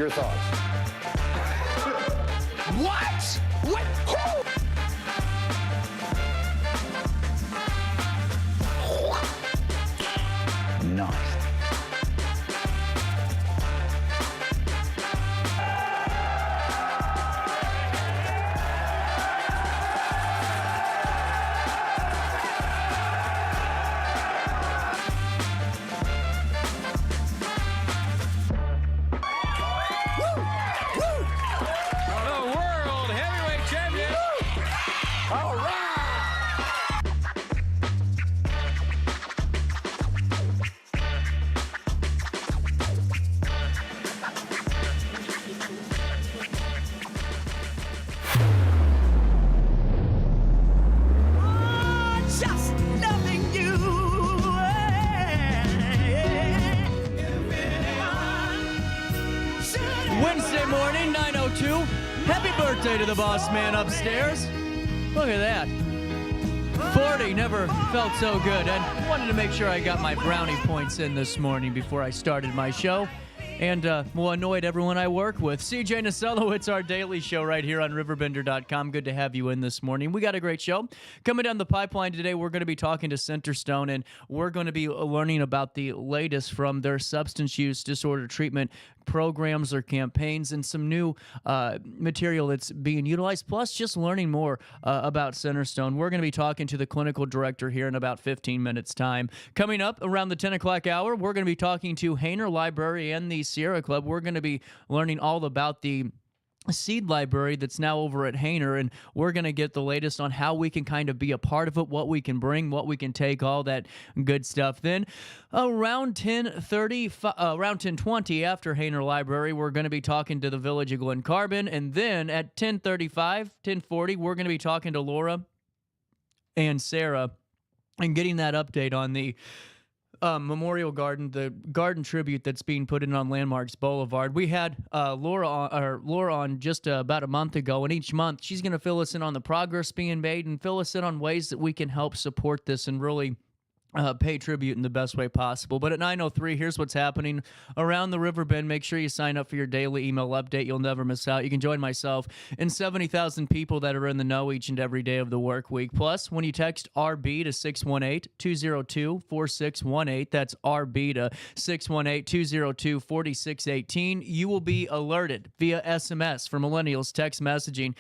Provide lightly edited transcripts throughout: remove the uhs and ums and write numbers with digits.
Your thoughts? What? What? Who? Nice. Wednesday morning, 9:02. Happy birthday to the boss man upstairs. Look at that. 40 never felt so good. And wanted to make sure I got my brownie points in this morning before I started my show. And annoyed everyone I work with. CJ Nasello, it's our daily show right here on RiverBender.com. Good to have you in this morning. We got a great show. Coming down the pipeline today, we're going to be talking to Centerstone, and we're going to be learning about the latest from their substance use disorder treatment programs or campaigns and some new material that's being utilized, plus just learning more about Centerstone. We're going to be talking to the clinical director here in about 15 minutes' time. Coming up around the 10 o'clock hour, we're going to be talking to Hayner Library and the Sierra Club. We're going to be learning all about the seed library that's now over at Hayner, and we're going to get the latest on how we can kind of be a part of it, what we can bring, what we can take, all that good stuff. Then around 10:20 after Hayner Library, we're going to be talking to the Village of Glen Carbon, and then at 10:40, we're going to be talking to Laura and Sarah and getting that update on the Memorial Garden, the garden tribute that's being put in on Landmarks Boulevard. We had Laura on just about a month ago, and each month she's going to fill us in on the progress being made and fill us in on ways that we can help support this and really pay tribute in the best way possible. But at 9:03, here's what's happening around the Riverbend. Make sure you sign up for your daily email update. You'll never miss out. You can join myself and 70,000 people that are in the know each and every day of the work week. Plus, when you text RB to 618-202-4618, that's RB to 618-202-4618, you will be alerted via SMS for Millennials text messaging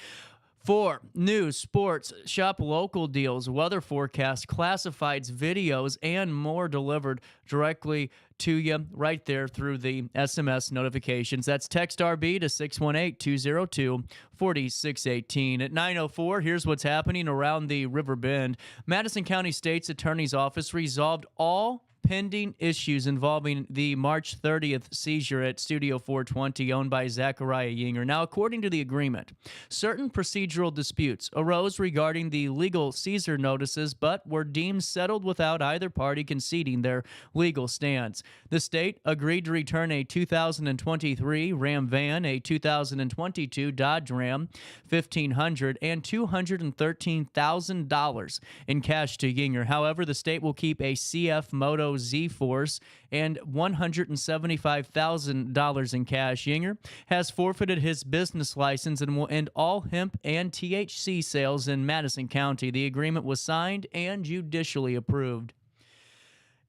for news, sports, shop local deals, weather forecast, classifieds, videos, and more delivered directly to you right there through the SMS notifications. That's text RB to 618-202-4618. At 9:04, here's what's happening around the Riverbend. Madison County State's Attorney's Office resolved all pending issues involving the March 30th seizure at Studio 420 owned by Zachariah Yinger. Now, according to the agreement, certain procedural disputes arose regarding the legal seizure notices but were deemed settled without either party conceding their legal stance. The state agreed to return a 2023 Ram van, a 2022 Dodge Ram 1500, and $213,000 in cash to Yinger. However, the state will keep a CF Moto Z-Force and $175,000 in cash. Yinger has forfeited his business license and will end all hemp and THC sales in Madison County. The agreement was signed and judicially approved.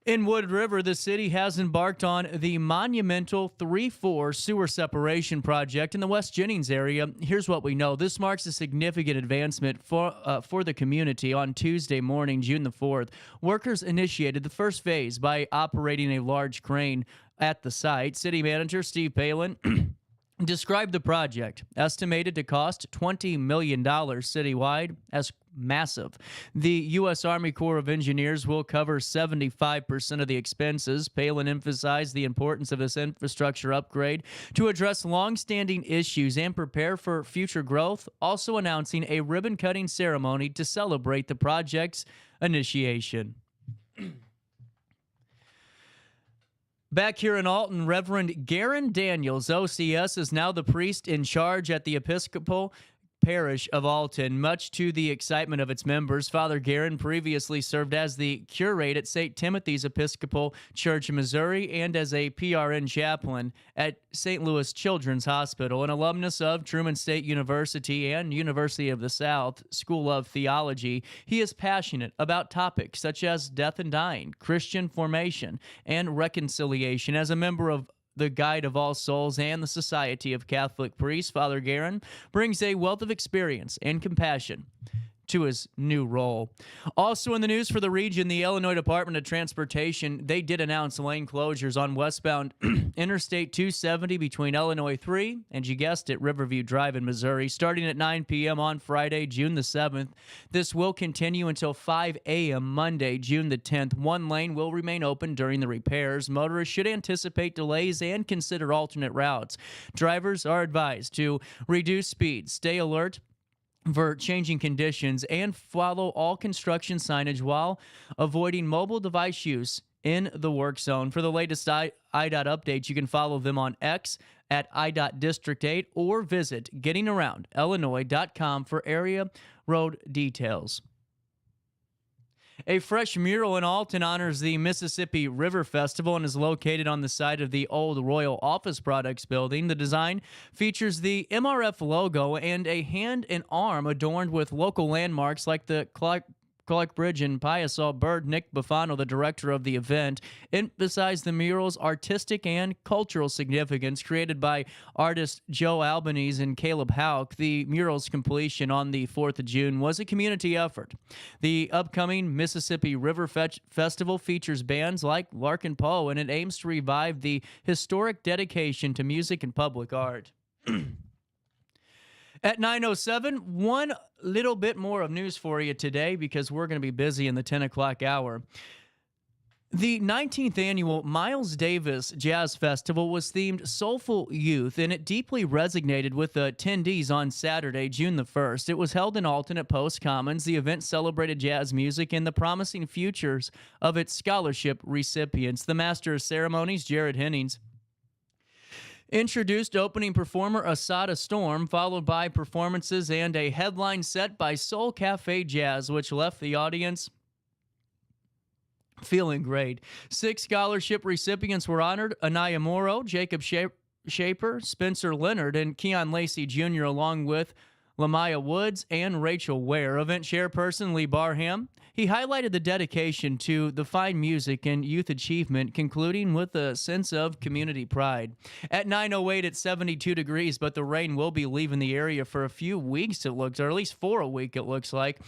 In Wood River, the city has embarked on the monumental 3-4 sewer separation project in the West Jennings area. Here's what we know. This marks a significant advancement for the community. On Tuesday morning, June the 4th, workers initiated the first phase by operating a large crane at the site. City Manager Steve Palin described the project, estimated to cost $20 million citywide, as massive. The U.S. Army Corps of Engineers will cover 75% of the expenses. Palin emphasized the importance of this infrastructure upgrade to address long-standing issues and prepare for future growth, also announcing a ribbon-cutting ceremony to celebrate the project's initiation. Back here in Alton, Reverend Garen Daniels, OCS, is now the priest in charge at the Episcopal parish of Alton, much to the excitement of its members. Father Guerin previously served as the curate at St. Timothy's Episcopal Church in Missouri and as a PRN chaplain at St. Louis Children's Hospital. An alumnus of Truman State University and University of the South School of Theology, he is passionate about topics such as death and dying, Christian formation, and reconciliation. As a member of the Guide of All Souls and the Society of Catholic Priests, Father Guerin brings a wealth of experience and compassion to his new role. Also in the news for the region, the Illinois Department of Transportation, they did announce lane closures on westbound Interstate 270 between Illinois 3 and, you guessed it, Riverview Drive in Missouri, starting at 9 p.m. on Friday, June the 7th. This will continue until 5 a.m. Monday, June the 10th. One lane will remain open during the repairs. Motorists should anticipate delays and consider alternate routes. Drivers are advised to reduce speed, stay alert for changing conditions, and follow all construction signage while avoiding mobile device use in the work zone. For the latest IDOT updates, you can follow them on X at IDOT-District 8 or visit gettingaroundillinois.com for area road details. A fresh mural in Alton honors the Mississippi River Festival and is located on the site of the old Royal Office Products building. The design features the MRF logo and a hand and arm adorned with local landmarks like the Clark Bridge and Piasaw Bird. Nick Buffano, the director of the event, emphasized the mural's artistic and cultural significance. Created by artists Joe Albanese and Caleb Hauk, the mural's completion on the 4th of June was a community effort. The upcoming Mississippi River Festival features bands like Larkin Poe, and it aims to revive the historic dedication to music and public art. At 9:07, one little bit more of news for you today because we're going to be busy in the 10 o'clock hour. The 19th annual Miles Davis Jazz Festival was themed Soulful Youth, and it deeply resonated with the attendees on Saturday, June the 1st. It was held in Alton at Post Commons. The event celebrated jazz music and the promising futures of its scholarship recipients. The Master of Ceremonies, Jared Hennings, introduced opening performer Asada Storm, followed by performances and a headline set by Soul Cafe Jazz, which left the audience feeling great. 6 scholarship recipients were honored: Anaya Morrow, Jacob Shaper, Spencer Leonard, and Keon Lacey Jr., along with Lamaya Woods and Rachel Ware. Event chairperson Lee Barham, he highlighted the dedication to the fine music and youth achievement, concluding with a sense of community pride. At 9:08, it's 72 degrees, but the rain will be leaving the area for a few weeks, it looks, or at least for a week, it looks like.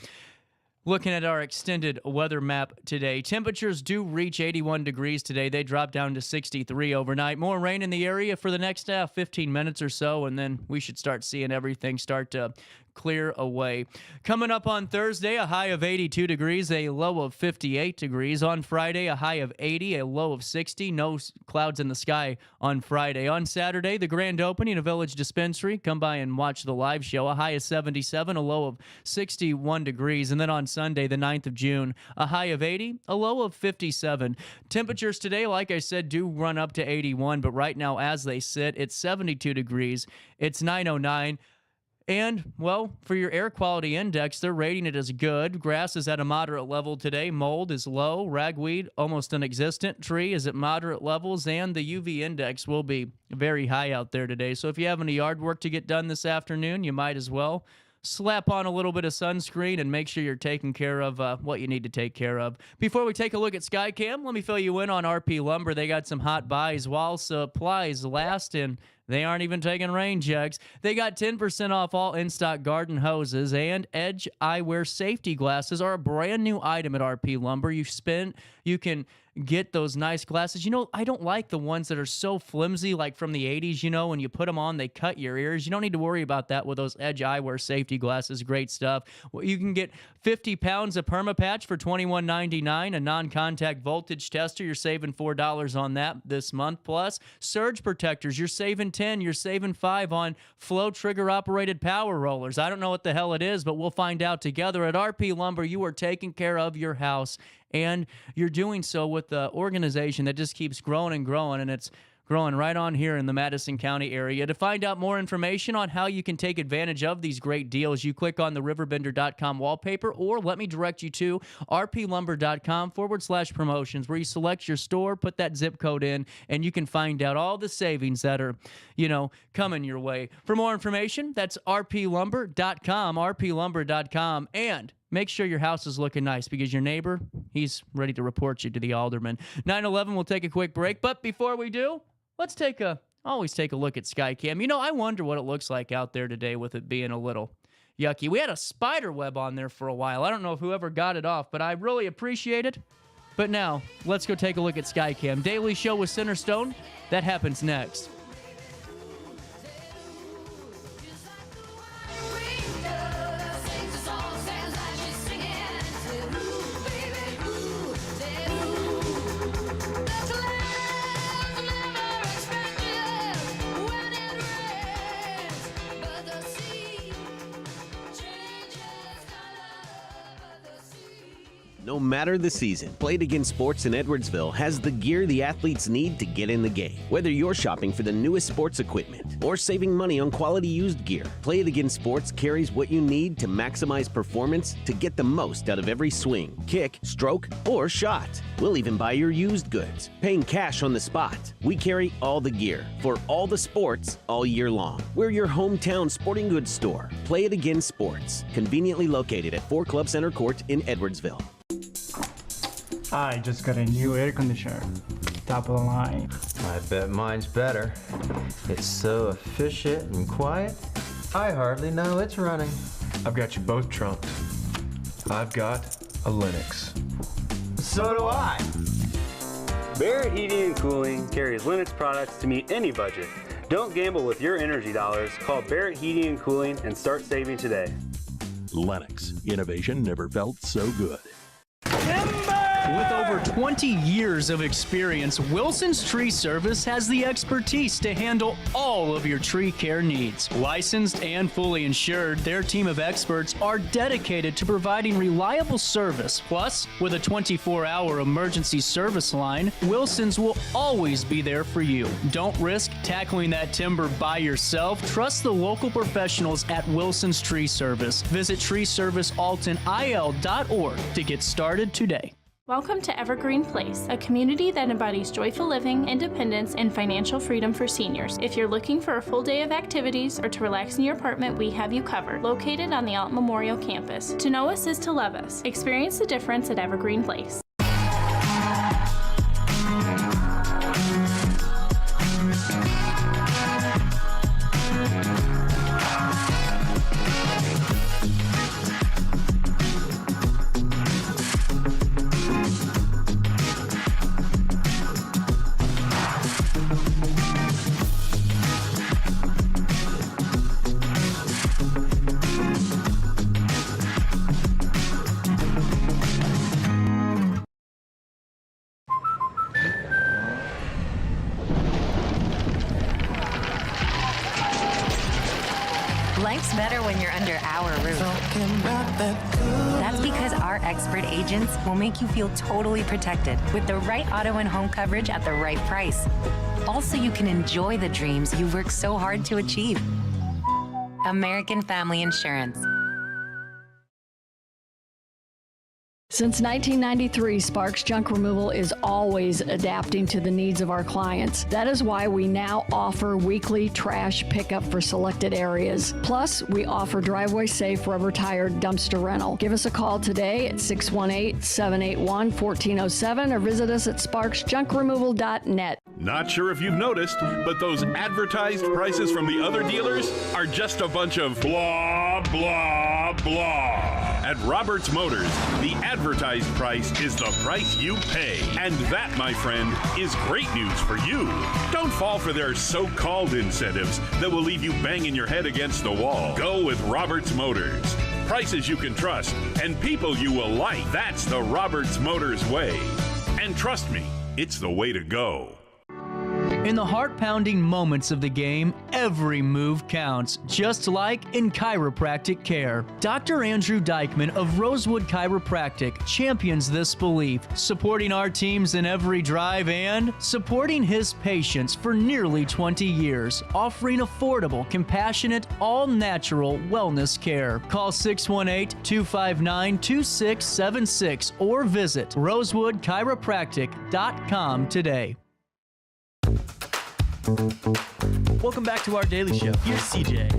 Looking at our extended weather map today, temperatures do reach 81 degrees today. They drop down to 63 overnight. More rain in the area for the next 15 minutes or so, and then we should start seeing everything start to clear away. Coming up on Thursday, a high of 82 degrees, a low of 58 degrees. On Friday, a high of 80, a low of 60. No clouds in the sky on Friday. On Saturday, the grand opening of Village Dispensary. Come by and watch the live show. A high of 77, a low of 61 degrees. And then on Sunday, the 9th of June, a high of 80, a low of 57. Temperatures today, like I said, do run up to 81, but right now as they sit, it's 72 degrees. It's 9:09. And, well, for your air quality index, they're rating it as good. Grass is at a moderate level today. Mold is low. Ragweed, almost non-existent. Tree is at moderate levels. And the UV index will be very high out there today. So if you have any yard work to get done this afternoon, you might as well slap on a little bit of sunscreen and make sure you're taking care of what you need to take care of. Before we take a look at Skycam, let me fill you in on RP Lumber. They got some hot buys while supplies last, and they aren't even taking rain checks. They got 10% off all in-stock garden hoses, and Edge Eyewear safety glasses are a brand new item at RP Lumber. You can get those nice glasses. You know, I don't like the ones that are so flimsy, like from the 80s, you know, when you put them on, they cut your ears. You don't need to worry about that with those Edge Eyewear safety glasses. Great stuff. Well, you can get 50 pounds of Permapatch for $21.99, a non-contact voltage tester. You're saving $4 on that this month. Plus, surge protectors. You're saving 10, you're saving 5 on flow trigger operated power rollers. I don't know what the hell it is, but we'll find out together. At RP Lumber, you are taking care of your house, and you're doing so with the organization that just keeps growing and growing, and it's growing right on here in the Madison County area. To find out more information on how you can take advantage of these great deals, you click on the RiverBender.com wallpaper, or let me direct you to rplumber.com/promotions, where you select your store, put that zip code in, and you can find out all the savings that are, coming your way. For more information, that's rplumber.com, rplumber.com, and make sure your house is looking nice, because your neighbor, he's ready to report you to the alderman. 9:11, we'll take a quick break, but before we do, let's always take a look at Skycam. I wonder what it looks like out there today with it being a little yucky. We had a spider web on there for a while. I don't know if whoever got it off, but I really appreciate it. But now, let's go take a look at Skycam. Daily show with Centerstone. That happens next. No matter the season, Play It Again Sports in Edwardsville has the gear the athletes need to get in the game. Whether you're shopping for the newest sports equipment or saving money on quality used gear, Play It Again Sports carries what you need to maximize performance to get the most out of every swing, kick, stroke, or shot. We'll even buy your used goods, paying cash on the spot. We carry all the gear for all the sports all year long. We're your hometown sporting goods store. Play It Again Sports, conveniently located at 4 Club Center Court in Edwardsville. I just got a new air conditioner. Top of the line. I bet mine's better. It's so efficient and quiet, I hardly know it's running. I've got you both trumped. I've got a Linux. So do I. Barrett Heating and Cooling carries Linux products to meet any budget. Don't gamble with your energy dollars. Call Barrett Heating and Cooling and start saving today. Lennox. Innovation never felt so good. With over 20 years of experience, Wilson's Tree Service has the expertise to handle all of your tree care needs. Licensed and fully insured, their team of experts are dedicated to providing reliable service. Plus, with a 24-hour emergency service line, Wilson's will always be there for you. Don't risk tackling that timber by yourself. Trust the local professionals at Wilson's Tree Service. Visit treeservicealtonil.org to get started today. Welcome to Evergreen Place, a community that embodies joyful living, independence, and financial freedom for seniors. If you're looking for a full day of activities or to relax in your apartment, we have you covered. Located on the Alton Memorial Campus. To know us is to love us. Experience the difference at Evergreen Place. Life's better when you're under our roof. That's because our expert agents will make you feel totally protected with the right auto and home coverage at the right price. Also, you can enjoy the dreams you've worked so hard to achieve. American Family Insurance. Since 1993, Sparks Junk Removal is always adapting to the needs of our clients. That is why we now offer weekly trash pickup for selected areas. Plus, we offer driveway-safe rubber-tired dumpster rental. Give us a call today at 618-781-1407 or visit us at sparksjunkremoval.net. Not sure if you've noticed, but those advertised prices from the other dealers are just a bunch of blah, blah, blah. At Roberts Motors, the advertised price is the price you pay. And that, my friend, is great news for you. Don't fall for their so-called incentives that will leave you banging your head against the wall. Go with Roberts Motors. Prices you can trust and people you will like. That's the Roberts Motors way. And trust me, it's the way to go. In the heart-pounding moments of the game, every move counts, just like in chiropractic care. Dr. Andrew Dykman of Rosewood Chiropractic champions this belief, supporting our teams in every drive and supporting his patients for nearly 20 years, offering affordable, compassionate, all-natural wellness care. Call 618-259-2676 or visit rosewoodchiropractic.com today. Welcome back to our daily show. Here's CJ.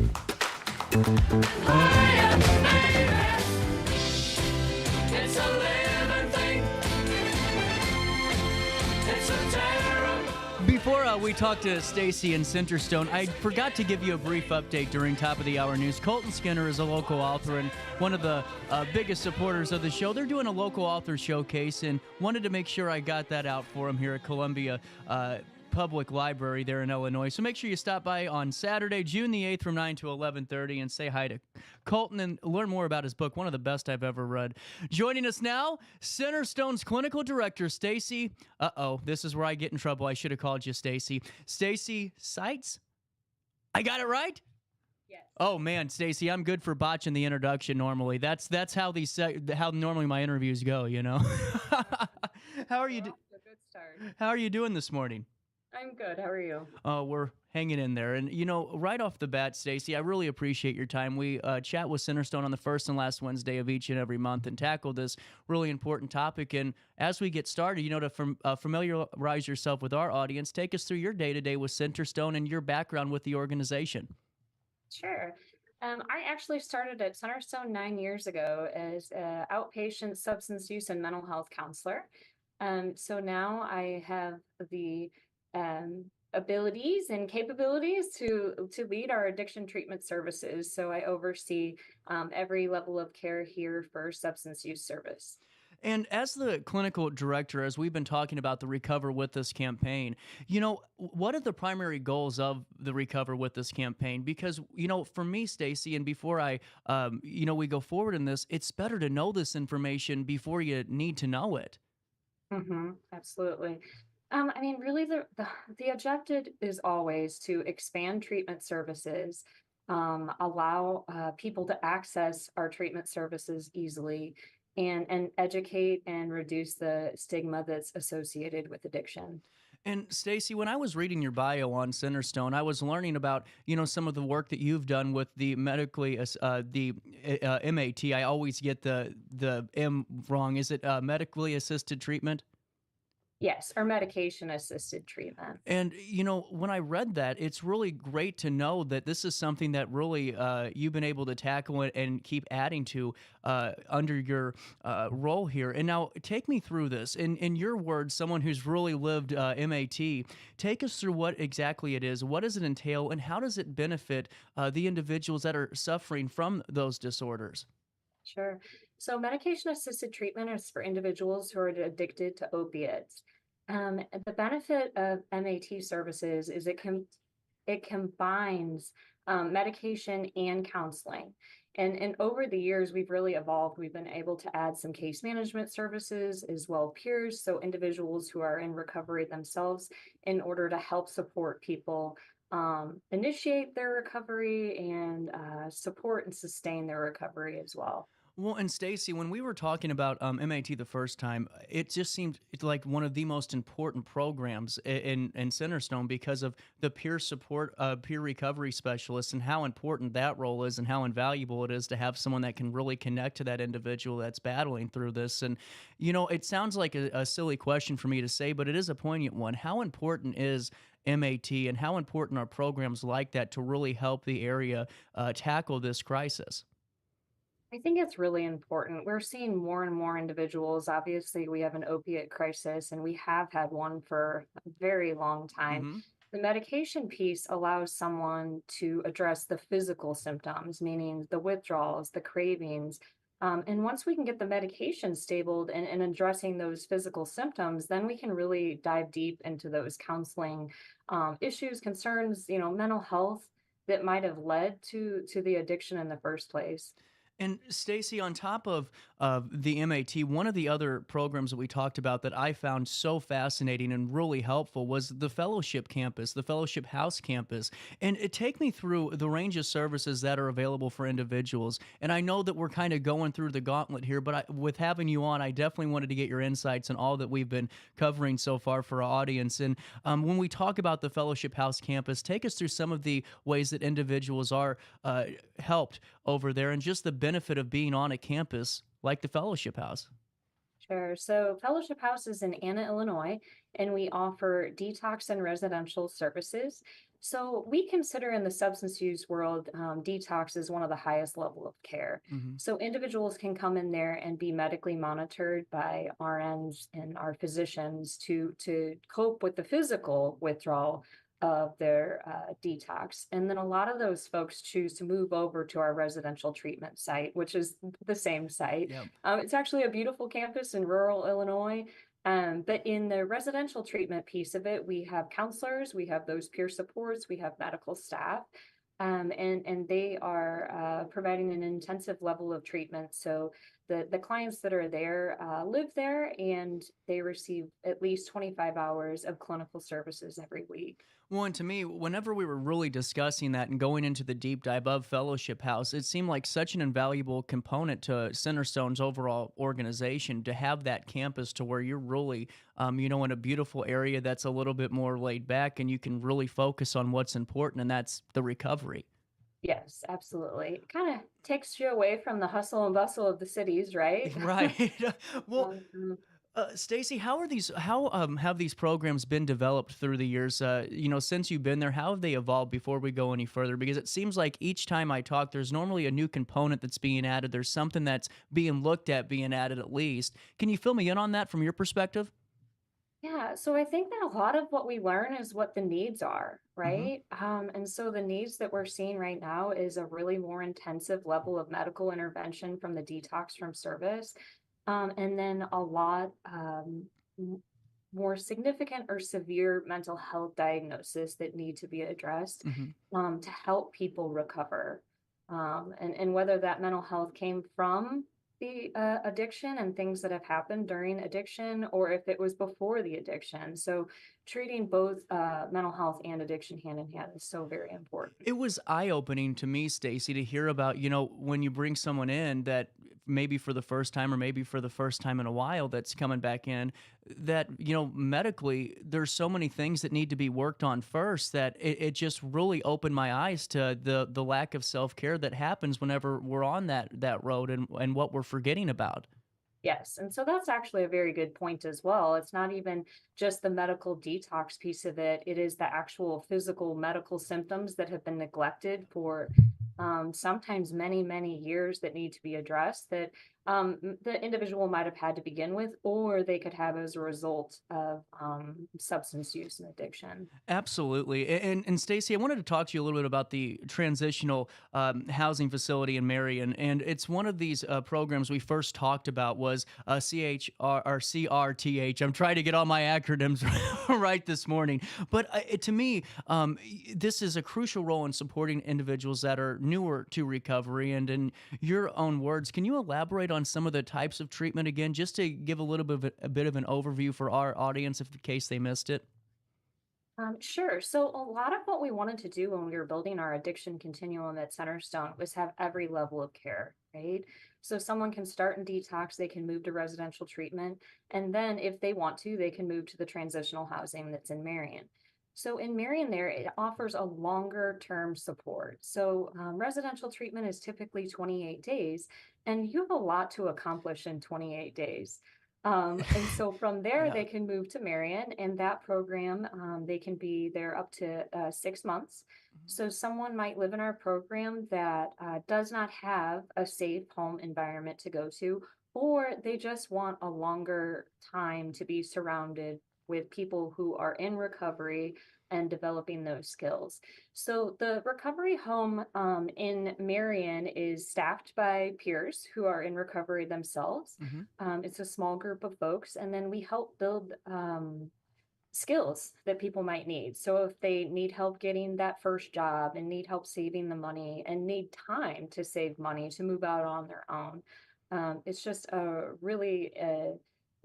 It's a living thing. It's a terrible. Before we talk to Stacy and Centerstone, I forgot to give you a brief update during top of the hour news. Colton Skinner is a local author and one of the biggest supporters of the show. They're doing a local author showcase and wanted to make sure I got that out for him here at Columbia Public Library there in Illinois. So make sure you stop by on Saturday, June the 8th from 9 to 11:30 and say hi to Colton and learn more about his book, one of the best I've ever read. Joining us now, Centerstone's clinical director, Stacy. This is where I get in trouble. I should have called you Stacy. Stacy Seitz? I got it right? Yes. Oh man, Stacy, I'm good for botching the introduction normally. That's how how normally my interviews go, you know. How are you? Off to a good start. How are you doing this morning? I'm good. How are you? We're hanging in there. And, you know, right off the bat, Stacy, I really appreciate your time. We chat with Centerstone on the first and last Wednesday of each and every month and tackle this really important topic. And as we get started, you know, to familiarize yourself with our audience, take us through your day-to-day with Centerstone and your background with the organization. Sure. I actually started at Centerstone 9 years ago as an outpatient substance use and mental health counselor. So now I have the abilities and capabilities to lead our addiction treatment services. So I oversee every level of care here for substance use service. And as the clinical director, as we've been talking about the Recover With Us campaign, you know, what are the primary goals of the Recover With Us campaign? Because, you know, for me, Stacy, and before we go forward in this, it's better to know this information before you need to know it. Mm-hmm, absolutely. I mean, really, the objective is always to expand treatment services, allow people to access our treatment services easily, and educate and reduce the stigma that's associated with addiction. And Stacy, when I was reading your bio on Centerstone, I was learning about, you know, some of the work that you've done with the MAT. I always get the M wrong. Is it medically assisted treatment? Yes, or medication-assisted treatment. And, you know, when I read that, it's really great to know that this is something that really you've been able to tackle and keep adding to under your role here. And now take me through this. In your words, someone who's really lived MAT, take us through what exactly it is, what does it entail, and how does it benefit the individuals that are suffering from those disorders? Sure. So medication-assisted treatment is for individuals who are addicted to opiates. The benefit of MAT services is it combines medication and counseling. And over the years, we've really evolved. We've been able to add some case management services as well, peers, so individuals who are in recovery themselves, in order to help support people initiate their recovery and support and sustain their recovery as well. Well, and Stacy, when we were talking about MAT the first time, it just seemed like one of the most important programs in Centerstone because of the peer support, peer recovery specialists, and how important that role is and how invaluable it is to have someone that can really connect to that individual that's battling through this. And, you know, it sounds like a silly question for me to say, but it is a poignant one. How important is MAT and how important are programs like that to really help the area tackle this crisis? I think it's really important. We're seeing more and more individuals. Obviously, we have an opiate crisis, and we have had one for a very long time. Mm-hmm. The medication piece allows someone to address the physical symptoms, meaning the withdrawals, the cravings. And once we can get the medication stable and addressing those physical symptoms, then we can really dive deep into those counseling issues, concerns, you know, mental health that might have led to the addiction in the first place. And Stacy, on top of the MAT, one of the other programs that we talked about that I found so fascinating and really helpful was the Fellowship Campus, the Fellowship House Campus. And it take me through the range of services that are available for individuals. And I know that we're kind of going through the gauntlet here, but with having you on, I definitely wanted to get your insights on all that we've been covering so far for our audience. And when we talk about the Fellowship House Campus, take us through some of the ways that individuals are helped over there and just the benefit of being on a campus like the Fellowship House. Sure. So Fellowship House is in Anna, Illinois, and we offer detox and residential services. So we consider in the substance use world, detox is one of the highest level of care. So individuals can come in there and be medically monitored by RNs and our physicians to cope with the physical withdrawal of their detox. And then a lot of those folks choose to move over to our residential treatment site, which is the same site. Yep. It's actually a beautiful campus in rural Illinois. But in the residential treatment piece of it, we have counselors, we have those peer supports, we have medical staff, and they are providing an intensive level of treatment. So the clients that are there live there and they receive at least 25 hours of clinical services every week. Well, and to me, whenever we were really discussing that and going into the deep dive of Fellowship House, it seemed like such an invaluable component to Centerstone's overall organization to have that campus to where you're really, in a beautiful area that's a little bit more laid back and you can really focus on what's important, and that's the recovery. Yes, absolutely. It kind of takes you away from the hustle and bustle of the cities, right? Right. Well, Um, Stacy, how have these programs been developed through the years? Since you've been there, how have they evolved before we go any further? Because it seems like each time I talk, there's normally a new component that's being added. There's something that's being looked at being added at least. Can you fill me in on that from your perspective? Yeah, so I think that a lot of what we learn is what the needs are, Hmm. right? And so the needs that we're seeing right now is a really more intensive level of medical intervention from the detox from service, and then a lot m- more significant or severe mental health diagnosis that need to be addressed Hmm. to help people recover. And whether that mental health came from the addiction and things that have happened during addiction, or if it was before the addiction. So treating both mental health and addiction hand in hand is so very important. It was eye-opening to me, Stacy, to hear about, when you bring someone in that maybe for the first time or maybe for the first time in a while that's coming back in, that, medically, there's so many things that need to be worked on first that it just really opened my eyes to the lack of self-care that happens whenever we're on that road and what we're forgetting about. Yes, and so that's actually a very good point as well. It's not even just the medical detox piece of it, it is the actual physical medical symptoms that have been neglected for sometimes many, many years that need to be addressed that the individual might have had to begin with, or they could have as a result of substance use and addiction. Absolutely. And Stacy, I wanted to talk to you a little bit about the transitional housing facility in Marion. And it's one of these programs we first talked about was CHR or CRTH. I'm trying to get all my acronyms right this morning. But to me, this is a crucial role in supporting individuals that are newer to recovery. And in your own words, can you elaborate on some of the types of treatment again, just to give a bit of an overview for our audience, if in case they missed it? Sure. So a lot of what we wanted to do when we were building our addiction continuum at Centerstone was have every level of care, right? So someone can start in detox, they can move to residential treatment, and then if they want to, they can move to the transitional housing that's in Marion. So in Marion there, it offers a longer term support. So residential treatment is typically 28 days, and you have a lot to accomplish in 28 days. And so from there, Yeah. they can move to Marion, and that program, they can be there up to 6 months. So someone might live in our program that does not have a safe home environment to go to, or they just want a longer time to be surrounded with people who are in recovery and developing those skills. So the recovery home in Marion is staffed by peers who are in recovery themselves. Hmm. It's a small group of folks, and then we help build skills that people might need. So if they need help getting that first job and need help saving the money and need time to save money to move out on their own, it's just a really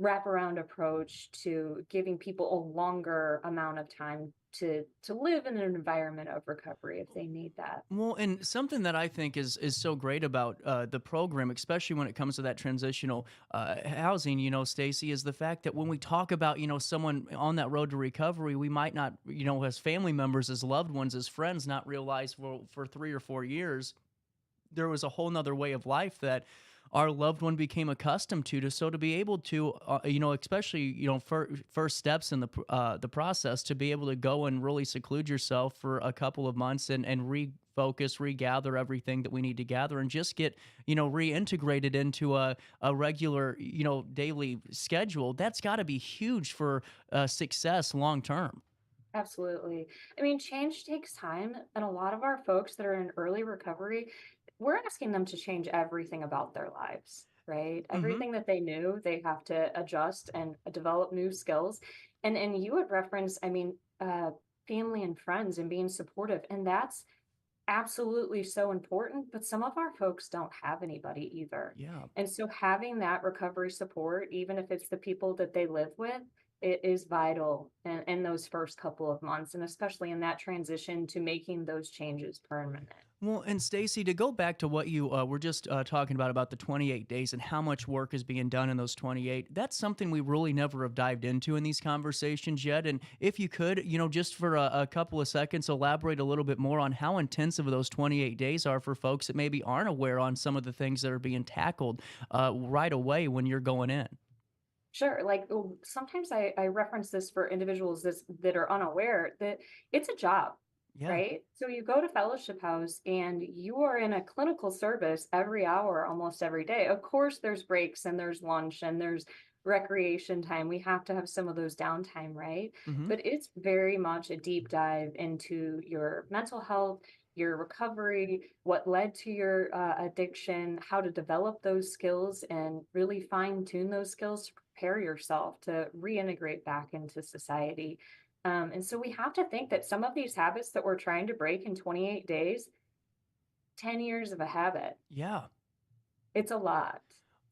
wraparound approach to giving people a longer amount of time to live in an environment of recovery if they need that. Well, and something that I think is so great about the program, especially when it comes to that transitional housing, Stacy, is the fact that when we talk about, someone on that road to recovery, we might not, as family members, as loved ones, as friends, not realize for 3 or 4 years, there was a whole nother way of life that our loved one became accustomed to. So to be able to, especially, first steps in the process, to be able to go and really seclude yourself for a couple of months and refocus, regather everything that we need to gather and just get, reintegrated into a regular, daily schedule, that's got to be huge for success long term. Absolutely. I mean, change takes time, and a lot of our folks that are in early recovery, we're asking them to change everything about their lives, right? Mm-hmm. Everything that they knew, they have to adjust and develop new skills. And you would reference, I mean, family and friends and being supportive, and that's absolutely so important, but some of our folks don't have anybody either. Yeah. And so having that recovery support, even if it's the people that they live with, it is vital in those first couple of months, and especially in that transition to making those changes permanent. Well, and Stacy, to go back to what you were just talking about the 28 days and how much work is being done in those 28, that's something we really never have dived into in these conversations yet. And if you could, just for a couple of seconds, elaborate a little bit more on how intensive those 28 days are for folks that maybe aren't aware on some of the things that are being tackled right away when you're going in. Sure. Like sometimes I reference this for individuals that are unaware that it's a job. Yeah. Right? So you go to Fellowship House and you are in a clinical service every hour, almost every day. Of course, there's breaks and there's lunch and there's recreation time. We have to have some of those downtime, right? Mm-hmm. But it's very much a deep dive into your mental health, your recovery, what led to your addiction, how to develop those skills and really fine tune those skills to prepare yourself to reintegrate back into society. And so we have to think that some of these habits that we're trying to break in 28 days, 10 years of a habit, Yeah. it's a lot.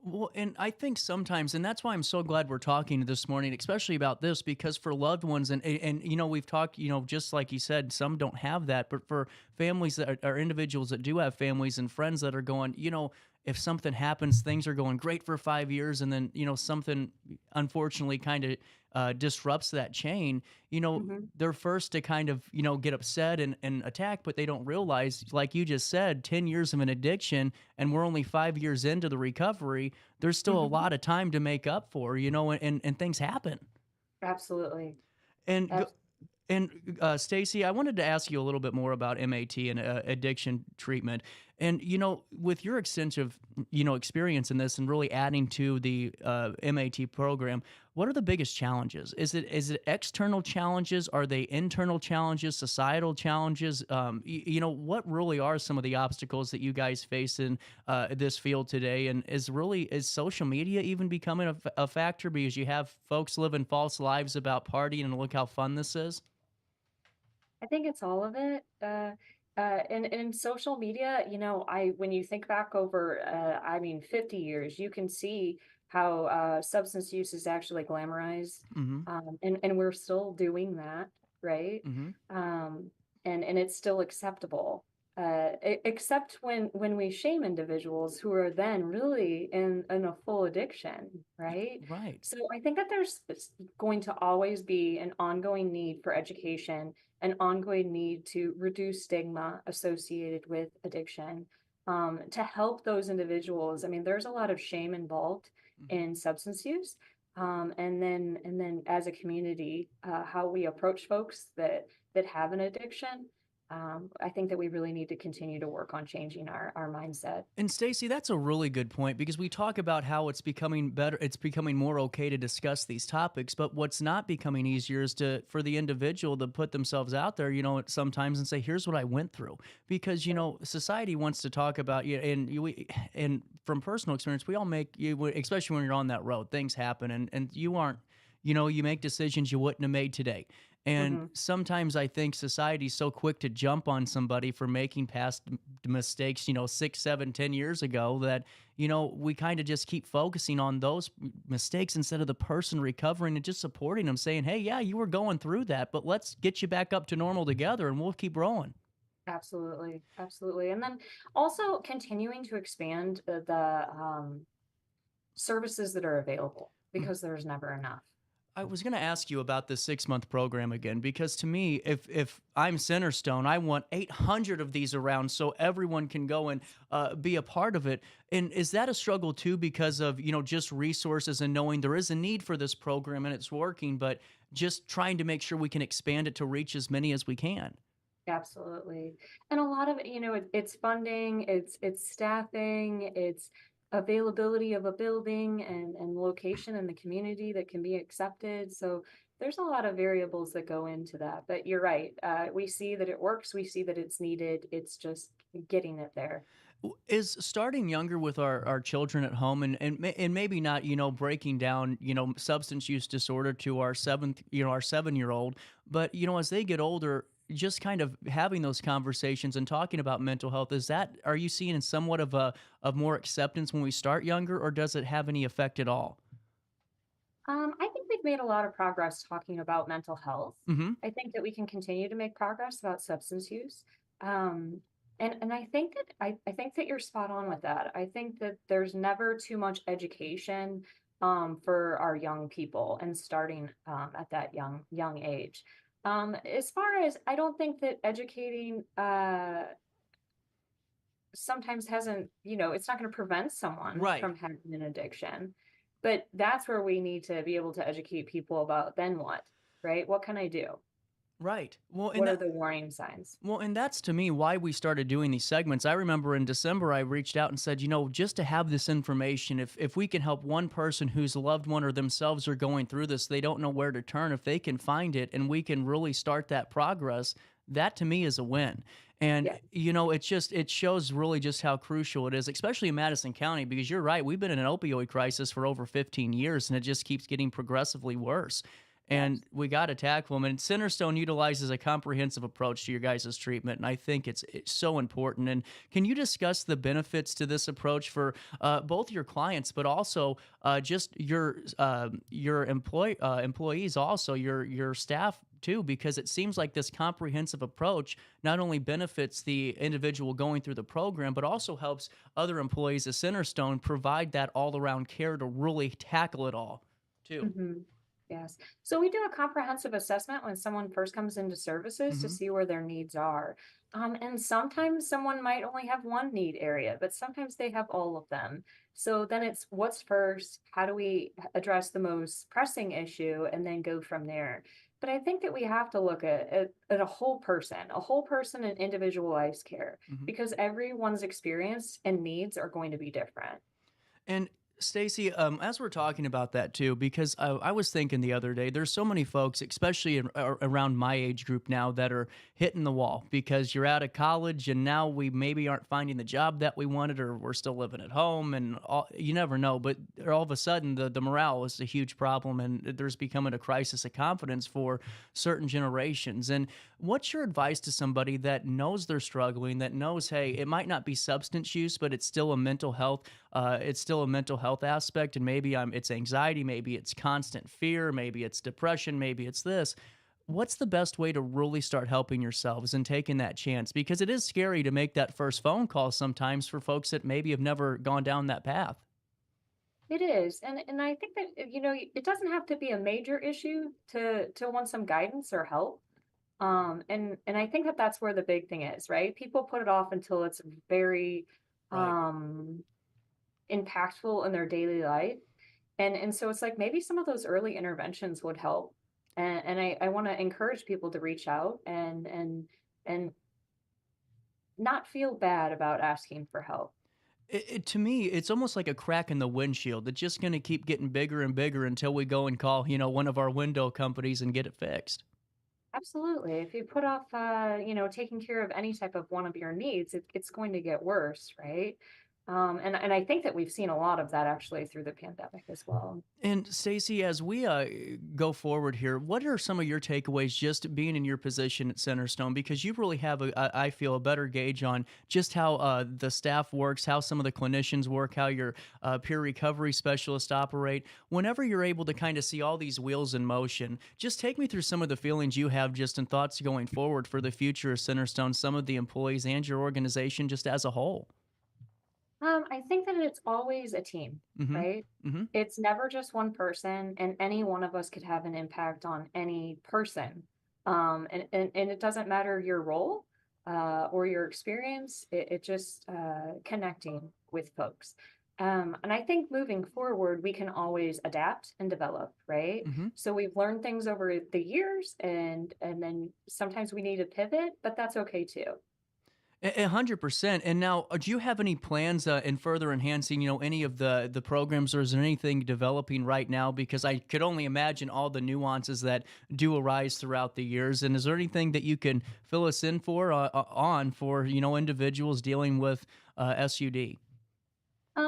Well, and I think sometimes, and that's why I'm so glad we're talking this morning, especially about this, because for loved ones, and we've talked, just like you said, some don't have that, but for families that are individuals that do have families and friends that are going, if something happens, things are going great for 5 years, and then, something unfortunately kind of disrupts that chain, they're first to kind of, get upset and attack, but they don't realize, like you just said, 10 years of an addiction, and we're only 5 years into the recovery, there's still a lot of time to make up for, and things happen. Absolutely. And Stacy, I wanted to ask you a little bit more about MAT and addiction treatment. And, with your extensive, experience in this and really adding to the MAT program, what are the biggest challenges? Is it external challenges? Are they internal challenges, societal challenges? What really are some of the obstacles that you guys face in this field today? And is social media even becoming a factor because you have folks living false lives about partying and look how fun this is? I think it's all of it. And in social media, when you think back over, 50 years, you can see how substance use is actually glamorized, Mm-hmm. and we're still doing that, right? Mm-hmm. And it's still acceptable, except when we shame individuals who are then really in a full addiction, right? Right. So I think that there's going to always be an ongoing need for education, an ongoing need to reduce stigma associated with addiction, to help those individuals. I mean, there's a lot of shame involved in substance use. And then as a community, how we approach folks that have an addiction. I think that we really need to continue to work on changing our mindset. And Stacy, that's a really good point because we talk about how it's becoming better, it's becoming more okay to discuss these topics, but what's not becoming easier is for the individual to put themselves out there, sometimes and say, here's what I went through. Because, society wants to talk about you, and from personal experience, we all make you, especially when you're on that road, things happen, and you aren't you make decisions you wouldn't have made today. And sometimes I think society's so quick to jump on somebody for making past mistakes, 6, 7, 10 years ago that, we kind of just keep focusing on those mistakes instead of the person recovering and just supporting them, saying, hey, yeah, you were going through that, but let's get you back up to normal together and we'll keep rolling. Absolutely, absolutely. And then also continuing to expand the services that are available because there's never enough. I was going to ask you about the 6-month program again, because to me, if I'm Centerstone, I want 800 of these around so everyone can go and be a part of it. And is that a struggle too, because of, just resources and knowing there is a need for this program and it's working, but just trying to make sure we can expand it to reach as many as we can? Absolutely. And a lot of it, it's funding, it's staffing, it's availability of a building and location in the community that can be accepted. So there's a lot of variables that go into that. But you're right. We see that it works. We see that it's needed. It's just getting it there. Is starting younger with our children at home and maybe not, breaking down, substance use disorder to our our 7-year-old, but, as they get older, just kind of having those conversations and talking about mental health, are you seeing somewhat of more acceptance when we start younger, or does it have any effect at all? I think we've made a lot of progress talking about mental health. Mm-hmm. I think that we can continue to make progress about substance use. Um, and I think that you're spot on with that. I think that there's never too much education for our young people and starting at that young age. As far as I don't think that educating sometimes hasn't, it's not going to prevent someone Right. from having an addiction. But that's where we need to be able to educate people about then what, right? What can I do? Right. Well, What are the warning signs? Well, and that's to me why we started doing these segments. I remember in December, I reached out and said, just to have this information, if we can help one person whose loved one or themselves are going through this, they don't know where to turn, if they can find it and we can really start that progress, that to me is a win. And, it shows really just how crucial it is, especially in Madison County, because you're right. We've been in an opioid crisis for over 15 years and it just keeps getting progressively worse. And we got to tackle them. And Centerstone utilizes a comprehensive approach to your guys' treatment, and I think it's so important. And can you discuss the benefits to this approach for both your clients, but also just your employees, also your staff too? Because it seems like this comprehensive approach not only benefits the individual going through the program, but also helps other employees at Centerstone provide that all-around care to really tackle it all too. Mm-hmm. Yes. So we do a comprehensive assessment when someone first comes into services to see where their needs are. And sometimes someone might only have one need area, but sometimes they have all of them. So then it's what's first, how do we address the most pressing issue, and then go from there. But I think that we have to look at a whole person and individualized care, because everyone's experience and needs are going to be different. And Stacy, as we're talking about that too, because I was thinking the other day, there's so many folks, especially around my age group now, that are hitting the wall because you're out of college and now we maybe aren't finding the job that we wanted, or we're still living at home, and you never know. But all of a sudden, the morale is a huge problem, and there's becoming a crisis of confidence for certain generations. And what's your advice to somebody that knows they're struggling, that knows, hey, it might not be substance use, but it's still a mental health aspect, and maybe it's anxiety, maybe it's constant fear, maybe it's depression, maybe it's this. What's the best way to really start helping yourselves and taking that chance? Because it is scary to make that first phone call sometimes for folks that maybe have never gone down that path. It is. And I think that, it doesn't have to be a major issue to want some guidance or help. And I think that that's where the big thing is, right? People put it off until it's very, Right. impactful in their daily life. And so it's like maybe some of those early interventions would help. And I want to encourage people to reach out and not feel bad about asking for help. To me, it's almost like a crack in the windshield. It's just going to keep getting bigger and bigger until we go and call, one of our window companies and get it fixed. Absolutely. If you put off, taking care of any type of one of your needs, it's going to get worse, right? And I think that we've seen a lot of that actually through the pandemic as well. And Stacy, as we go forward here, what are some of your takeaways just being in your position at Centerstone? Because you really have, I feel, a better gauge on just how the staff works, how some of the clinicians work, how your peer recovery specialists operate. Whenever you're able to kind of see all these wheels in motion, just take me through some of the feelings you have just in thoughts going forward for the future of Centerstone, some of the employees and your organization just as a whole. I think that it's always a team, Mm-hmm. right? Mm-hmm. It's never just one person, and any one of us could have an impact on any person. And it doesn't matter your role or your experience, it just connecting with folks. And I think moving forward, we can always adapt and develop, right? Mm-hmm. So we've learned things over the years, and then sometimes we need to pivot, but that's okay too. 100%. And now, do you have any plans in further enhancing, any of the programs, or is there anything developing right now? Because I could only imagine all the nuances that do arise throughout the years. And is there anything that you can fill us in for individuals dealing with SUD?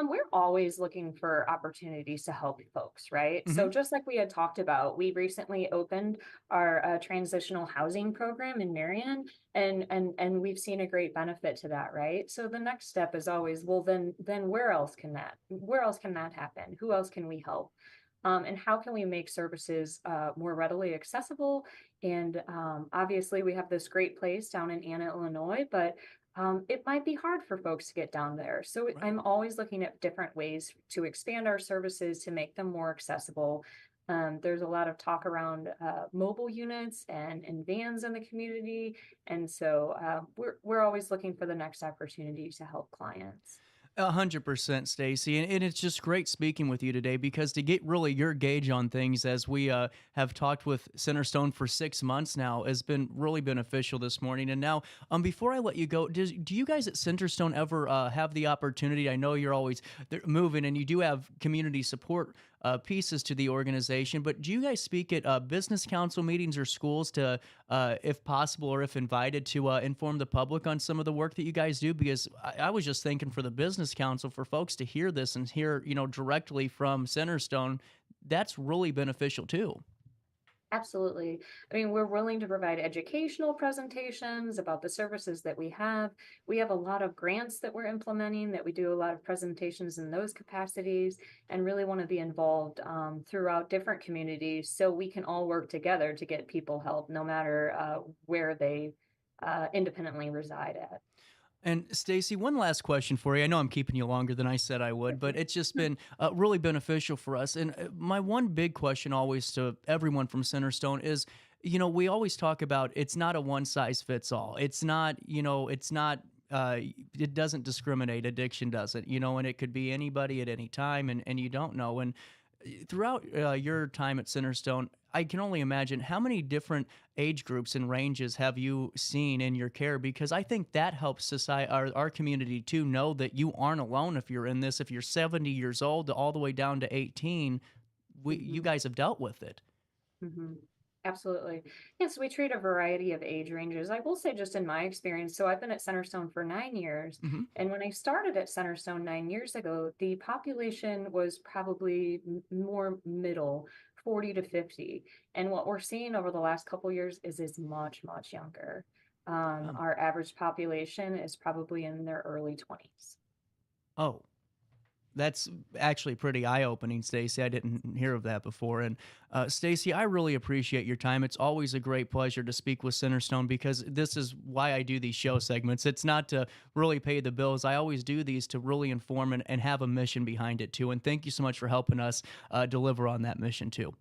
We're always looking for opportunities to help folks, right? So Mm-hmm. just like we had talked about, we recently opened our transitional housing program in Marion, and we've seen a great benefit to that, right? So the next step is always, well, then where else can that happen? Who else can we help? And how can we make services more readily accessible? And obviously, we have this great place down in Anna, Illinois, but it might be hard for folks to get down there. So Right. I'm always looking at different ways to expand our services to make them more accessible. There's a lot of talk around mobile units and vans in the community, and so we're always looking for the next opportunity to help clients. 100%, Stacy, and it's just great speaking with you today, because to get really your gauge on things, as we have talked with Centerstone for 6 months now, has been really beneficial this morning. And now, before I let you go, do you guys at Centerstone ever have the opportunity? I know you're always moving, and you do have community support pieces to the organization, but do you guys speak at business council meetings or schools to, if possible or if invited, to inform the public on some of the work that you guys do? Because I was just thinking, for the business council, for folks to hear this and hear, directly from Centerstone, that's really beneficial too. Absolutely. I mean, we're willing to provide educational presentations about the services that we have. We have a lot of grants that we're implementing, that we do a lot of presentations in those capacities, and really want to be involved throughout different communities, so we can all work together to get people help, no matter where they independently reside at. And Stacy, one last question for you. I know I'm keeping you longer than I said I would, but it's just been really beneficial for us. And my one big question always to everyone from Centerstone is, we always talk about, it's not a one size fits all. It's not, it doesn't discriminate. Addiction doesn't, and it could be anybody at any time, and you don't know. And throughout your time at Centerstone, I can only imagine how many different age groups and ranges have you seen in your care, because I think that helps society, our community to know that you aren't alone if you're in this. If you're 70 years old all the way down to 18, you guys have dealt with it. Mm-hmm. Absolutely. Yes, we treat a variety of age ranges. I will say, just in my experience, so I've been at Centerstone for 9 years. Mm-hmm. And when I started at Centerstone 9 years ago, the population was probably more middle, 40 to 50. And what we're seeing over the last couple years is much, much younger. Our average population is probably in their early 20s. Oh, that's actually pretty eye-opening, Stacy. I didn't hear of that before. And Stacy, I really appreciate your time. It's always a great pleasure to speak with Centerstone, because this is why I do these show segments. It's not to really pay the bills. I always do these to really inform and have a mission behind it too. And thank you so much for helping us deliver on that mission too.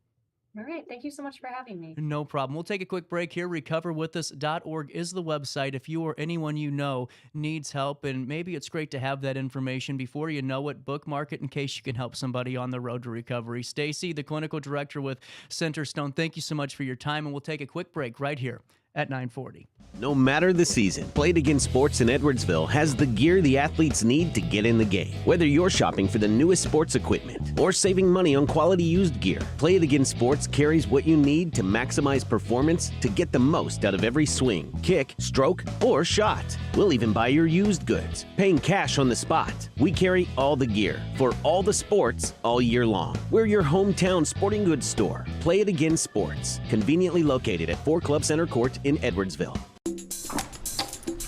All right. Thank you so much for having me. No problem. We'll take a quick break here. Recoverwithus.org is the website if you or anyone you know needs help, and maybe it's great to have that information before you know it. Bookmark it in case you can help somebody on the road to recovery. Stacy, the clinical director with Centerstone, thank you so much for your time, and we'll take a quick break right here at 9:40. No matter the season, Play It Again Sports in Edwardsville has the gear the athletes need to get in the game. Whether you're shopping for the newest sports equipment or saving money on quality used gear, Play It Again Sports carries what you need to maximize performance to get the most out of every swing, kick, stroke, or shot. We'll even buy your used goods, paying cash on the spot. We carry all the gear for all the sports all year long. We're your hometown sporting goods store. Play It Again Sports, conveniently located at 4 Club Center Court in Edwardsville.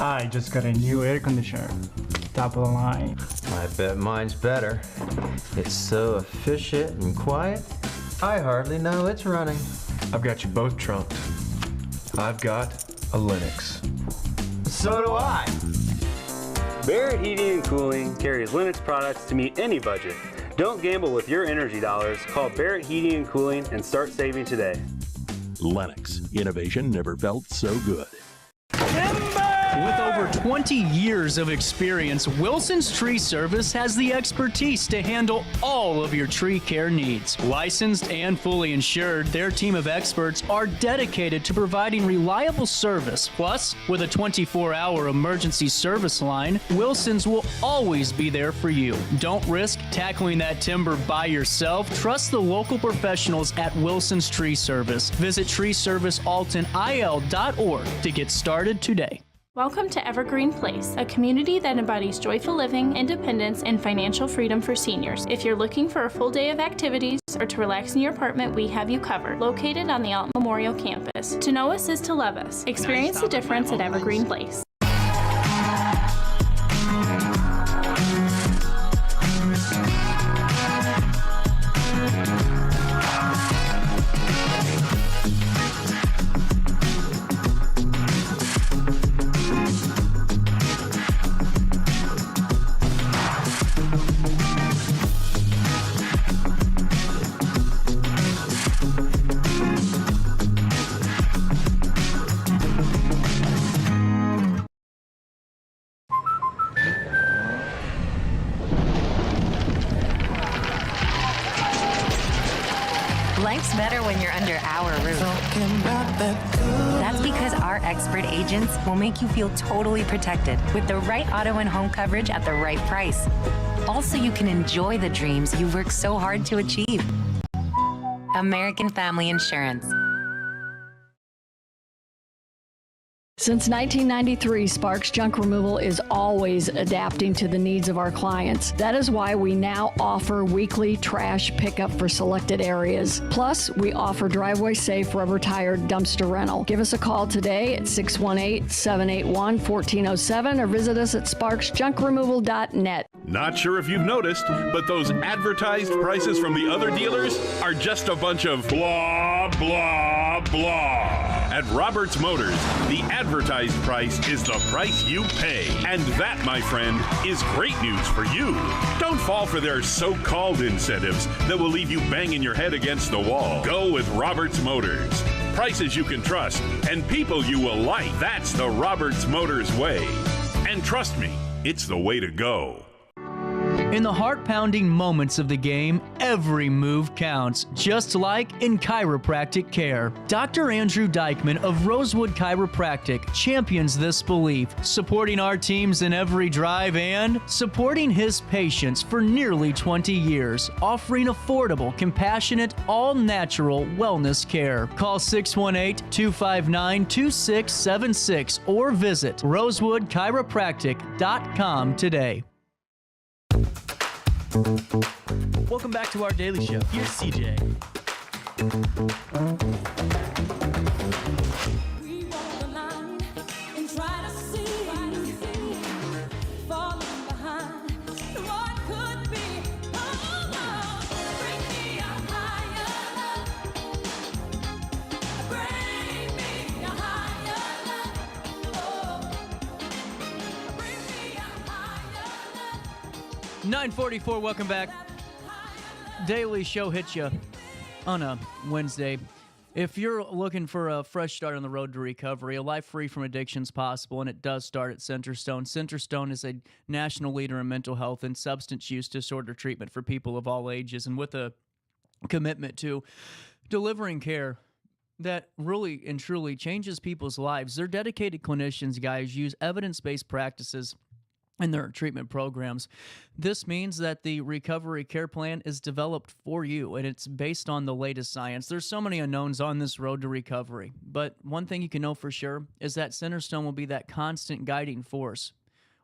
I just got a new air conditioner. Top of the line. I bet mine's better. It's so efficient and quiet, I hardly know it's running. I've got you both trumped. I've got a Linux. So do I. Barrett Heating and Cooling carries Linux products to meet any budget. Don't gamble with your energy dollars. Call Barrett Heating and Cooling and start saving today. Lennox. Innovation never felt so good. With over 20 years of experience, Wilson's Tree Service has the expertise to handle all of your tree care needs. Licensed and fully insured, their team of experts are dedicated to providing reliable service. Plus, with a 24-hour emergency service line, Wilson's will always be there for you. Don't risk tackling that timber by yourself. Trust the local professionals at Wilson's Tree Service. Visit treeservicealtonil.org to get started today. Welcome to Evergreen Place, a community that embodies joyful living, independence, and financial freedom for seniors. If you're looking for a full day of activities or to relax in your apartment, we have you covered. Located on the Alton Memorial Campus. To know us is to love us. Experience the difference at Evergreen Place. Life's better when you're under our roof. That's because our expert agents will make you feel totally protected with the right auto and home coverage at the right price. Also, you can enjoy the dreams you've worked so hard to achieve. American Family Insurance. Since 1993, Sparks Junk Removal is always adapting to the needs of our clients. That is why we now offer weekly trash pickup for selected areas. Plus, we offer driveway-safe rubber-tired dumpster rental. Give us a call today at 618-781-1407 or visit us at sparksjunkremoval.net. Not sure if you've noticed, but those advertised prices from the other dealers are just a bunch of blah, blah, blah. At Roberts Motors, the advertised price is the price you pay. And that, my friend, is great news for you. Don't fall for their so-called incentives that will leave you banging your head against the wall. Go with Roberts Motors. Prices you can trust and people you will like. That's the Roberts Motors way. And trust me, it's the way to go. In the heart-pounding moments of the game, every move counts, just like in chiropractic care. Dr. Andrew Dykman of Rosewood Chiropractic champions this belief, supporting our teams in every drive and supporting his patients for nearly 20 years, offering affordable, compassionate, all-natural wellness care. Call 618-259-2676 or visit rosewoodchiropractic.com today. Welcome back to our daily show. Here's CJ. .44, welcome back. Daily show hits you on a Wednesday. If you're looking for a fresh start on the road to recovery, a life free from addiction is possible, and it does start at Centerstone. Centerstone is a national leader in mental health and substance use disorder treatment for people of all ages, and with a commitment to delivering care that really and truly changes people's lives. They're dedicated clinicians, guys, use evidence-based practices in their treatment programs. This means that the recovery care plan is developed for you, and it's based on the latest science. There's so many unknowns on this road to recovery, but one thing you can know for sure is that Centerstone will be that constant guiding force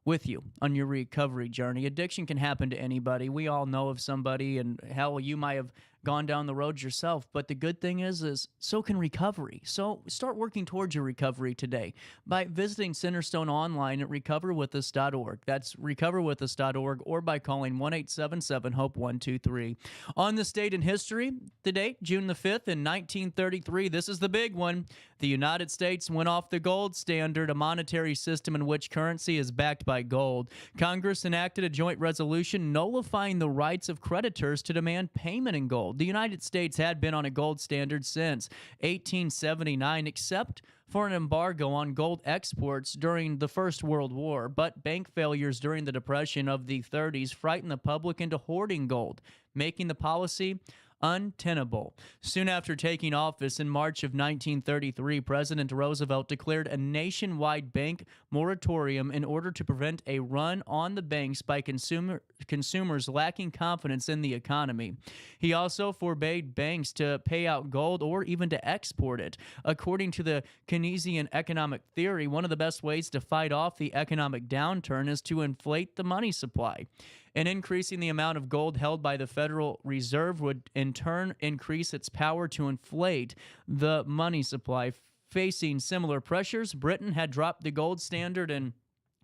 with you on your recovery journey. Addiction can happen to anybody. We all know of somebody, and hell, you might have gone down the road yourself. But the good thing is so can recovery. So start working towards your recovery today by visiting Centerstone online at recoverwithus.org. That's recoverwithus.org, or by calling 1-877-HOPE-123. On this date in history, the date, June the 5th in 1933, this is the big one. The United States went off the gold standard, a monetary system in which currency is backed by gold. Congress enacted a joint resolution nullifying the rights of creditors to demand payment in gold. The United States had been on a gold standard since 1879, except for an embargo on gold exports during the First World War. But bank failures during the Depression of the 30s frightened the public into hoarding gold, making the policy untenable. Soon after taking office in March of 1933, President Roosevelt declared a nationwide bank moratorium in order to prevent a run on the banks by consumers lacking confidence in the economy. He also forbade banks to pay out gold or even to export it. According to the Keynesian economic theory, one of the best ways to fight off the economic downturn is to inflate the money supply. And increasing the amount of gold held by the Federal Reserve would in turn increase its power to inflate the money supply. Facing similar pressures, Britain had dropped the gold standard in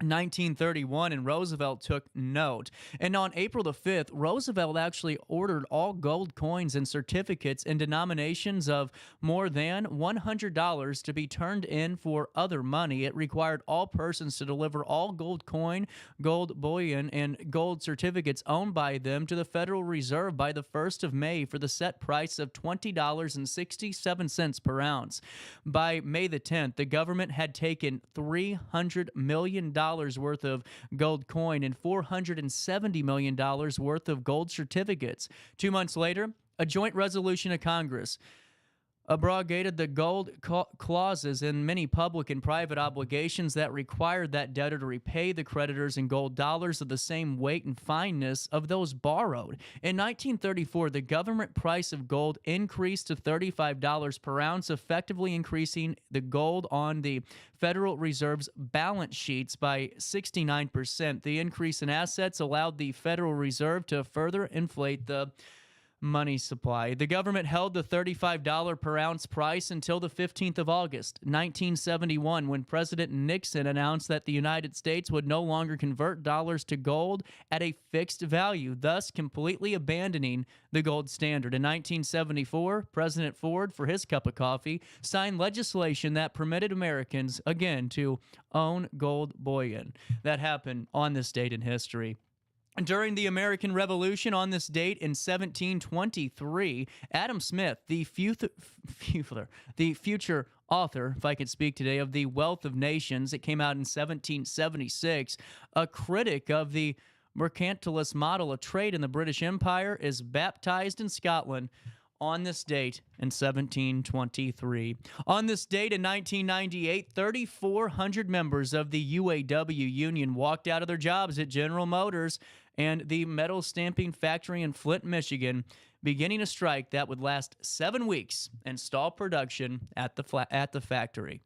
1931, and Roosevelt took note. And on April the 5th, Roosevelt actually ordered all gold coins and certificates in denominations of more than $100 to be turned in for other money. It required all persons to deliver all gold coin, gold bullion, and gold certificates owned by them to the Federal Reserve by the 1st of May for the set price of $20.67 per ounce. By May the 10th, the government had taken $300 million worth of gold coin and $470 million worth of gold certificates. 2 months later, a joint resolution of Congress abrogated the gold clauses in many public and private obligations that required that debtor to repay the creditors in gold dollars of the same weight and fineness of those borrowed. In 1934, the government price of gold increased to $35 per ounce, effectively increasing the gold on the Federal Reserve's balance sheets by 69%. The increase in assets allowed the Federal Reserve to further inflate the money supply. The government held the $35 per ounce price until the 15th of August, 1971, when President Nixon announced that the United States would no longer convert dollars to gold at a fixed value, thus completely abandoning the gold standard. In 1974, President Ford, for his cup of coffee, signed legislation that permitted Americans, again, to own gold bullion. That happened on this date in history. During the American Revolution on this date in 1723, Adam Smith, the future author, if I could speak today, of The Wealth of Nations, it came out in 1776, a critic of the mercantilist model of trade in the British Empire, is baptized in Scotland on this date in 1723. On this date in 1998, 3,400 members of the UAW union walked out of their jobs at General Motors and the metal stamping factory in Flint, Michigan, beginning a strike that would last 7 weeks and stall production at the factory.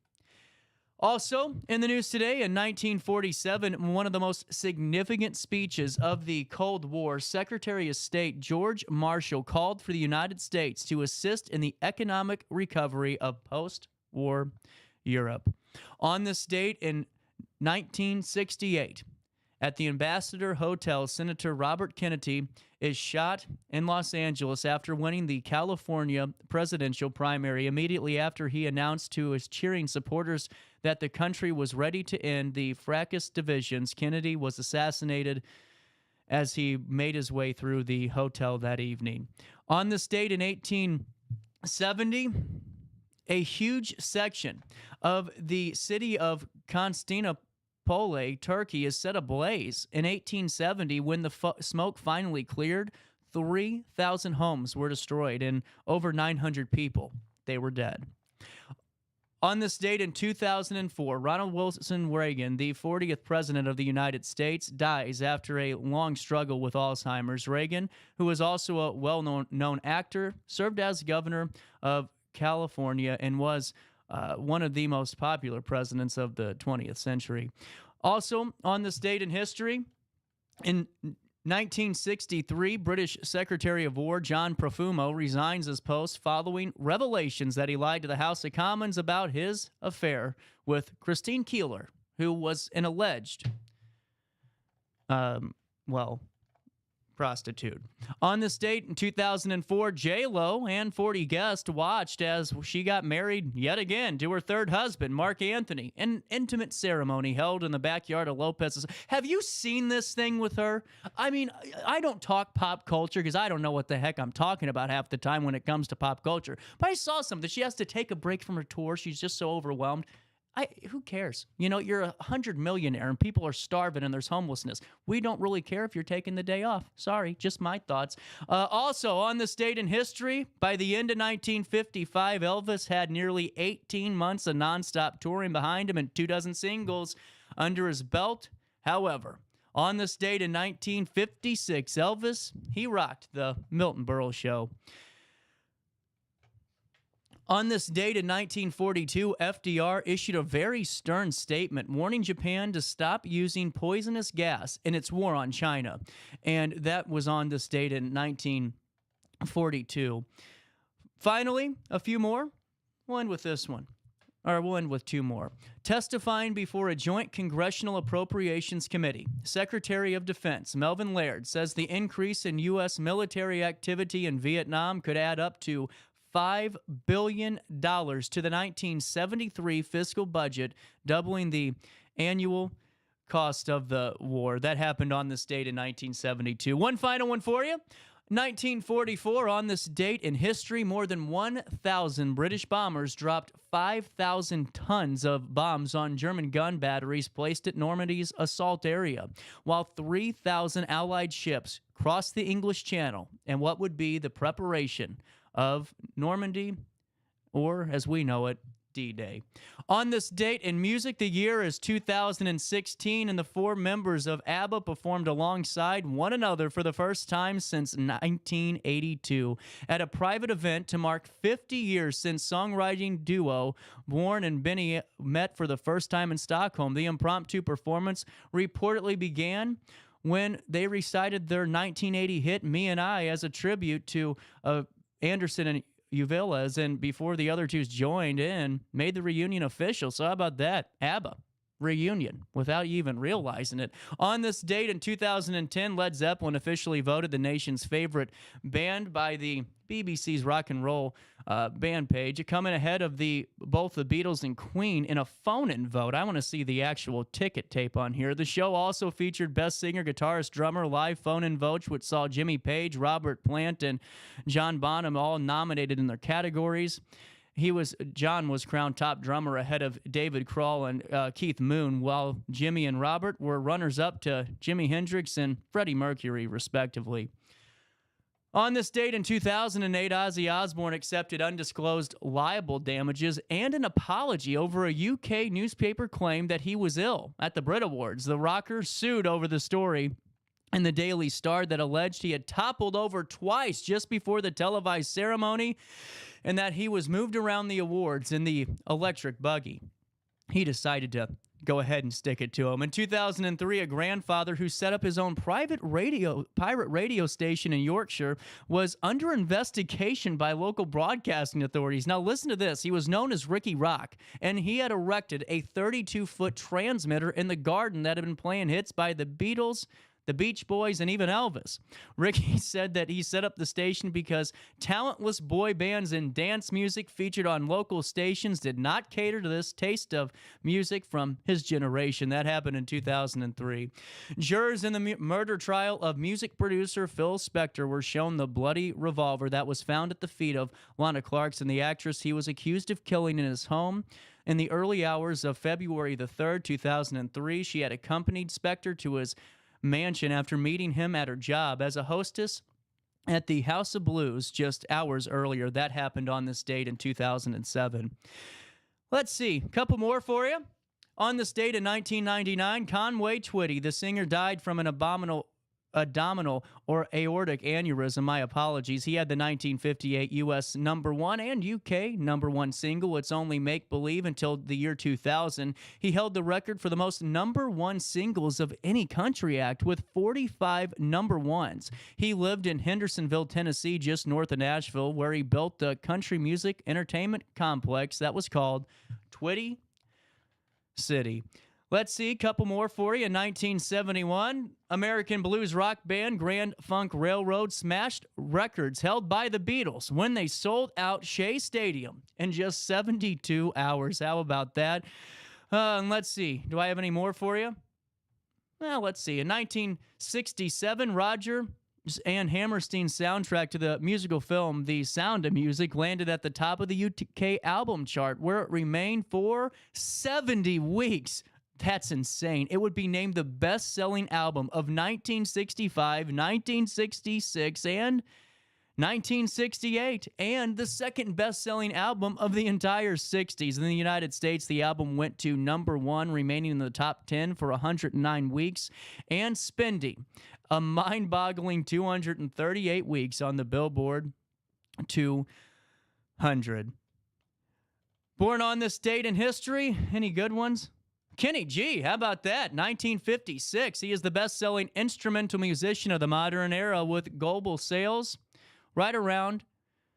Also, in the news today, in 1947, one of the most significant speeches of the Cold War, Secretary of State George Marshall called for the United States to assist in the economic recovery of post-war Europe. On this date in 1968, at the Ambassador Hotel, Senator Robert Kennedy is shot in Los Angeles after winning the California presidential primary. Immediately after he announced to his cheering supporters that the country was ready to end the fracas divisions, Kennedy was assassinated as he made his way through the hotel that evening. On this date in 1870, a huge section of the city of Constantinople, Turkey, is set ablaze. In 1870, when the smoke finally cleared, 3,000 homes were destroyed and over 900 people, they were dead. On this date in 2004, Ronald Wilson Reagan, the 40th President of the United States, dies after a long struggle with Alzheimer's. Reagan, who was also a well-known actor, served as governor of California and was one of the most popular presidents of the 20th century. Also, on this date in history, in 1963, British Secretary of War John Profumo resigns his post following revelations that he lied to the House of Commons about his affair with Christine Keeler, who was an alleged, prostitute. On this date in 2004, J-Lo and 40 Guest watched as she got married yet again to her third husband, Mark Anthony. An intimate ceremony held in the backyard of Lopez's. Have you seen this thing with her? I mean, I don't talk pop culture because I don't know what the heck I'm talking about half the time when it comes to pop culture. But I saw something. She has to take a break from her tour. She's just so overwhelmed. Who cares? You know, you're 100 millionaire and people are starving and there's homelessness. We don't really care if you're taking the day off. Sorry, just my thoughts. Also, on this date in history, by the end of 1955, Elvis had nearly 18 months of nonstop touring behind him and 24 singles under his belt. However, on this date in 1956, Elvis, he rocked the Milton Berle Show. On this date in 1942, FDR issued a very stern statement warning Japan to stop using poisonous gas in its war on China. And that was on this date in 1942. Finally, a few more. We'll end with this one. Or we'll end with two more. Testifying before a joint Congressional Appropriations Committee, Secretary of Defense Melvin Laird says the increase in U.S. military activity in Vietnam could add up to $5 billion to the 1973 fiscal budget, doubling the annual cost of the war. That happened on this date in 1972. One final one for you. 1944, on this date in history, more than 1,000 British bombers dropped 5,000 tons of bombs on German gun batteries placed at Normandy's assault area, while 3,000 Allied ships crossed the English Channel in what would be the preparation of Normandy, or as we know it, D-Day. On this date in music, the year is 2016, and the four members of ABBA performed alongside one another for the first time since 1982 at a private event to mark 50 years since songwriting duo Bjorn and Benny met for the first time in Stockholm. The impromptu performance reportedly began when they recited their 1980 hit Me and I as a tribute to Anderson and Uvilas, and before the other two joined in, made the reunion official. So how about that? ABBA reunion without you even realizing it. On this date in 2010, Led Zeppelin officially voted the nation's favorite band by the BBC's Rock and Roll band page, coming ahead of both the Beatles and Queen in a phone-in vote. I want to see the actual ticket tape on here. The show also featured Best Singer, Guitarist, Drummer, live phone-in votes, which saw Jimmy Page, Robert Plant, and John Bonham all nominated in their categories. John was crowned top drummer ahead of David Kroll and Keith Moon, while Jimmy and Robert were runners-up to Jimi Hendrix and Freddie Mercury, respectively. On this date in 2008, Ozzy Osbourne accepted undisclosed libel damages and an apology over a UK newspaper claim that he was ill at the Brit Awards. The rocker sued over the story in the Daily Star that alleged he had toppled over twice just before the televised ceremony and that he was moved around the awards in the electric buggy. He decided to go ahead and stick it to him. In 2003, a grandfather who set up his own pirate radio station in Yorkshire was under investigation by local broadcasting authorities. Now listen to this. He was known as Ricky Rock, and he had erected a 32-foot transmitter in the garden that had been playing hits by the Beatles, the Beach Boys, and even Elvis. Ricky said that he set up the station because talentless boy bands and dance music featured on local stations did not cater to this taste of music from his generation. That happened in 2003. Jurors in the murder trial of music producer Phil Spector were shown the bloody revolver that was found at the feet of Lana Clarkson, the actress he was accused of killing in his home. In the early hours of February the 3rd, 2003, she had accompanied Spector to his mansion after meeting him at her job as a hostess at the House of Blues just hours earlier. That happened on this date in 2007. Let's see, a couple more for you. On this date in 1999, Conway Twitty, the singer, died from an abdominal or aortic aneurysm. My apologies. He had the 1958 U.S. #1 and UK #1 single, It's Only Make Believe, until the year 2000. He held the record for the most #1 singles of any country act with 45 #1s. He lived in Hendersonville, Tennessee, just north of Nashville, where he built the country music entertainment complex that was called Twitty City. Let's see, a couple more for you. In 1971, American blues rock band Grand Funk Railroad smashed records held by the Beatles when they sold out Shea Stadium in just 72 hours. How about that? And let's see, do I have any more for you? Well, let's see. In 1967, Roger and Hammerstein's soundtrack to the musical film The Sound of Music landed at the top of the UK album chart, where it remained for 70 weeks. That's insane. It would be named the best-selling album of 1965, 1966, and 1968, and the second best-selling album of the entire 60s. In the United States, the album went to #1, remaining in the top 10 for 109 weeks, and spending a mind-boggling 238 weeks on the Billboard 200. Born on this date in history, any good ones? Kenny G, how about that? 1956. He is the best-selling instrumental musician of the modern era with global sales right around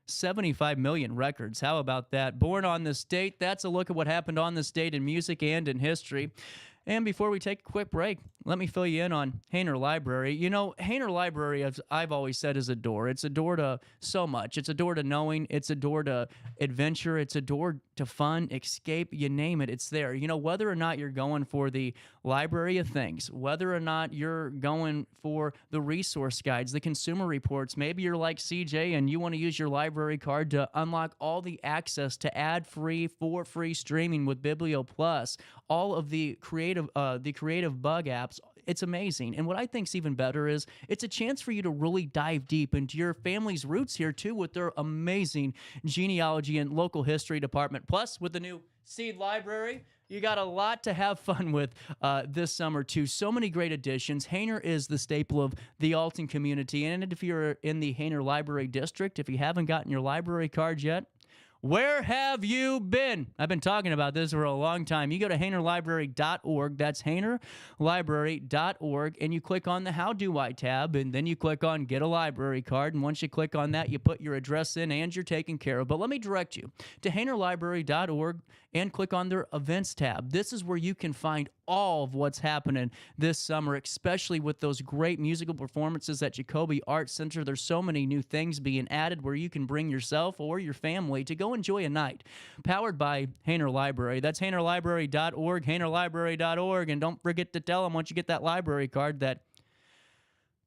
75 million records. How about that? Born on this date. That's a look at what happened on this date in music and in history. And before we take a quick break, let me fill you in on Hayner Library. You know, Hayner Library, as I've always said, is a door. It's a door to so much. It's a door to knowing. It's a door to adventure. It's a door to fun, escape, you name it. It's there. You know, whether or not you're going for the library of things, whether or not you're going for the resource guides, the consumer reports, maybe you're like CJ and you want to use your library card to unlock all the access to ad-free, for free streaming with Biblio Plus, all of the creative bug apps. It's amazing. And what I think is even better is it's a chance for you to really dive deep into your family's roots here too, with their amazing genealogy and local history department. Plus, with the new Seed Library, you got a lot to have fun with this summer too. So many great additions. Hayner is the staple of the Alton community. And if you're in the Hayner Library district, if you haven't gotten your library card yet, where have you been? I've been talking about this for a long time. You go to HaynerLibrary.org. That's HaynerLibrary.org. And you click on the How Do I tab. And then you click on Get a Library Card. And once you click on that, you put your address in and you're taken care of. But let me direct you to HaynerLibrary.org and click on their Events tab. This is where you can find all of what's happening this summer, especially with those great musical performances at Jacoby Arts Center. There's so many new things being added where you can bring yourself or your family to go enjoy a night. Powered by Hayner Library. That's HaynerLibrary.org, HaynerLibrary.org. And don't forget to tell them once you get that library card that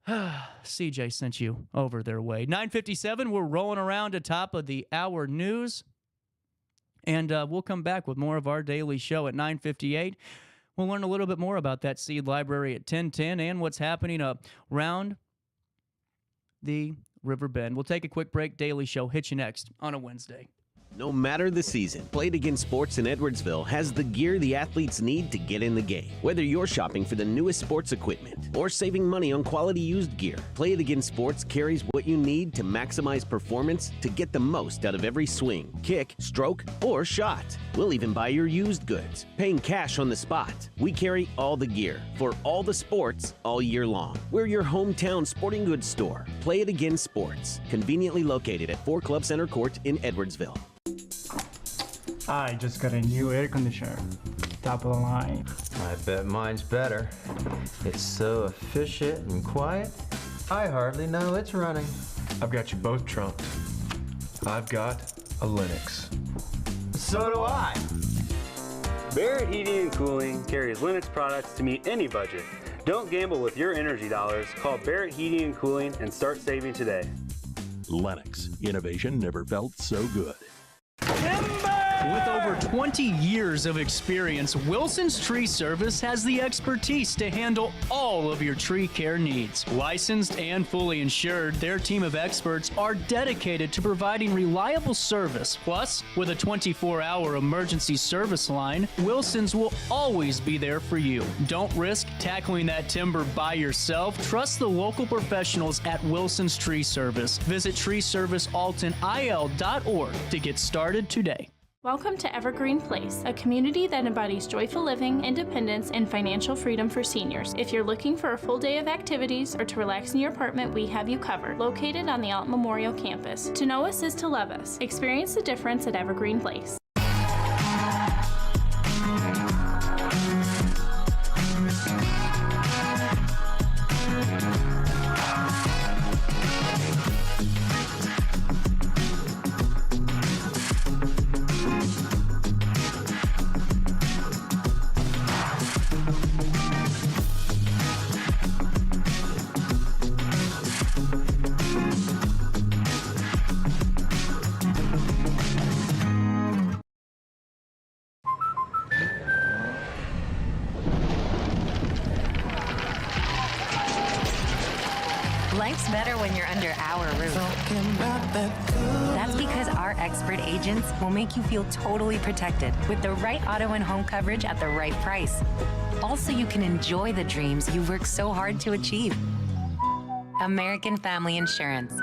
CJ sent you over their way. 9:57, we're rolling around to top of the hour news. And we'll come back with more of our daily show at 9:58. We'll learn a little bit more about that Seed Library at 10:10 and what's happening around the Riverbend. We'll take a quick break. Daily show hits you next on a Wednesday. No matter the season, Played Again Sports in Edwardsville has the gear the athletes need to get in the game. Whether you're shopping for the newest sports equipment or saving money on quality used gear, Played Again Sports carries what you need to maximize performance to get the most out of every swing, kick, stroke, or shot. We'll even buy your used goods, paying cash on the spot. We carry all the gear for all the sports all year long. We're your hometown sporting goods store. Play It Again Sports, conveniently located at 4 Club Center Court in Edwardsville. I just got a new air conditioner. Top of the line. I bet mine's better. It's so efficient and quiet, I hardly know it's running. I've got you both trumped. I've got a Linux. So do I. Barrett Heating and Cooling carries Linux products to meet any budget. Don't gamble with your energy dollars. Call Barrett Heating and Cooling and start saving today. Lennox. Innovation never felt so good. Timber! With over 20 years of experience, Wilson's Tree Service has the expertise to handle all of your tree care needs. Licensed and fully insured, their team of experts are dedicated to providing reliable service. Plus, with a 24-hour emergency service line, Wilson's will always be there for you. Don't risk tackling that timber by yourself. Trust the local professionals at Wilson's Tree Service. Visit treeservicealtonil.org to get started today. Welcome to Evergreen Place, a community that embodies joyful living, independence, and financial freedom for seniors. If you're looking for a full day of activities or to relax in your apartment, we have you covered. Located on the Alton Memorial Campus. To know us is to love us. Experience the difference at Evergreen Place. Life's better when you're under our roof. That's because our expert agents will make you feel totally protected with the right auto and home coverage at the right price. Also, you can enjoy the dreams you've worked so hard to achieve. American Family Insurance.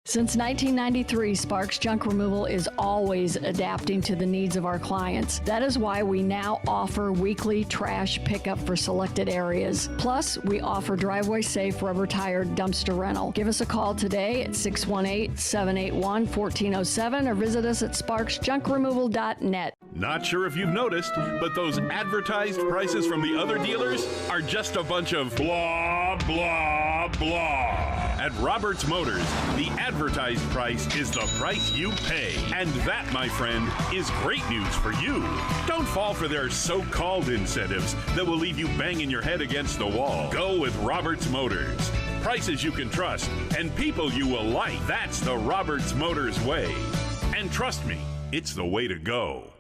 Since 1993, Sparks Junk Removal is always adapting to the needs of our clients. That is why we now offer weekly trash pickup for selected areas. Plus, we offer driveway-safe rubber-tired dumpster rental. Give us a call today at 618-781-1407 or visit us at sparksjunkremoval.net. Not sure if you've noticed, but those advertised prices from the other dealers are just a bunch of blah, blah, blah. At Roberts Motors, the advertised price is the price you pay. And that, my friend, is great news for you. Don't fall for their so-called incentives that will leave you banging your head against the wall. Go with Roberts Motors. Prices you can trust and people you will like. That's the Roberts Motors way. And trust me, it's the way to go.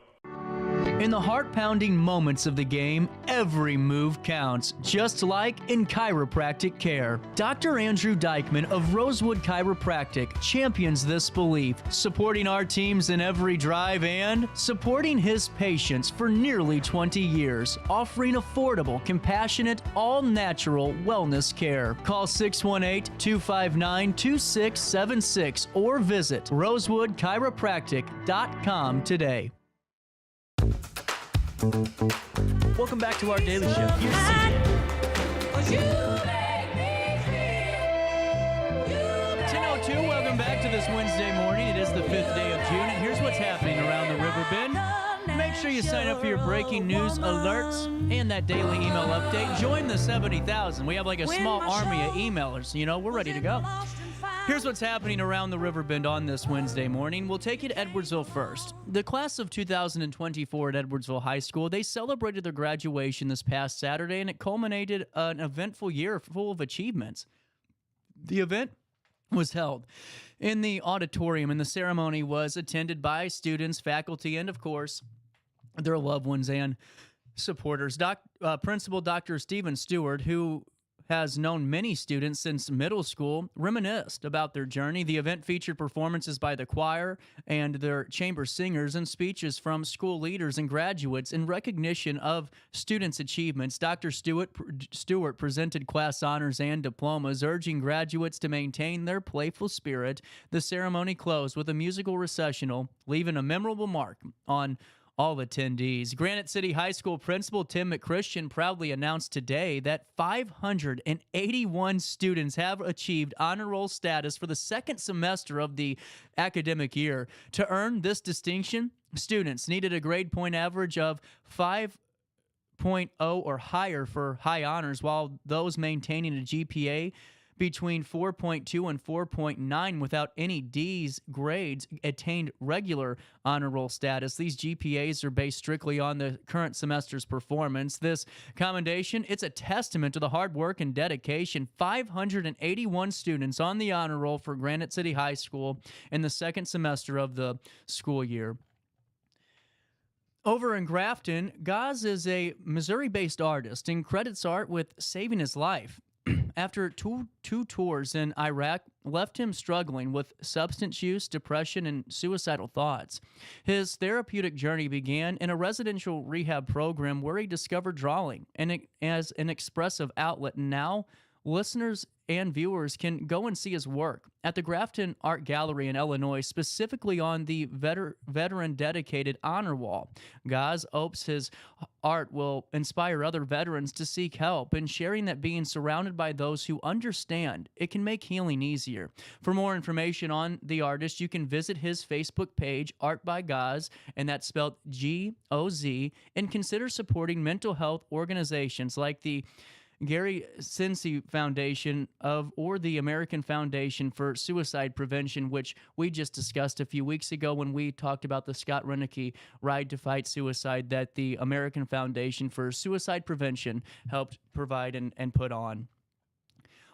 In the heart-pounding moments of the game, every move counts, just like in chiropractic care. Dr. Andrew Dykman of Rosewood Chiropractic champions this belief, supporting our teams in every drive and supporting his patients for nearly 20 years, offering affordable, compassionate, all-natural wellness care. Call 618-259-2676 or visit rosewoodchiropractic.com today. Welcome back to our daily show. Here's CJ. 10:02. Welcome back to this Wednesday morning. It is the 5th day of June, and here's what's happening around the Riverbend. Make sure you sign up for your breaking news alerts and that daily email update. Join the 70,000. We have like a small army of emailers. You know, we're ready to go. Here's what's happening around the Riverbend on this Wednesday morning. We'll take you to Edwardsville first. The class of 2024 at Edwardsville High School, they celebrated their graduation this past Saturday, and it culminated an eventful year full of achievements. The event was held in the auditorium, and the ceremony was attended by students, faculty, and, of course, their loved ones and supporters. Principal Dr. Stephen Stewart, who has known many students since middle school, reminisced about their journey. The event featured performances by the choir and their chamber singers and speeches from school leaders and graduates in recognition of students' achievements. Dr. Stewart presented class honors and diplomas, urging graduates to maintain their playful spirit. The ceremony closed with a musical recitational, leaving a memorable mark on all attendees. Granite City High School Principal Tim McChristian proudly announced today that 581 students have achieved honor roll status for the second semester of the academic year. To earn this distinction, students needed a grade point average of 5.0 or higher for high honors, while those maintaining a GPA between 4.2 and 4.9 without any D's grades attained regular honor roll status. These GPAs are based strictly on the current semester's performance. This commendation, it's a testament to the hard work and dedication. 581 students on the honor roll for Granite City High School in the second semester of the school year. Over in Grafton, Gaz is a Missouri-based artist and credits art with saving his life. After two tours in Iraq left him struggling with substance use, depression, and suicidal thoughts. His therapeutic journey began in a residential rehab program where he discovered drawing and as an expressive outlet. Now, listeners and viewers can go and see his work at the Grafton Art Gallery in Illinois, specifically on the veteran-dedicated honor wall. Gaz hopes his art will inspire other veterans to seek help and sharing that being surrounded by those who understand it can make healing easier. For more information on the artist, you can visit his Facebook page, Art by Gaz, and that's spelled G-O-Z, and consider supporting mental health organizations like the Gary Sinise Foundation or the American Foundation for Suicide Prevention, which we just discussed a few weeks ago when we talked about the Scott Renicky Ride to Fight Suicide that the American Foundation for Suicide Prevention helped provide and put on.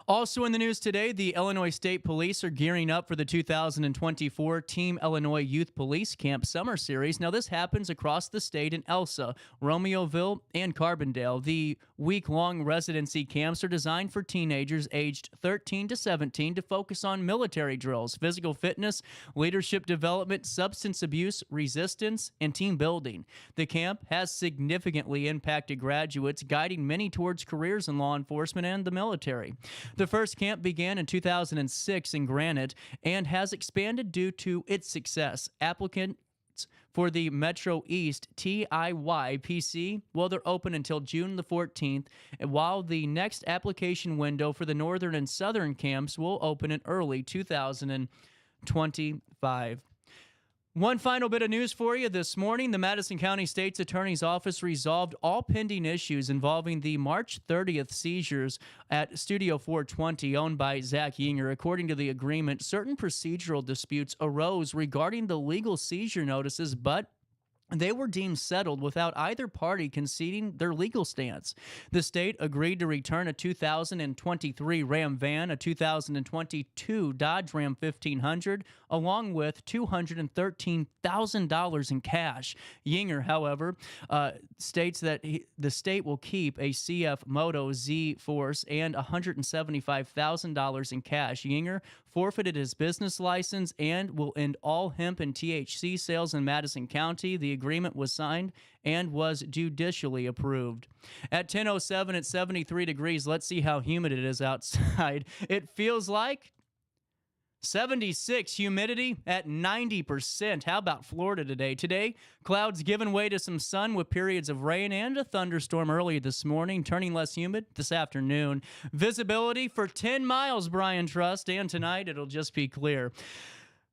Also in the news today, the Illinois State Police are gearing up for the 2024 Team Illinois Youth Police Camp Summer Series. Now, this happens across the state in Elsa, Romeoville, and Carbondale. The week-long residency camps are designed for teenagers aged 13 to 17 to focus on military drills, physical fitness, leadership development, substance abuse, resistance, and team building. The camp has significantly impacted graduates, guiding many towards careers in law enforcement and the military. The first camp began in 2006 in Granite and has expanded due to its success. Applicants for the Metro East TIYPC, well, they're open until June the 14th, while the next application window for the Northern and Southern camps will open in early 2025. One final bit of news for you this morning. The Madison County State's Attorney's Office resolved all pending issues involving the March 30th seizures at Studio 420 owned by Zach Yinger. According to the agreement, certain procedural disputes arose regarding the legal seizure notices, but they were deemed settled without either party conceding their legal stance. The state agreed to return a 2023 Ram van, a 2022 Dodge Ram 1500, along with $213,000 in cash. Yinger, however, states that the state will keep a CF Moto Z Force and $175,000 in cash. Yinger forfeited his business license and will end all hemp and THC sales in Madison County. The agreement was signed and was judicially approved. At 10:07 at 73 degrees, let's see how humid it is outside. It feels like 76, humidity at 90%. How about Florida today? Today, clouds giving way to some sun with periods of rain and a thunderstorm early this morning, turning less humid this afternoon. Visibility for 10 miles, Brian Trust, and tonight it'll just be clear.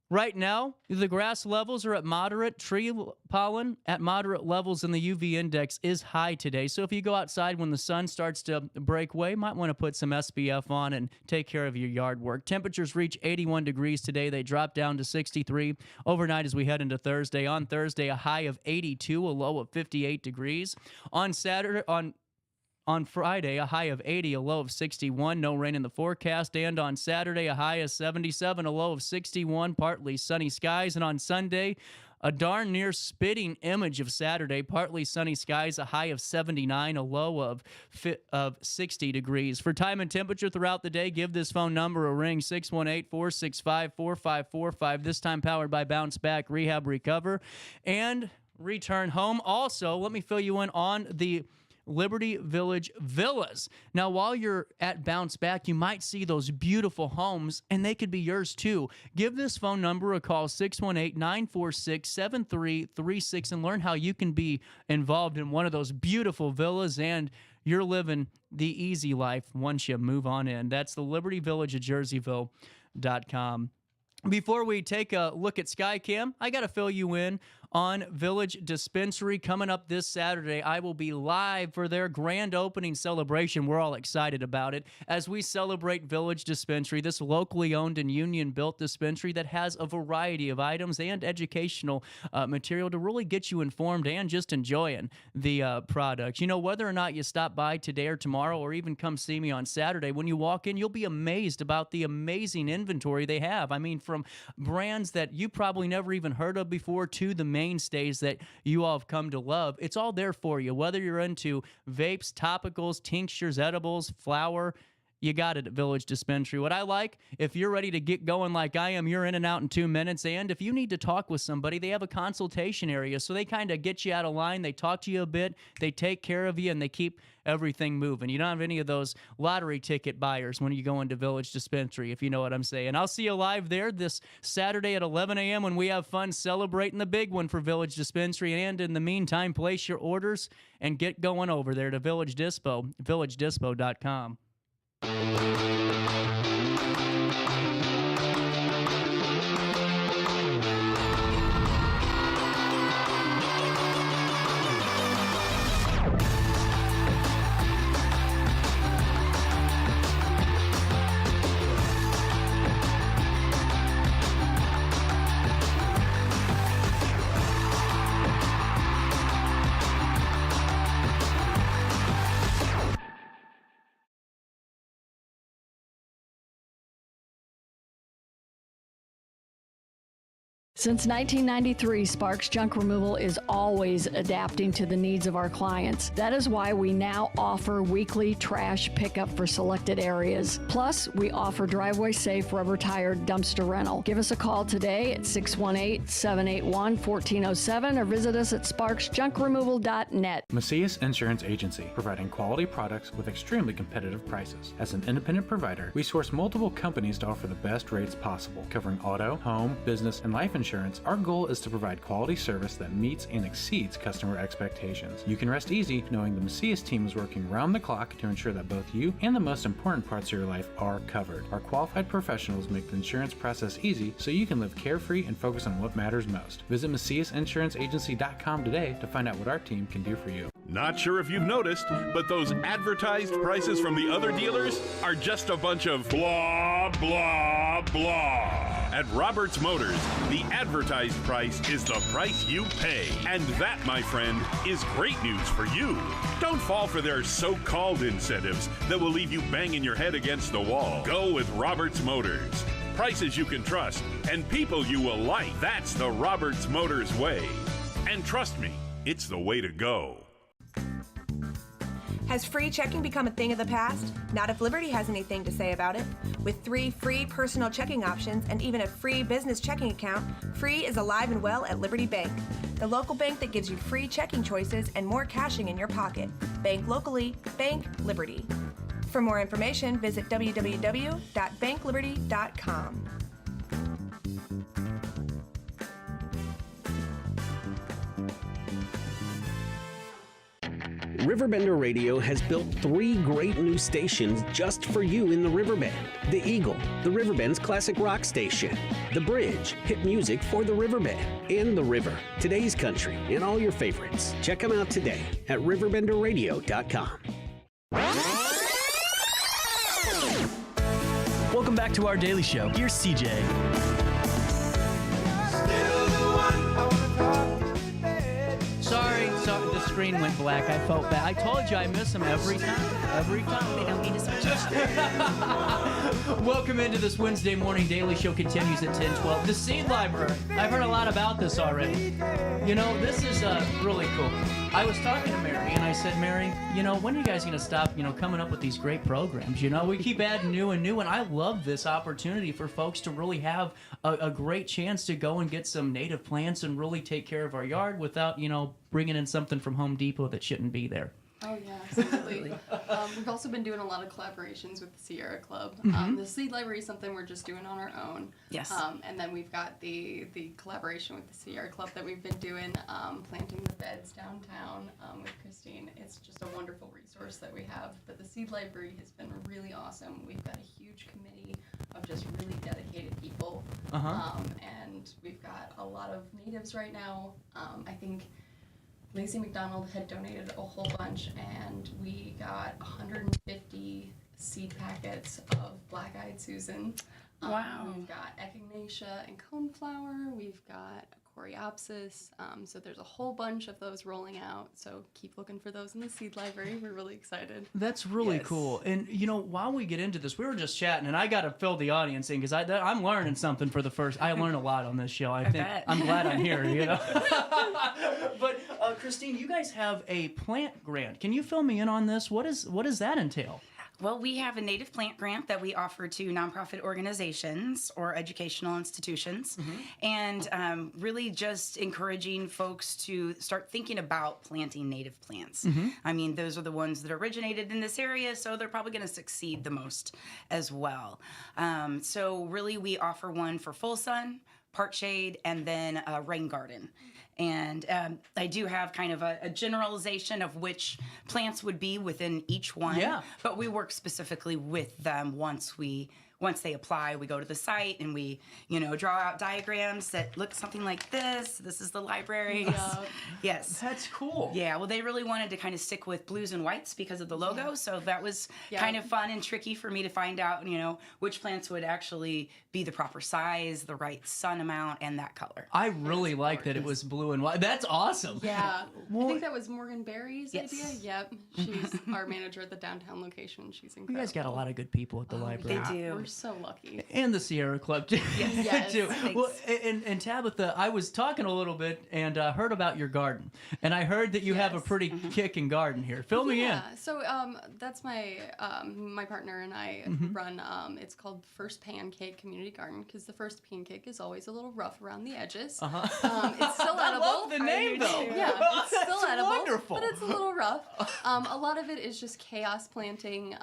Right now, the grass levels are at moderate. Tree pollen at moderate levels, and the UV index is high today. So if you go outside when the sun starts to break away, might want to put some SPF on and take care of your yard work. Temperatures reach 81 degrees today. They drop down to 63 overnight as we head into Thursday. On Thursday, a high of 82, a low of 58 degrees. On Friday, a high of 80, a low of 61, no rain in the forecast. And on Saturday, a high of 77, a low of 61, partly sunny skies. And on Sunday, a darn near spitting image of Saturday, partly sunny skies, a high of 79, a low of 60 degrees. For time and temperature throughout the day, give this phone number a ring, 618-465-4545. This time powered by Bounce Back Rehab Recover and Return Home. Also, let me fill you in on the Liberty Village Villas. Now, while you're at Bounce Back, you might see those beautiful homes, and they could be yours too. Give this phone number a call, 618-946-7336, and learn how you can be involved in one of those beautiful villas, and you're living the easy life once you move on in. That's the Liberty Village at Jerseyville.com. Before we take a look at Skycam, I got to fill you in on Village Dispensary. Coming up this Saturday, I will be live for their grand opening celebration. We're all excited about it as we celebrate Village Dispensary, this locally owned and union-built dispensary that has a variety of items and educational material to really get you informed and just enjoying the product. You know, whether or not you stop by today or tomorrow or even come see me on Saturday, when you walk in, you'll be amazed about the amazing inventory they have. I mean, from brands that you probably never even heard of before to the mainstays that you all have come to love. It's all there for you. Whether you're into vapes, topicals, tinctures, edibles, flour, you got it at Village Dispensary. What I like, if you're ready to get going like I am, you're in and out in 2 minutes. And if you need to talk with somebody, they have a consultation area. So they kind of get you out of line. They talk to you a bit. They take care of you, and they keep everything moving. You don't have any of those lottery ticket buyers when you go into Village Dispensary, if you know what I'm saying. I'll see you live there this Saturday at 11 a.m. when we have fun celebrating the big one for Village Dispensary. And in the meantime, place your orders and get going over there to Village Dispo, villagedispo.com. Since 1993, Sparks Junk Removal is always adapting to the needs of our clients. That is why we now offer weekly trash pickup for selected areas. Plus, we offer driveway-safe rubber-tired dumpster rental. Give us a call today at 618-781-1407 or visit us at sparksjunkremoval.net. Macias Insurance Agency, providing quality products with extremely competitive prices. As an independent provider, we source multiple companies to offer the best rates possible, covering auto, home, business, and life insurance. Our goal is to provide quality service that meets and exceeds customer expectations. You can rest easy knowing the Macias team is working round the clock to ensure that both you and the most important parts of your life are covered. Our qualified professionals make the insurance process easy so you can live carefree and focus on what matters most. Visit MaciasInsuranceAgency.com today to find out what our team can do for you. Not sure if you've noticed, but those advertised prices from the other dealers are just a bunch of blah, blah, blah. At Roberts Motors, the advertised price is the price you pay. And that, my friend, is great news for you. Don't fall for their so-called incentives that will leave you banging your head against the wall. Go with Roberts Motors. Prices you can trust and people you will like. That's the Roberts Motors way. And trust me, it's the way to go. Has free checking become a thing of the past? Not if Liberty has anything to say about it. With 3 free personal checking options and even a free business checking account, free is alive and well at Liberty Bank, the local bank that gives you free checking choices and more cashing in your pocket. Bank locally, bank Liberty. For more information, visit www.bankliberty.com. RiverBender Radio has built 3 great new stations just for you in the Riverbend. The Eagle, the Riverbend's classic rock station. The Bridge, hit music for the Riverbend. And The River, today's country, and all your favorites. Check them out today at RiverBenderRadio.com. Welcome back to our daily show. Here's CJ. Sorry, the screen went black. I felt bad. I told you I miss them every time. Every time. They don't need to switch. Welcome into this Wednesday morning daily show. Continues at 10:12. The Seed Library. I've heard a lot about this already. You know, this is really cool. I was talking to Mary, and I said, Mary, you know, when are you guys going to stop, coming up with these great programs? You know, we keep adding new and new, and I love this opportunity for folks to really have a great chance to go and get some native plants and really take care of our yard without, bringing in something from Home Depot that shouldn't be there. Oh, yeah, absolutely. We've also been doing a lot of collaborations with the Sierra Club. The Seed Library is something we're just doing on our own. Yes. And then we've got the collaboration with the Sierra Club that we've been doing, planting the beds downtown with Christine. It's just a wonderful resource that we have. But the Seed Library has been really awesome. We've got a huge committee of just really dedicated people. And and we've got a lot of natives right now. I think Lacey McDonald had donated a whole bunch, and we got 150 seed packets of Black-Eyed Susan. Wow. We've got Echinacea and Coneflower. We've got Coreopsis. So there's a whole bunch of those rolling out. So keep looking for those in the seed library. We're really excited. That's really cool. And, you know, while we get into this, we were just chatting, and I got to fill the audience in because I'm learning something for the first. I learn a lot on this show. I think bet. I'm glad I'm here, you know. But, Christine, you guys have a plant grant. Can you fill me in on this? What does that entail? Well, we have a native plant grant that we offer to nonprofit organizations or educational institutions, and really just encouraging folks to start thinking about planting native plants. I mean, those are the ones that originated in this area, so they're probably going to succeed the most as well. So really, we offer one for full sun, part shade, and then a rain garden. And I do have kind of a generalization of which plants would be within each one. Yeah. But we work specifically with them once they apply. We go to the site and we, draw out diagrams that look something like this. This is the library. Yeah. Yes. That's cool. Yeah. Well, they really wanted to kind of stick with blues and whites because of the logo. So that was kind of fun and tricky for me to find out, which plants would actually be the proper size, the right sun amount, and that color. I really like that it was blue and white. That's awesome. Yeah. I think that was Morgan Berry's idea. Yep. She's our manager at the downtown location. She's incredible. You guys got a lot of good people at the library. They do. We're so lucky. And the Sierra Club too. Yes. too. Well, and Tabitha, I was talking a little bit and heard about your garden, and I heard that you have a pretty kicking garden here. Fill me in. Yeah. So that's my my partner and I run. It's called First Pancake Community Garden because the first pancake is always a little rough around the edges. It's still edible. I love the name though. Yeah, it's still That's edible, wonderful. but it's a little rough. A lot of it is just chaos planting.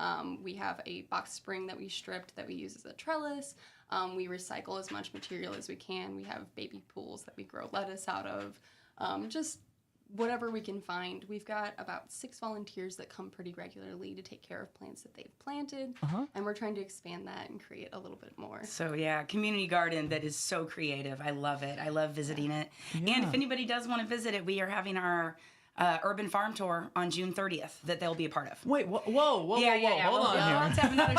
We have a box spring that we stripped that we use as a trellis. We recycle as much material as we can. We have baby pools that we grow lettuce out of. Just whatever we can find. We've got about 6 volunteers that come pretty regularly to take care of plants that they've planted. And we're trying to expand that and create a little bit more. So yeah, community garden that is so creative. I love it. I love visiting it. And if anybody does want to visit it, we are having our urban farm tour on June 30th that they'll be a part of. Wait, whoa, Hold on here. Let's have another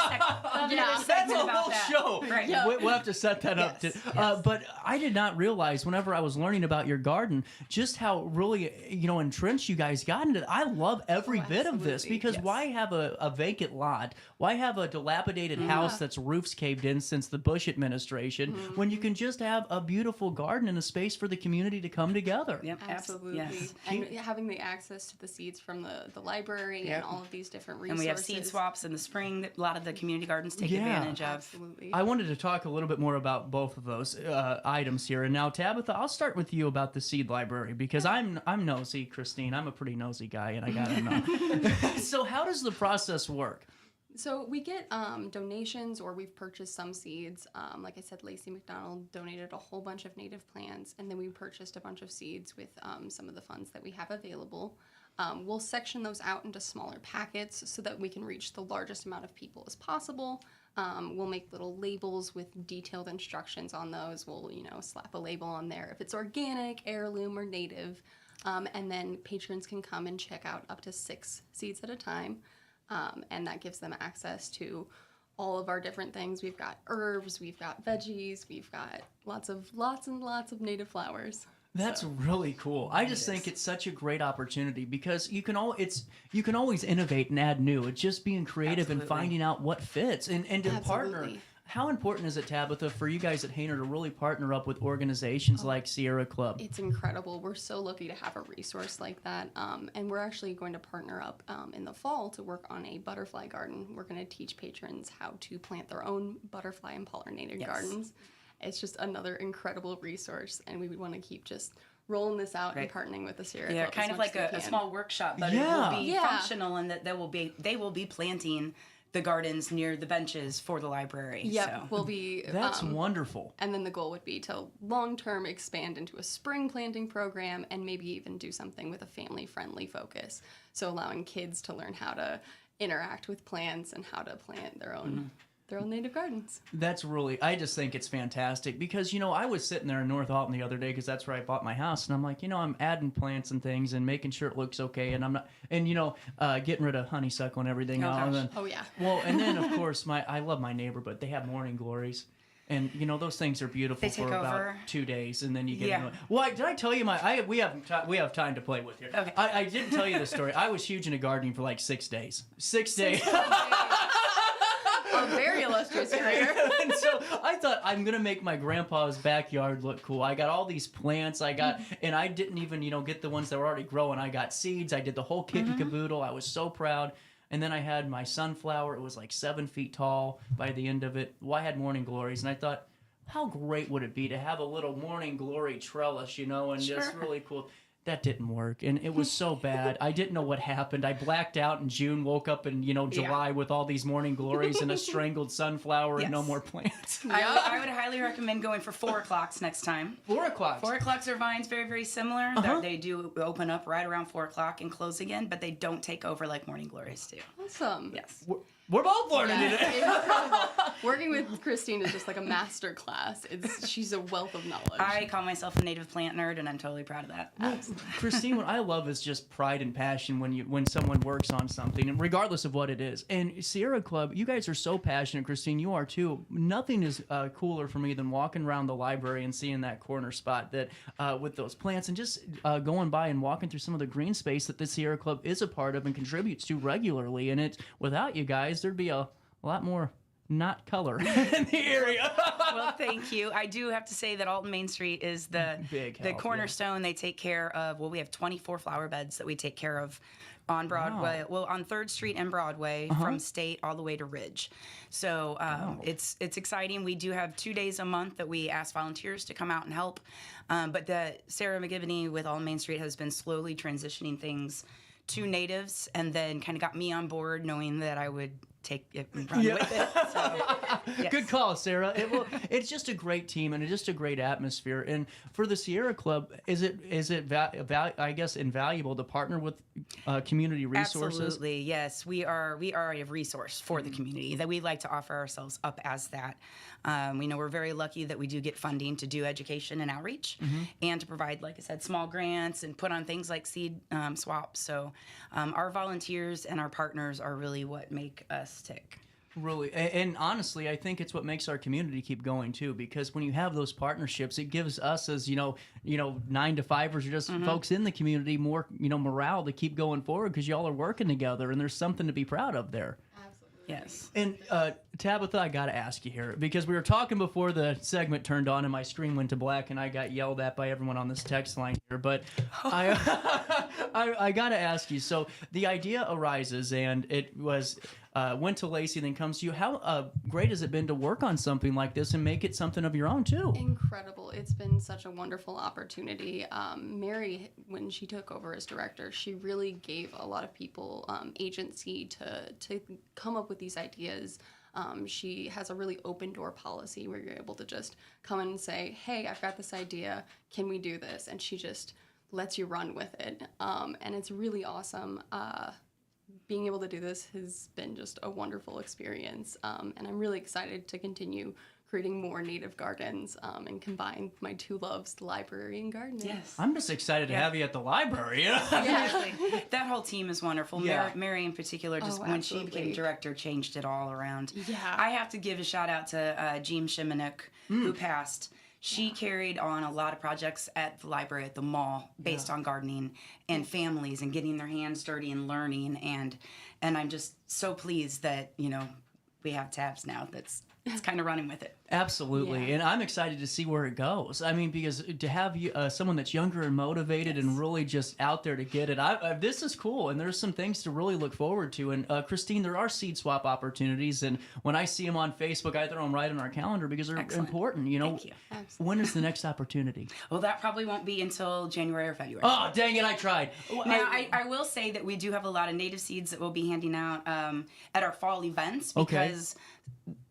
That's a whole show. Right. We'll have to set that up. But I did not realize whenever I was learning about your garden just how really, entrenched you guys got into it. I love every bit of this because why have a vacant lot? Why have a dilapidated house that's roofs caved in since the Bush administration when you can just have a beautiful garden and a space for the community to come together? Yep, absolutely. Yes. And having the access to the seeds from the library and all of these different resources. And we have seed swaps in the spring that a lot of the community gardens take advantage of. Absolutely. I wanted to talk a little bit more about both of those items here. And now, Tabitha, I'll start with you about the seed library because I'm nosy, Christine. I'm a pretty nosy guy, and I gotta know. So how does the process work? So we get donations or we've purchased some seeds. Like I said, Lacey McDonald donated a whole bunch of native plants, and then we purchased a bunch of seeds with some of the funds that we have available. We'll section those out into smaller packets so that we can reach the largest amount of people as possible. We'll make little labels with detailed instructions on those. We'll, slap a label on there if it's organic, heirloom, or native. And then patrons can come and check out up to 6 seeds at a time. And that gives them access to all of our different things. We've got herbs, we've got veggies, we've got lots and lots of native flowers. That's really cool. I just think it's such a great opportunity because you can always innovate and add new. It's just being creative and finding out what fits and to partner. How important is it, Tabitha, for you guys at Hayner to really partner up with organizations like Sierra Club? It's incredible. We're so lucky to have a resource like that. And we're actually going to partner up in the fall to work on a butterfly garden. We're going to teach patrons how to plant their own butterfly and pollinated gardens. It's just another incredible resource, and we want to keep just rolling this out and partnering with the Sierra Club. Kind of like a small workshop, but it will be functional and that they will be planting the gardens near the benches for the library. Yep, so. will be. That's wonderful. And then the goal would be to long-term expand into a spring planting program and maybe even do something with a family-friendly focus. So allowing kids to learn how to interact with plants and how to plant their own their own native gardens. That's really, I just think it's fantastic because, you know, I was sitting there in North Alton the other day because that's where I bought my house. And I'm like, you know, I'm adding plants and things and making sure it looks okay. And I'm not, and, you know, getting rid of honeysuckle and everything. Oh, And gosh. then, Oh, yeah. Well, and then, of course, I love my neighbor, but they have morning glories. And, you know, those things are beautiful They take for about over. 2 days. And then you get, Yeah. well, did I tell you we have time to play with here. Okay. I didn't tell you the story. I was huge into gardening for like 6 days. 6 days. A very illustrious career. And so I thought I'm gonna make my grandpa's backyard look cool. I got all these plants. And I didn't even, you know, get the ones that were already growing. I got seeds. I did the whole kit and caboodle. I was so proud. And then I had my sunflower. It was like 7 feet tall by the end of it. Well, I had morning glories, and I thought, how great would it be to have a little morning glory trellis, you know, and just really cool. That didn't work, and it was so bad. I didn't know what happened. I blacked out in June, woke up in, you know, July with all these morning glories and a strangled sunflower and no more plants. I would highly recommend going for 4 o'clocks next time. 4 o'clock. 4 o'clocks are vines, very, very similar. They do open up right around 4 o'clock and close again, but they don't take over like morning glories do. Awesome. Yes. We're both learning today. Incredible. Working with Christine is just like a master class. She's a wealth of knowledge. I call myself a native plant nerd, and I'm totally proud of that. Christine, what I love is just pride and passion when someone works on something, and regardless of what it is. And Sierra Club, you guys are so passionate, Christine. You are too. Nothing is cooler for me than walking around the library and seeing that corner spot that with those plants, and just going by and walking through some of the green space that the Sierra Club is a part of and contributes to regularly. And it's without you guys, there'd be a lot more not color in the area. Well, thank you. I do have to say that Alton Main Street is the cornerstone. They take care of, well, we have 24 flower beds that we take care of on Broadway, well, on 3rd Street and Broadway, from State all the way to Ridge. So it's exciting. We do have 2 days a month that we ask volunteers to come out and help. But the Sarah McGivney with Alton Main Street has been slowly transitioning things to natives, and then kind of got me on board knowing that I would take it and run with it. So, yes. Good call, Sarah. It's just a great team and it's just a great atmosphere. And for the Sierra Club, is it I guess invaluable to partner with community resources? Absolutely, yes. We are a resource for the community, that we like to offer ourselves up as that. We know we're very lucky that we do get funding to do education and outreach, and to provide, like I said, small grants and put on things like seed swaps. So our volunteers and our partners are really what make us tick. Really, and honestly, I think it's what makes our community keep going too. Because when you have those partnerships, it gives us, as 9-to-5ers or just folks in the community, more morale to keep going forward. Because y'all are working together, and there's something to be proud of there. Yes. And Tabitha, I got to ask you here, because we were talking before the segment turned on and my screen went to black and I got yelled at by everyone on this text line here. But I got to ask you, so the idea arises and it was went to Lacey, then comes to you. How great has it been to work on something like this and make it something of your own too? Incredible. It's been such a wonderful opportunity. Mary, when she took over as director, she really gave a lot of people agency to come up with these ideas. She has a really open door policy where you're able to just come in and say, hey, I've got this idea. Can we do this? And she just lets you run with it. And it's really awesome. Being able to do this has been just a wonderful experience. And I'm really excited to continue creating more native gardens and combine my two loves, the library and gardening. Yes. I'm just excited to have you at the library. Seriously. That whole team is wonderful. Yeah. Mary in particular, just when she became director, changed it all around. Yeah. I have to give a shout out to Jean Shimonuk, who passed. She carried on a lot of projects at the library, at the mall, based on gardening and families and getting their hands dirty and learning. And I'm just so pleased that, we have Tabs now that's kind of running with it. Absolutely, and I'm excited to see where it goes. I mean, because to have someone that's younger and motivated and really just out there to get it, this is cool, and there's some things to really look forward to. And Christine, there are seed swap opportunities, and when I see them on Facebook, I throw them right on our calendar because they're important. Thank you. When is the next opportunity? Well, that probably won't be until January or February. Oh, dang it, I tried. Now, I will say that we do have a lot of native seeds that we'll be handing out at our fall events because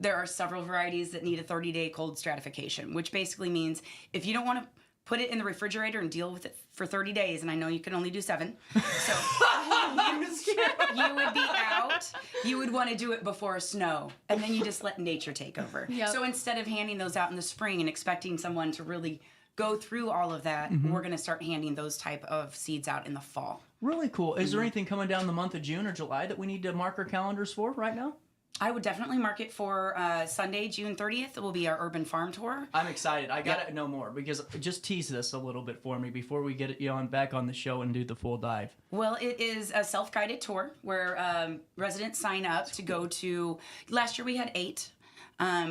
there are several varieties that need a 30-day cold stratification, which basically means if you don't want to put it in the refrigerator and deal with it for 30 days. And I know you can only do 7. So you would be out. You would want to do it before snow. And then you just let nature take over. Yep. So instead of handing those out in the spring and expecting someone to really go through all of that, we're going to start handing those type of seeds out in the fall. Really cool. Is there anything coming down the month of June or July that we need to mark our calendars for right now? I would definitely mark it for Sunday, June 30th. It will be our urban farm tour. I'm excited. I got to know more because just tease this a little bit for me before we get you on back on the show and do the full dive. Well, it is a self-guided tour where residents sign up to go to. Last year we had 8.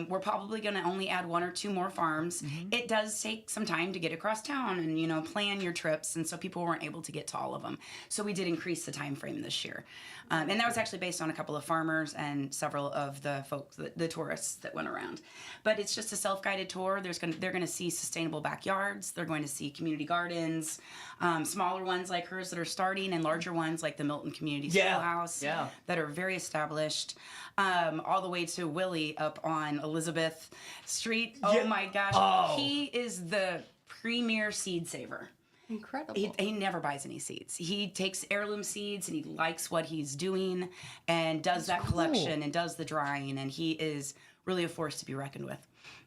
We're probably going to only add 1 or 2 more farms. It does take some time to get across town and, plan your trips. And so people weren't able to get to all of them. So we did increase the time frame this year. And that was actually based on a couple of farmers and several of the folks, the tourists that went around. But it's just a self-guided tour. They're going to see sustainable backyards. They're going to see community gardens, smaller ones like hers that are starting, and larger ones like the Milton Community Schoolhouse that are very established. All the way to Willie up on Elizabeth Street. Oh my gosh. He is the premier seed saver. Incredible. He never buys any seeds. He takes heirloom seeds and he likes what he's doing and does that collection and does the drying, and he is really a force to be reckoned with.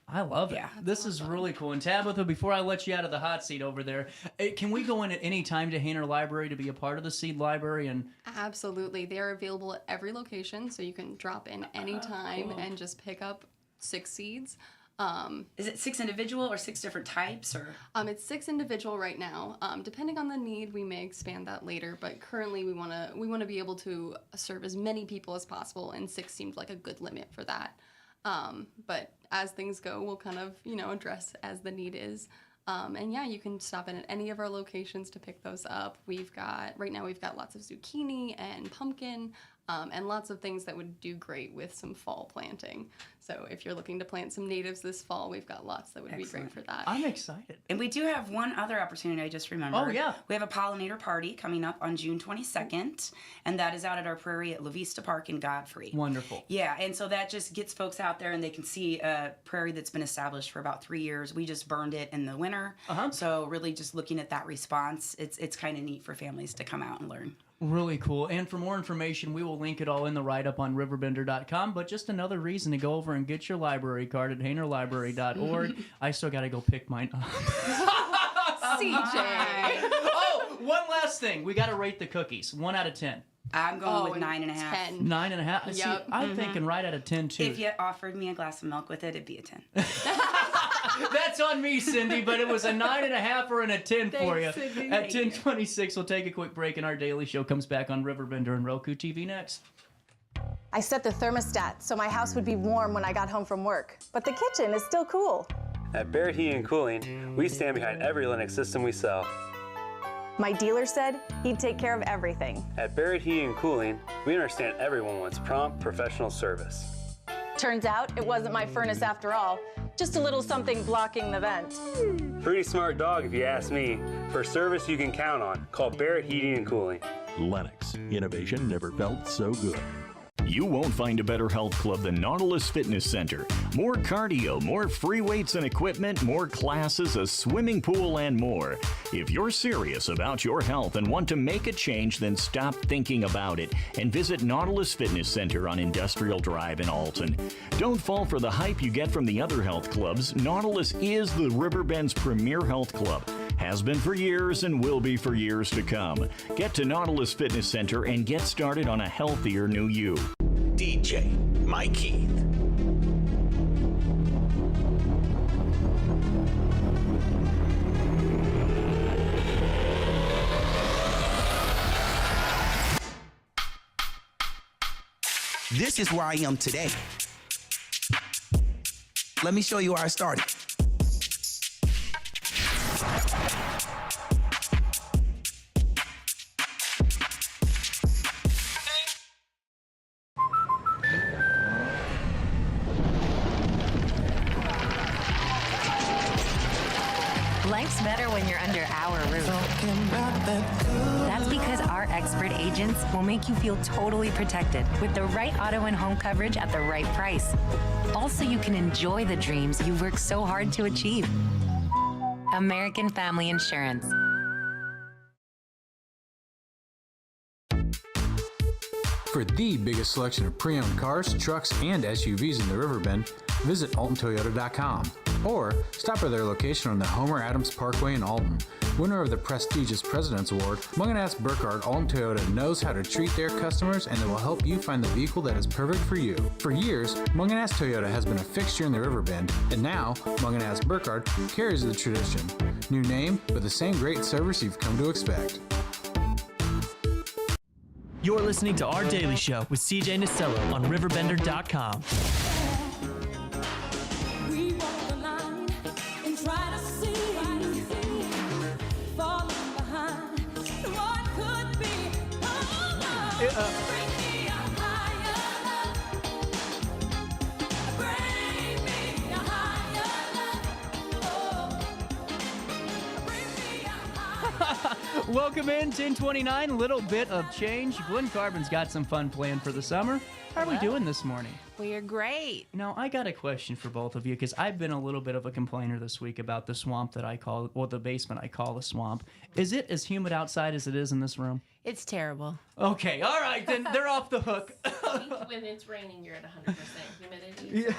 I love it. This is really cool. And Tabitha, before I let you out of the hot seat over there, can we go in at any time to Hayner Library to be a part of the seed library? And Absolutely. They are available at every location, so you can drop in anytime and just pick up 6 seeds. Is it 6 individual or 6 different types? Or it's 6 individual right now. Depending on the need, we may expand that later. But currently, we want to be able to serve as many people as possible, and 6 seemed like a good limit for that. But as things go, we'll kind of address as the need is. And yeah, you can stop in at any of our locations to pick those up. Right now we've got lots of zucchini and pumpkin, and lots of things that would do great with some fall planting. So if you're looking to plant some natives this fall, we've got lots that would be great for that. I'm excited. And we do have one other opportunity I just remembered. Oh, yeah. We have a pollinator party coming up on June 22nd, and that is out at our prairie at La Vista Park in Godfrey. Wonderful. Yeah, and so that just gets folks out there and they can see a prairie that's been established for about 3 years. We just burned it in the winter. So really just looking at that response, it's kind of neat for families to come out and learn. Really cool. And for more information, we will link it all in the write-up on RiverBender.com. But just another reason to go over and get your library card at HaynerLibrary.org. I still got to go pick mine up. CJ. Oh, one last thing. We got to rate the cookies. 1 out of 10. I'm going with 9.5. 10. 9.5? See, I'm thinking right out of 10, too. If you offered me a glass of milk with it, it'd be a 10. That's on me, Cindy, but it was a 9.5 or a 10 for you. Cindy. At 10:26, we'll take a quick break, and our daily show comes back on RiverBender and Roku TV next. I set the thermostat so my house would be warm when I got home from work, but the kitchen is still cool. At Barrett Heating and Cooling, we stand behind every Linux system we sell. My dealer said he'd take care of everything. At Barrett Heating and Cooling, we understand everyone wants prompt, professional service. Turns out it wasn't my furnace after all, just a little something blocking the vent. Pretty smart dog if you ask me. For service you can count on, call Barrett Heating and Cooling. Lennox. Innovation never felt so good. You won't find a better health club than Nautilus Fitness Center. More cardio, more free weights and equipment, more classes, a swimming pool, and more. If you're serious about your health and want to make a change, then stop thinking about it and visit Nautilus Fitness Center on Industrial Drive in Alton. Don't fall for the hype you get from the other health clubs. Nautilus is the Riverbend's premier health club. Has been for years and will be for years to come. Get to Nautilus Fitness Center and get started on a healthier new you. DJ Mike Keith. This is where I am today. Let me show you how I started. Life's better when you're under our roof. That's because our expert agents will make you feel totally protected with the right auto and home coverage at the right price. Also, you can enjoy the dreams you've worked so hard to achieve. American Family Insurance. For the biggest selection of pre-owned cars, trucks, and SUVs in the Riverbend, visit AltonToyota.com or stop by their location on the Homer Adams Parkway in Alton. Winner of the prestigious President's Award, Munganast Burkhardt Alton Toyota knows how to treat their customers, and they will help you find the vehicle that is perfect for you. For years, Munganast Toyota has been a fixture in the Riverbend, and now Munganast Burkhardt carries the tradition. New name, but the same great service you've come to expect. You're listening to Our Daily Show with CJ Nasello on RiverBender.com. We walk the line and try to see, falling behind what could be. Bring me a higher love. Bring me a higher love. Oh, bring me a higher love. Welcome in, 1029, little bit of change. Glenn Carbon's got some fun planned for the summer. How are we doing this morning? We are great. Now, I got a question for both of you, because I've been a little bit of a complainer this week about the swamp that I call, well, the basement I call a swamp. Is it as humid outside as it is in this room? It's terrible. Okay, all right, then they're off the hook. When it's raining, you're at 100% humidity. Yeah. So I think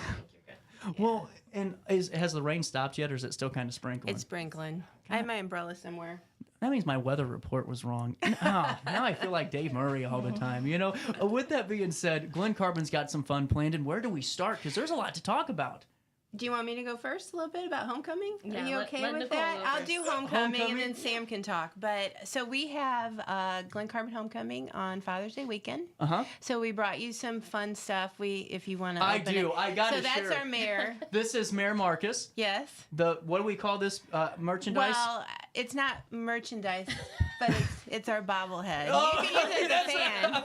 you're good. Well, and has the rain stopped yet, or is it still kind of sprinkling? It's sprinkling. I have my umbrella somewhere. That means my weather report was wrong. Now I feel like Dave Murray all the time. You know, with that being said, Glenn Carbon's got some fun planned, and where do we start? Because there's a lot to talk about. Do you want me to go first a little bit about homecoming? Yeah, Are you let okay with Nicole that? go I'll first. do homecoming and then Sam can talk. But so we have Glen Carbon homecoming on Father's Day weekend. Uh-huh. So we brought you some fun stuff. If you want to. I do. I got to So that's share. our mayor. This is Mayor Marcus. Yes. What do we call this merchandise? Well, it's not merchandise, but it's our bobblehead. Oh, You can use it as a fan.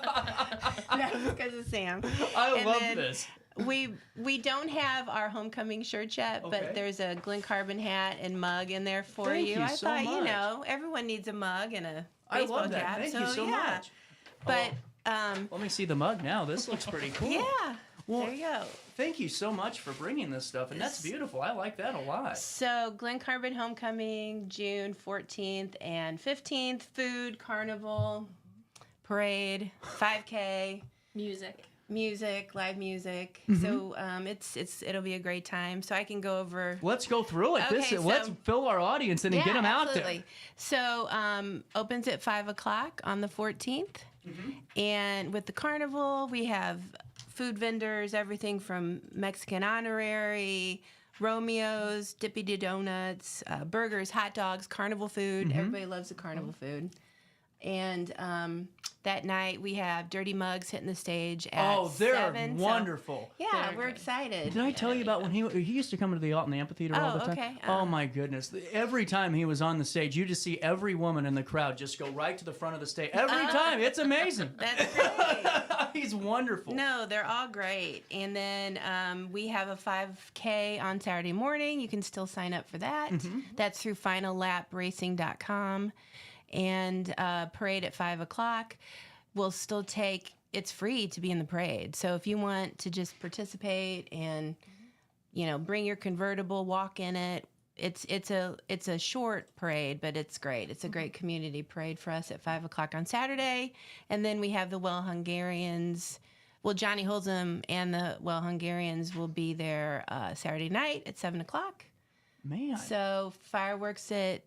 That's because of Sam. I love this. We don't have our homecoming shirt yet, Okay. but there's a Glen Carbon hat and mug in there for Thank you. you I so thought, much. everyone needs a mug and a I baseball love that. cap. Thank you so yeah. much. But let me see the mug now. This looks pretty cool. yeah, Well, there you go. Thank you so much for bringing this stuff, and that's beautiful. I like that a lot. So Glen Carbon homecoming, June 14th and 15th, food, carnival, parade, 5K, music, live music. Mhm. So it'll be a great time. So I can go over. Let's go through it. Okay, Let's fill our audience in and get them out absolutely. there. So opens at 5:00 on the 14th, and with the carnival we have food vendors, everything from Mexican honorary, Romeo's, Dippy Donuts, burgers, hot dogs, carnival food. Mhm. Everybody loves the carnival food. And that night we have Dirty Mugs hitting the stage at they're 7. So, wonderful. yeah, we're excited. Did I tell you about when he used to come to the Alton Amphitheater all the time? okay. Oh my goodness! Every time he was on the stage, you just see every woman in the crowd just go right to the front of the stage. Every time, it's amazing. That's great. He's wonderful. No, they're all great. And then we have a 5K on Saturday morning. You can still sign up for that. Mhm. That's through FinalLapRacing.com. And parade at 5:00. We'll still it's free to be in the parade. So if you want to just participate and, bring your convertible, walk in it, it's a short parade, but it's great. It's a great community parade for us at 5:00 on Saturday. And then we have the Well Hungarians. Well, Johnny Holzum and the Well Hungarians will be there Saturday night at 7:00. Man. So fireworks at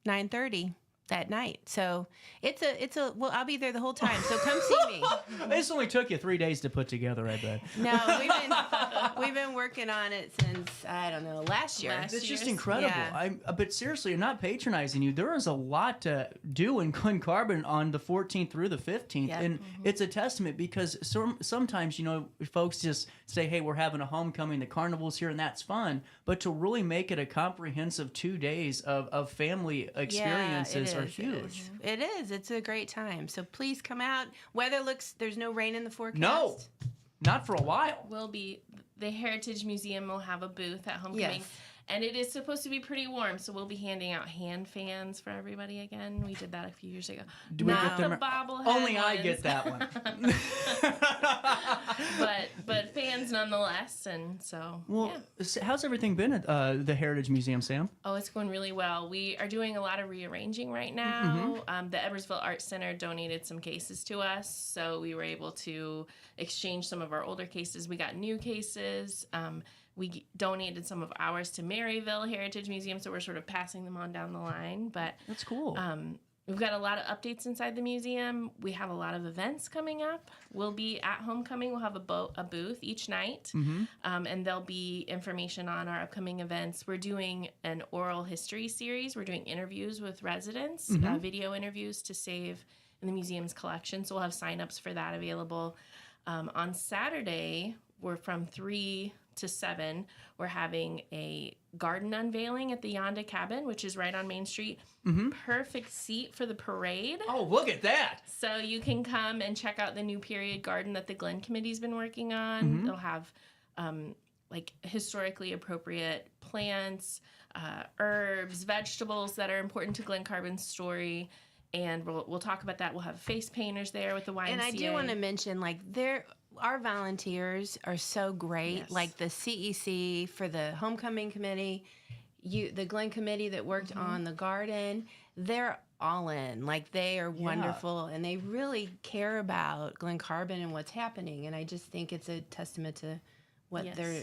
9:30 that night. So well, I'll be there the whole time. So come see me. This only took you 3 days to put together, I bet. No, we've been working on it since, I don't know, last year. It's just incredible. Yeah. But seriously, I'm not patronizing you. There is a lot to do in Glen Carbon on the 14th through the 15th. Yep. And it's a testament because sometimes, folks just say, hey, we're having a homecoming, the carnival's here, and that's fun. But to really make it a comprehensive 2 days of family experiences are huge. It is. It's a great time. So please come out. There's no rain in the forecast. No, not for a while. The Heritage Museum will have a booth at homecoming. Yes. And it is supposed to be pretty warm, so we'll be handing out hand fans for everybody again. We did that a few years ago. Do we Not get the them? bobblehead Only I ones. get that one. but fans nonetheless, and so Well, how's everything been at the Heritage Museum, Sam? Oh, it's going really well. We are doing a lot of rearranging right now. The Edwardsville Art Center donated some cases to us, so we were able to exchange some of our older cases. We got new cases. We donated some of ours to Maryville Heritage Museum, so we're sort of passing them on down the line. But that's cool. We've got a lot of updates inside the museum. We have a lot of events coming up. We'll be at homecoming. We'll have a booth each night, and there'll be information on our upcoming events. We're doing an oral history series. We're doing interviews with residents, video interviews to save in the museum's collection. So we'll have signups for that available. On Saturday, we're from 3 to 7. We're having a garden unveiling at the Yonda Cabin, which is right on Main Street. Perfect seat for the parade. Oh, look at that. So you can come and check out the new period garden that the Glen Committee's been working on. They'll have like historically appropriate plants, herbs, vegetables that are important to Glen Carbon's story. And we'll talk about that. We'll have face painters there with the YMCA. And I do want to mention, like, our volunteers are so great. Yes. Like the CEC for the homecoming committee, the Glen committee that worked on the garden, they're all in. Like, they are wonderful, and they really care about Glen Carbon and what's happening. And I just think it's a testament to what they're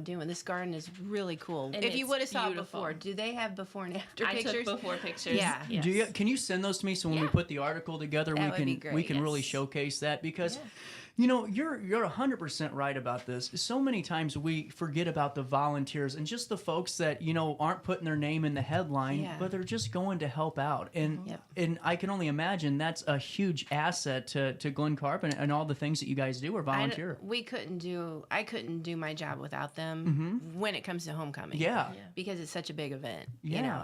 doing. This garden is really cool. And if you it's would have saw it beautiful. before, do they have before and after I pictures? took before pictures. Yeah. Yes. Can you send those to me so when we put the article together, That would be we great, can really yes. showcase that? Because you're 100% right about this. So many times we forget about the volunteers and just the folks that aren't putting their name in the headline, but they're just going to help out. And and I can only imagine that's a huge asset to Glen Carbon and all the things that you guys do are volunteer. I couldn't do my job without them when it comes to homecoming. Yeah. Because it's such a big event,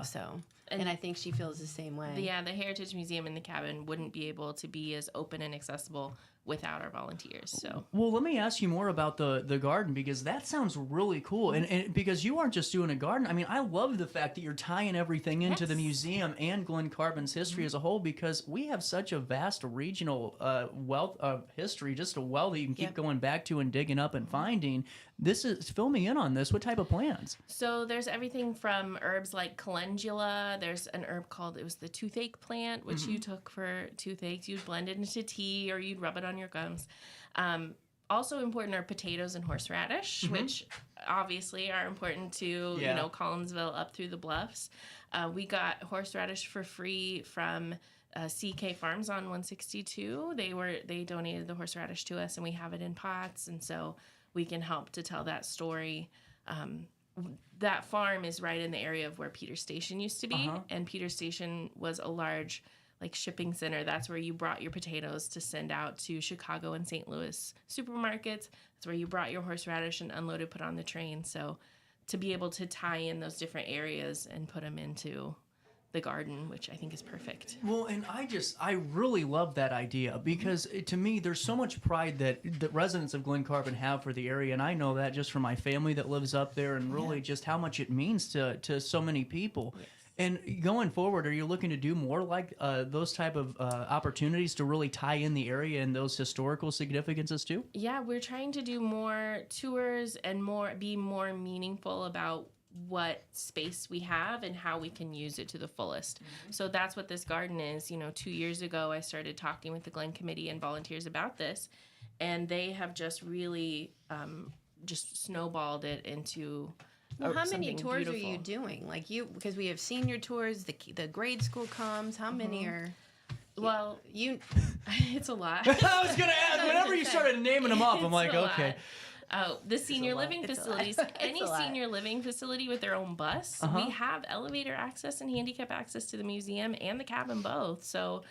so. And I think she feels the same way. The Heritage Museum and the cabin wouldn't be able to be as open and accessible without our volunteers. So, well, let me ask you more about the garden, because that sounds really cool. And because you aren't just doing a garden. I mean, I love the fact that you're tying everything into the museum and Glen Carbon's history as a whole, because we have such a vast regional wealth of history, just a well that you can keep going back to and digging up and finding. Fill me in on this. What type of plants? So there's everything from herbs like calendula. There's an herb called, it was the toothache plant, which you took for toothaches. You'd blend it into tea or you'd rub it on your gums. Also important are potatoes and horseradish, which obviously are important to, Collinsville up through the bluffs. We got horseradish for free from CK Farms on 162. They donated the horseradish to us, and we have it in pots, and so we can help to tell that story. That farm is right in the area of where Peters Station used to be, and Peters Station was a large shipping center. That's where you brought your potatoes to send out to Chicago and St. Louis supermarkets. That's where you brought your horseradish and unloaded, put on the train. So to be able to tie in those different areas and put them into the garden, which I think is perfect. Well, and I really love that idea, because to me, there's so much pride that the residents of Glen Carbon have for the area, and I know that just from my family that lives up there, and really just how much it means to so many people. Yes. And going forward, are you looking to do more like those type of opportunities to really tie in the area and those historical significances too? Yeah, we're trying to do more tours and be more meaningful about what space we have and how we can use it to the fullest. So that's what this garden is. 2 years ago, I started talking with the Glen Committee and volunteers about this, and they have just really just snowballed it into Well, how many tours beautiful. are you doing? Because we have senior tours, the grade school comes. How many are? Well, it's a lot. I was gonna ask. Whenever you started naming them off, I'm like, okay. The senior living facilities, any senior living facility with their own bus, we have elevator access and handicap access to the museum and the cabin both. So,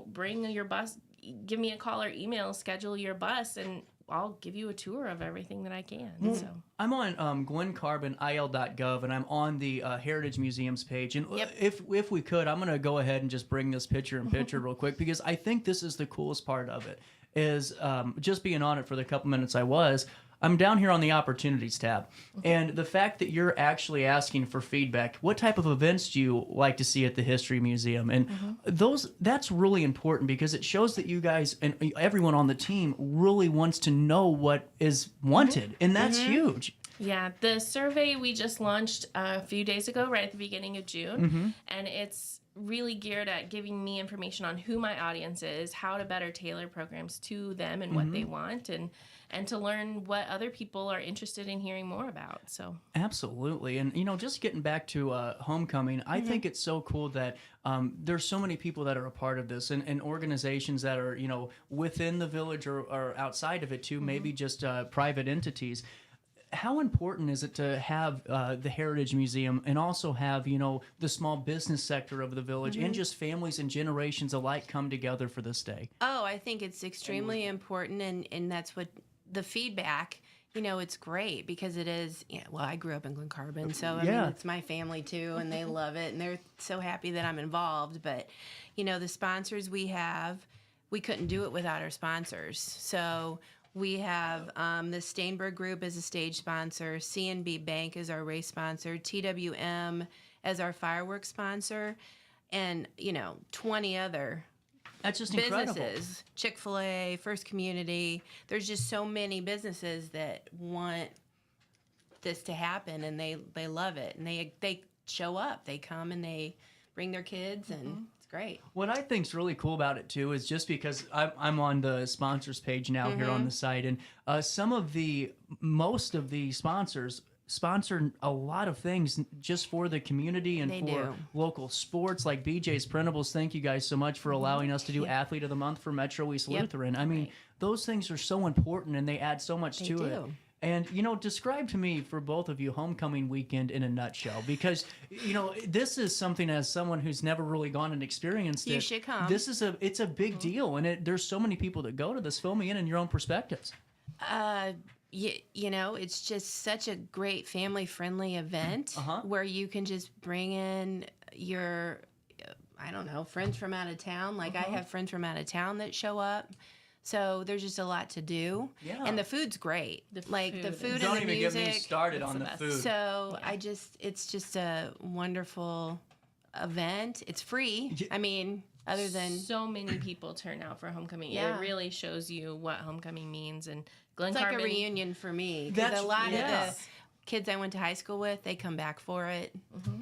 bring your bus, give me a call or email, schedule your bus, and I'll give you a tour of everything that I can. Well, so I'm on GlenCarbonIL.gov, and I'm on the Heritage Museum's page. And if we could, I'm going to go ahead and just bring this picture-in-picture real quick, because I think this is the coolest part of it, is just being on it for the couple minutes I was. I'm down here on the opportunities tab, and the fact that you're actually asking for feedback, what type of events do you like to see at the History Museum? And that's really important because it shows that you guys and everyone on the team really wants to know what is wanted, and that's huge. Yeah, the survey we just launched a few days ago, right at the beginning of June, and it's really geared at giving me information on who my audience is, how to better tailor programs to them and what they want, and to learn what other people are interested in hearing more about. So Absolutely. And, just getting back to homecoming, I think it's so cool that there's so many people that are a part of this and organizations that are, within the village or outside of it too, maybe just private entities. How important is it to have the Heritage Museum and also have, the small business sector of the village and just families and generations alike come together for this day? Oh, I think it's extremely important, and that's what the feedback, it's great because it is, well, I grew up in Glen Carbon, so I mean, it's my family too, and they love it, and they're so happy that I'm involved. But, the sponsors we have, we couldn't do it without our sponsors. So we have the Steinberg Group as a stage sponsor, C&B Bank as our race sponsor, TWM as our fireworks sponsor, and, 20 other That's just businesses. incredible. Chick-fil-A, First Community. There's just so many businesses that want this to happen, and they love it. And they show up. They come and they bring their kids, and it's great. What I think's really cool about it too is just because I'm on the sponsors page now here on the site, and most of the sponsors sponsor a lot of things just for the community and for local sports like BJ's Printables. Thank you guys so much for allowing us to do Athlete of the Month for Metro East Lutheran. I mean, those things are so important and they add so much to it. And, describe to me, for both of you, homecoming weekend in a nutshell. Because, this is something, as someone who's never really gone and experienced it. You should come. It's a big deal. And there's so many people that go to this. Fill me in your own perspectives. It's just such a great family-friendly event where you can just bring in your, friends from out of town. Like, I have friends from out of town that show up. So there's just a lot to do. Yeah. And the food's great. The food and the music. Don't even get me started on the food. So it's just a wonderful event. It's free. I mean, other than so many people turn out for homecoming. It really shows you what homecoming means. And Glen Carbon, like a reunion for me. Because a lot of the kids I went to high school with, they come back for it.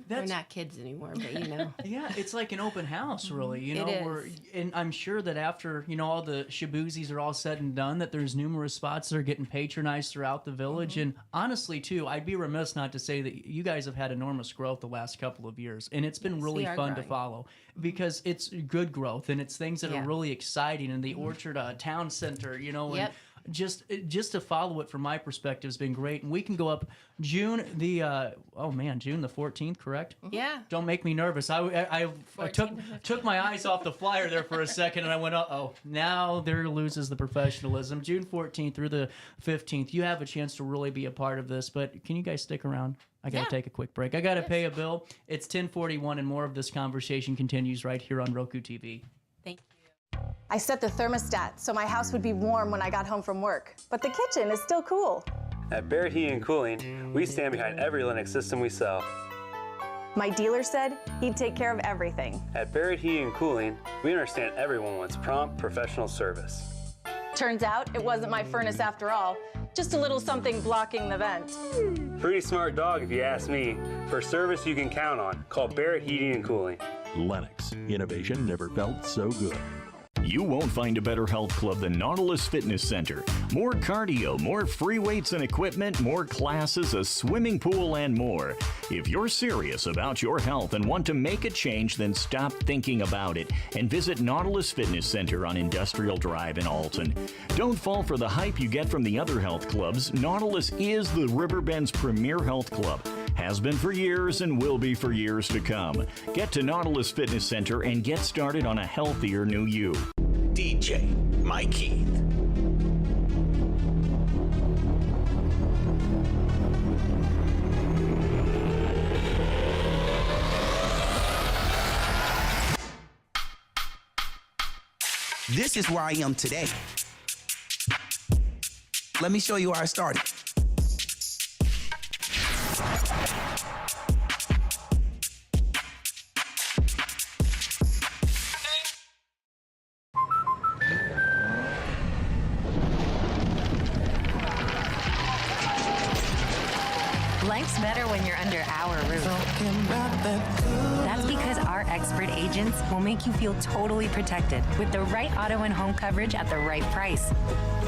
They're not kids anymore, but Yeah, it's like an open house, really. It is. And I'm sure that after, all the shaboozis are all said and done, that there's numerous spots that are getting patronized throughout the village. And honestly, too, I'd be remiss not to say that you guys have had enormous growth the last couple of years. And it's been really fun to follow because it's good growth and it's things that are really exciting. And the Orchard Town Center, and just to follow it from my perspective has been great. And we can go up June the 14th, correct? Yeah. Don't make me nervous. I took my eyes off the flyer there for a second and I went, now there loses the professionalism. June 14th through the 15th, you have a chance to really be a part of this, but can you guys stick around? I got to take a quick break. I got to pay a bill. It's 10:41 and more of this conversation continues right here on Roku TV. Thank you. I set the thermostat so my house would be warm when I got home from work, but the kitchen is still cool. At Barrett Heating and Cooling, we stand behind every Linux system we sell. My dealer said he'd take care of everything. At Barrett Heating and Cooling, we understand everyone wants prompt, professional service. Turns out it wasn't my furnace after all, just a little something blocking the vent. Pretty smart dog if you ask me. For service you can count on, call Barrett Heating and Cooling. Lennox, innovation never felt so good. You won't find a better health club than Nautilus Fitness Center. More cardio, more free weights and equipment, more classes, a swimming pool, and more. If you're serious about your health and want to make a change, then stop thinking about it and visit Nautilus Fitness Center on Industrial Drive in Alton. Don't fall for the hype you get from the other health clubs. Nautilus is the Riverbend's premier health club. Has been for years and will be for years to come. Get to Nautilus Fitness Center and get started on a healthier new you. DJ Mike Keith. This is where I am today. Let me show you where I started. Life's better when you're under our roof. That's because our expert agents will make you feel totally protected with the right auto and home coverage at the right price.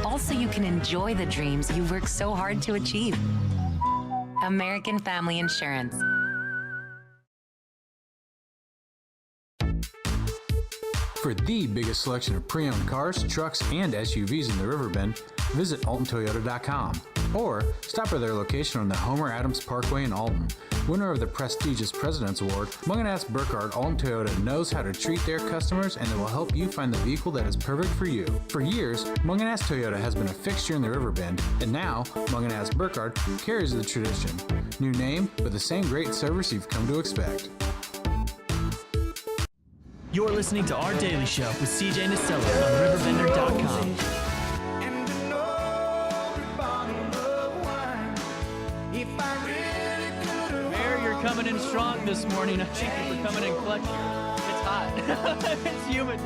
Also, you can enjoy the dreams you worked so hard to achieve. American Family Insurance. For the biggest selection of pre-owned cars, trucks, and SUVs in the Riverbend, visit AltonToyota.com or stop by their location on the Homer Adams Parkway in Alton. Winner of the prestigious President's Award, Mungan Burkhardt Alton Toyota knows how to treat their customers, and they will help you find the vehicle that is perfect for you. For years, Mungan Toyota has been a fixture in the Riverbend, and now Mungan Burkhardt carries the tradition. New name, but the same great service you've come to expect. You're listening to Our Daily Show with CJ Nasello on RiverBender.com. Mayor, you're coming in strong this morning. Thank you for coming in clutch here. It's hot. It's humid.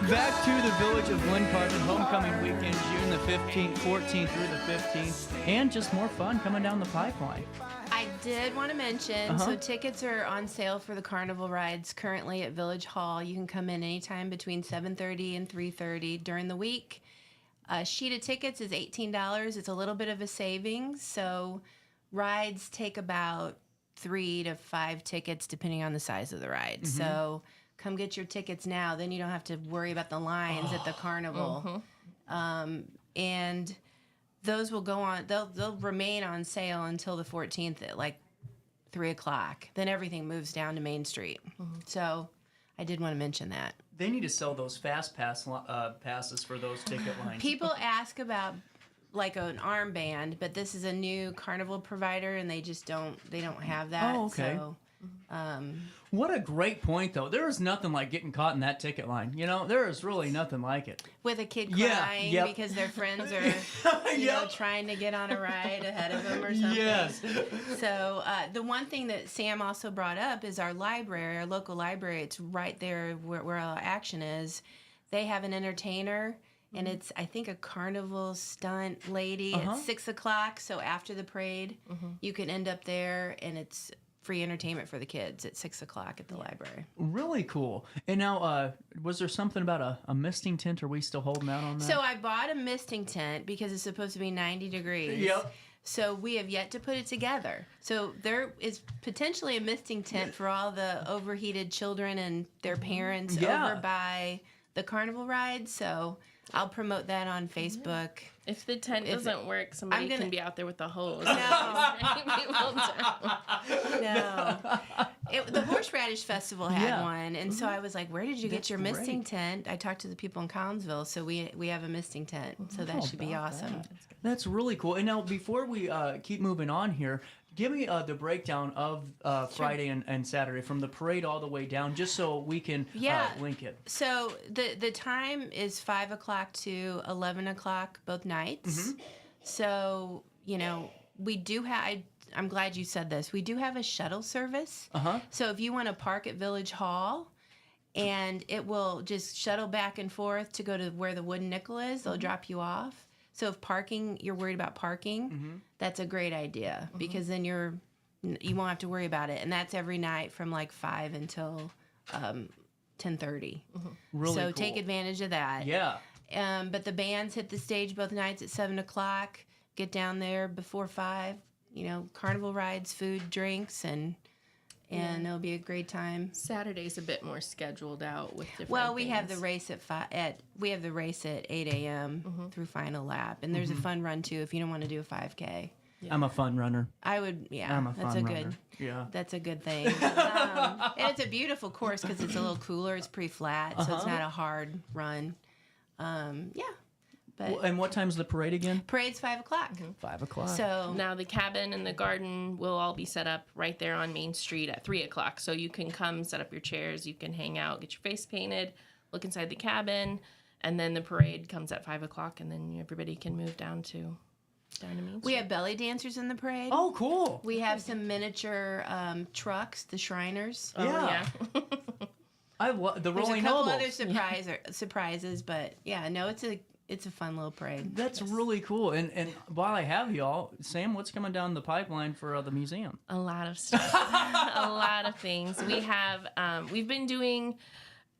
Back to the village of Glen Carbon homecoming weekend, June the 15th, 14th through the 15th, and just more fun coming down the pipeline. I did want to mention, so tickets are on sale for the carnival rides currently at Village Hall. You can come in anytime between 7:30 and 3:30 during the week. A sheet of tickets is $18. It's a little bit of a savings, so rides take about 3 to 5 tickets depending on the size of the ride. So come get your tickets now, then you don't have to worry about the lines at the carnival. And those will go on, they'll remain on sale until the 14th at like 3 o'clock. Then everything moves down to Main Street. So I did want to mention that. They need to sell those fast pass passes for those ticket lines. People ask about like an armband, but this is a new carnival provider and they just don't have that. Oh, okay. So, what a great point, though. There is nothing like getting caught in that ticket line. You know, there is really nothing like it. with a kid Yeah, crying yep. because their friends are, you know, trying to get on a ride ahead of them or something. Yes. So the one thing that Sam also brought up is our library, our local library. It's right there where all the action is. They have an entertainer, and it's, I think, a carnival stunt lady at 6 o'clock. So after the parade, you can end up there, and it's free entertainment for the kids at 6 o'clock at the library. Really cool. And now, was there something about a misting tent? Are we still holding out on that? So I bought a misting tent because it's supposed to be 90 degrees. Yep. So we have yet to put it together. So there is potentially a misting tent for all the overheated children and their parents over by the carnival ride. So I'll promote that on Facebook. If the tent doesn't work, somebody can be out there with the hose. No. The Horseradish Festival had one, and so I was like, where did you get your misting tent? I talked to the people in Collinsville, so we have a misting tent, so that should be awesome. That's really cool. And now, before we keep moving on here, give me the breakdown of Friday and Saturday from the parade all the way down, just so we can link it. So the time is 5 o'clock to 11 o'clock both nights. So, you know, we do have, I'm glad you said this, we do have a shuttle service. So if you want to park at Village Hall, and it will just shuttle back and forth to go to where the wooden nickel is, they'll drop you off. So if you're worried about parking, that's a great idea because then you won't have to worry about it. And that's every night from like 5 until 10:30. Really so cool. take advantage of that. Yeah. But the bands hit the stage both nights at 7 o'clock. Get down there before 5. You know, carnival rides, food, drinks, and it'll be a great time. Saturday's a bit more scheduled out with different. Well, we have the race at 8 a.m. through final lap, and there's a fun run too if you don't want to do a 5K. Yeah. I'm a fun runner. I would, I'm a that's fun a runner. good. Yeah. That's a good thing. And it's a beautiful course because it's a little cooler. It's pretty flat, so it's not a hard run. But And what time's the parade again? Parade's 5 o'clock. 5 o'clock. So now the cabin and the garden will all be set up right there on Main Street at 3 o'clock. So you can come, set up your chairs, you can hang out, get your face painted, look inside the cabin, and then the parade comes at 5 o'clock, and then everybody can move down to Main Street. We have belly dancers in the parade. Oh, cool. We have some miniature trucks, the Shriners. Oh, yeah. I love the There's Rolling a couple Nobles. other surprises, but yeah, no, it's a fun little parade. That's really cool. And while I have y'all, Sam, what's coming down the pipeline for the museum? A lot of stuff. A lot of things. We have, we've been doing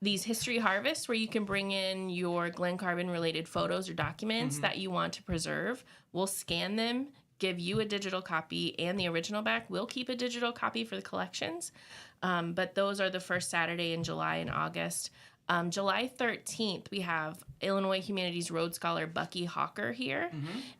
these history harvests where you can bring in your Glen Carbon related photos or documents that you want to preserve. We'll scan them, give you a digital copy and the original back. We'll keep a digital copy for the collections. But those are the first Saturday in July and August. July 13th, we have Illinois Humanities Rhodes Scholar Bucky Hawker here,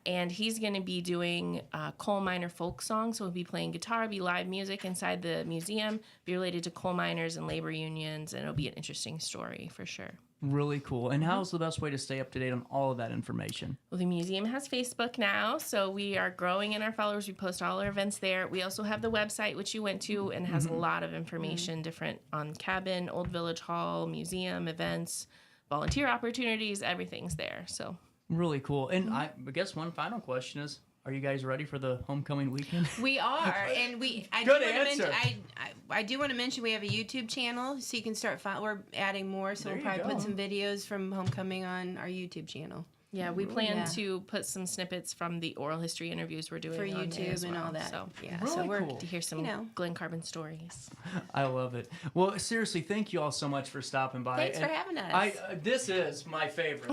and he's going to be doing coal miner folk songs. So he'll be playing guitar, be live music inside the museum, be related to coal miners and labor unions, and it'll be an interesting story for sure. Really cool. And how's the best way to stay up to date on all of that information? Well, the museum has Facebook now, so we are growing in our followers. We post all our events there. We also have the website, which you went to, and has a lot of information different on cabin, Old Village Hall, museum, events, volunteer opportunities, everything's there. So really cool. And I guess one final question is, are you guys ready for the homecoming weekend? We are, and I do want to mention we have a YouTube channel, so you can start. We're adding more, so we'll probably put some videos from homecoming on our YouTube channel. Yeah, we plan to put some snippets from the oral history interviews we're doing for on YouTube as and well. all that. So, really so we're cool. To hear some Glen Carbon stories. I love it. Well, seriously, thank you all so much for stopping by. Thanks for having us. This is my favorite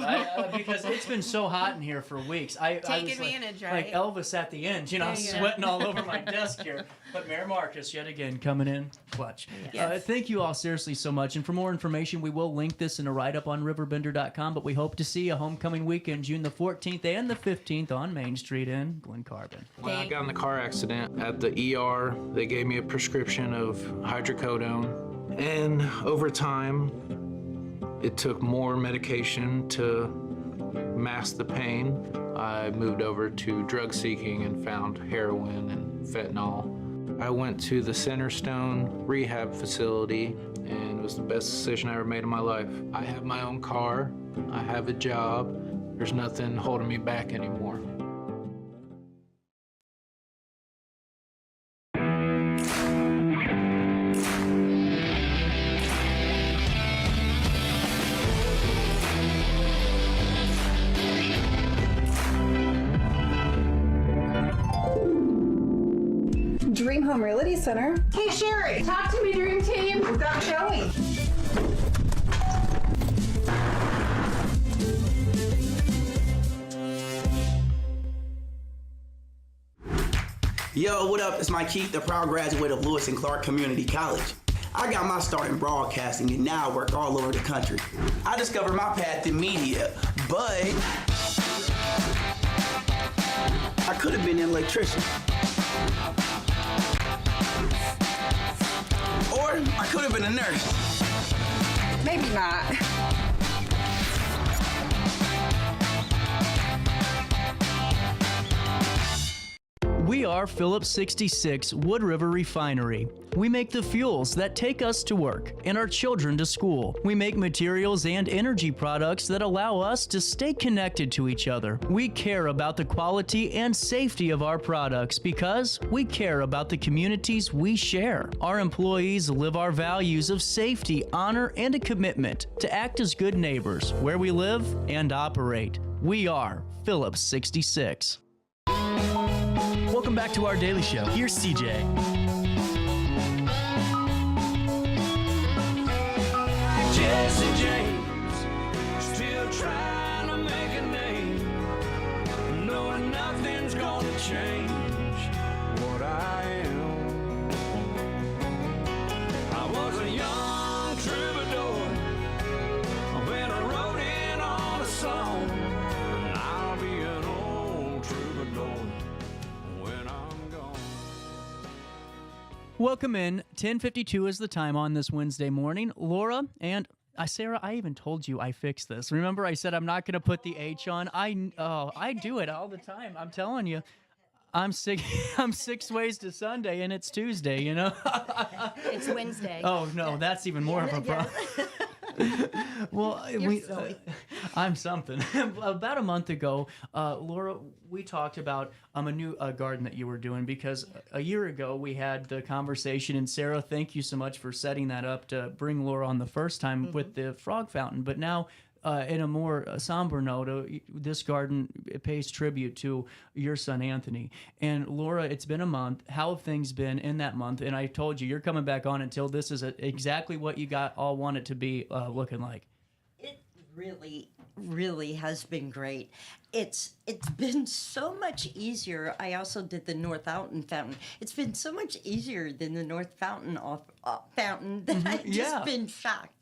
because it's been so hot in here for weeks. I Take was advantage, like Elvis at the end, sweating all over my desk here. But Mayor Marcus, yet again, coming in clutch. Yes. Thank you all seriously so much. And for more information, we will link this in a write-up on RiverBender.com. But we hope to see you homecoming weekend, June the 14th and the 15th on Main Street in Glen Carbon. When I got in the car accident at the ER, they gave me a prescription of hydrocodone. And over time, it took more medication to mask the pain. I moved over to drug seeking and found heroin and fentanyl. I went to the Centerstone rehab facility, and it was the best decision I ever made in my life. I have my own car, I have a job, there's nothing holding me back anymore. Dream Home Realty Center. Hey Sherry, talk to me, Dream Team. We've got showing. Yo, what up? It's Mike Keith, the proud graduate of Lewis and Clark Community College. I got my start in broadcasting and now I work all over the country. I discovered my path in media, but I could have been an electrician. Or I could have been a nurse. Maybe not. We are Phillips 66 Wood River Refinery. We make the fuels that take us to work and our children to school. We make materials and energy products that allow us to stay connected to each other. We care about the quality and safety of our products because we care about the communities we share. Our employees live our values of safety, honor, and a commitment to act as good neighbors where we live and operate. We are Phillips 66. Welcome back to our daily show. Here's CJ. Jesse James, still trying to make a name, knowing nothing's gonna change what I am. I was a young troubadour when I wrote in on a song, and I'll be an old troubadour when I'm gone. Welcome in. 10:52 is the time on this Wednesday morning. Laura and Sarah, I even told you I fixed this. Remember I said I'm not going to put the H on? I do it all the time. I'm telling you. I'm 6 ways to Sunday and it's Tuesday, you know? It's Wednesday. Oh, no, that's even more of a problem. Well, I'm something. About a month ago, Laura, we talked about a new garden that you were doing because a year ago we had the conversation, and Sarah, thank you so much for setting that up to bring Laura on the first time with the frog fountain. But now in a more somber note, this garden pays tribute to your son, Anthony. And Laura, it's been a month. How have things been in that month? And I told you, you're coming back on until this is exactly what you all want it to be looking like. It really has been great. It's been so much easier. I also did the North Alton fountain. It's been so much easier than the North Fountain fountain that I've just been shocked.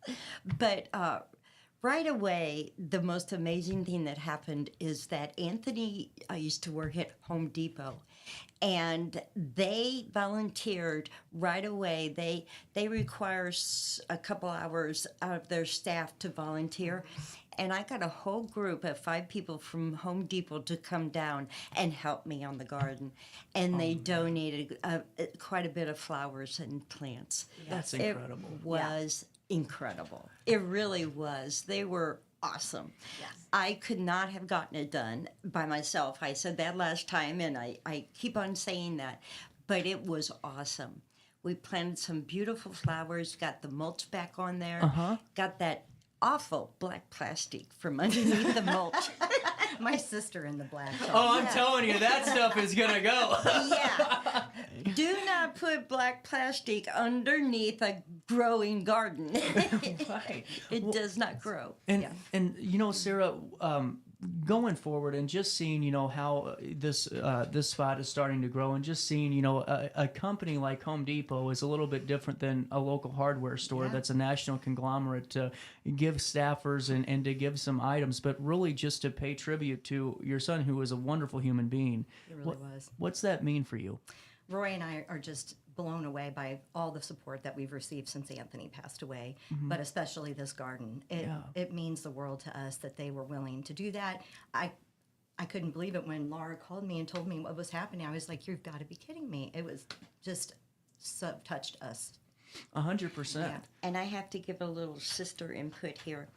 But right away, the most amazing thing that happened is that Anthony used to work at Home Depot, and they volunteered right away. They require a couple hours out of their staff to volunteer. And I got a whole group of 5 people from Home Depot to come down and help me on the garden. And they donated quite a bit of flowers and plants. That's incredible. It was incredible. It really was. They were awesome. Yes. I could not have gotten it done by myself. I said that last time, and I keep on saying that. But it was awesome. We planted some beautiful flowers, got the mulch back on there, got that awful black plastic from underneath the mulch. My sister in the black. Oh, I'm telling you, that stuff is going to go. Yeah. Do not put black plastic underneath a growing garden. Right. It does not grow. And Sarah, going forward and just seeing, how this spot is starting to grow, and just seeing, a company like Home Depot is a little bit different than a local hardware store that's a national conglomerate to give staffers and to give some items, but really just to pay tribute to your son, who is a wonderful human being. It really was. What's that mean for you? Roy and I are just blown away by all the support that we've received since Anthony passed away, but especially this garden. It means the world to us that they were willing to do that. I couldn't believe it when Laura called me and told me what was happening. I was like, you've got to be kidding me. It was just so touched us. 100%. Yeah. And I have to give a little sister input here.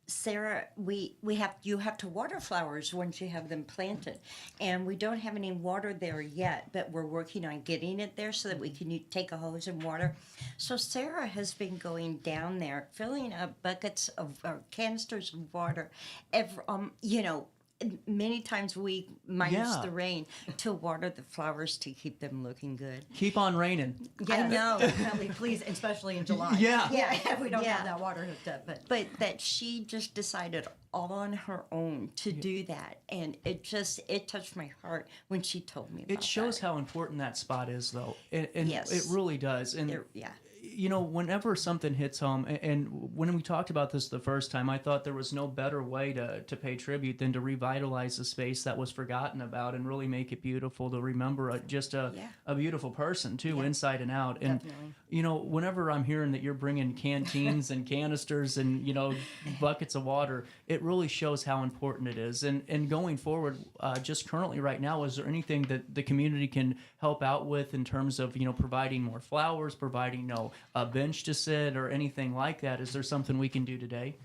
Sarah, you have to water flowers once you have them planted, and we don't have any water there yet, but we're working on getting it there so that we can take a hose and water. So Sarah has been going down there, filling up buckets of canisters of water, many times a week, minus the rain, to water the flowers to keep them looking good. Keep on raining. Yeah, I know. Definitely, please, especially in July. Yeah. We don't have that water hooked up. But that she just decided all on her own to do that. And it touched my heart when she told me about It shows how important that spot is, though. And yes. It really does. And whenever something hits home, and when we talked about this the first time, I thought there was no better way to pay tribute than to revitalize a space that was forgotten about and really make it beautiful, to remember a beautiful person, too, inside and out. And, whenever I'm hearing that you're bringing canteens and canisters and, buckets of water, it really shows how important it is. And going forward, just currently right now, is there anything that the community can help out with in terms of, providing more flowers, providing, a bench to sit or anything like that? Is there something we can do today?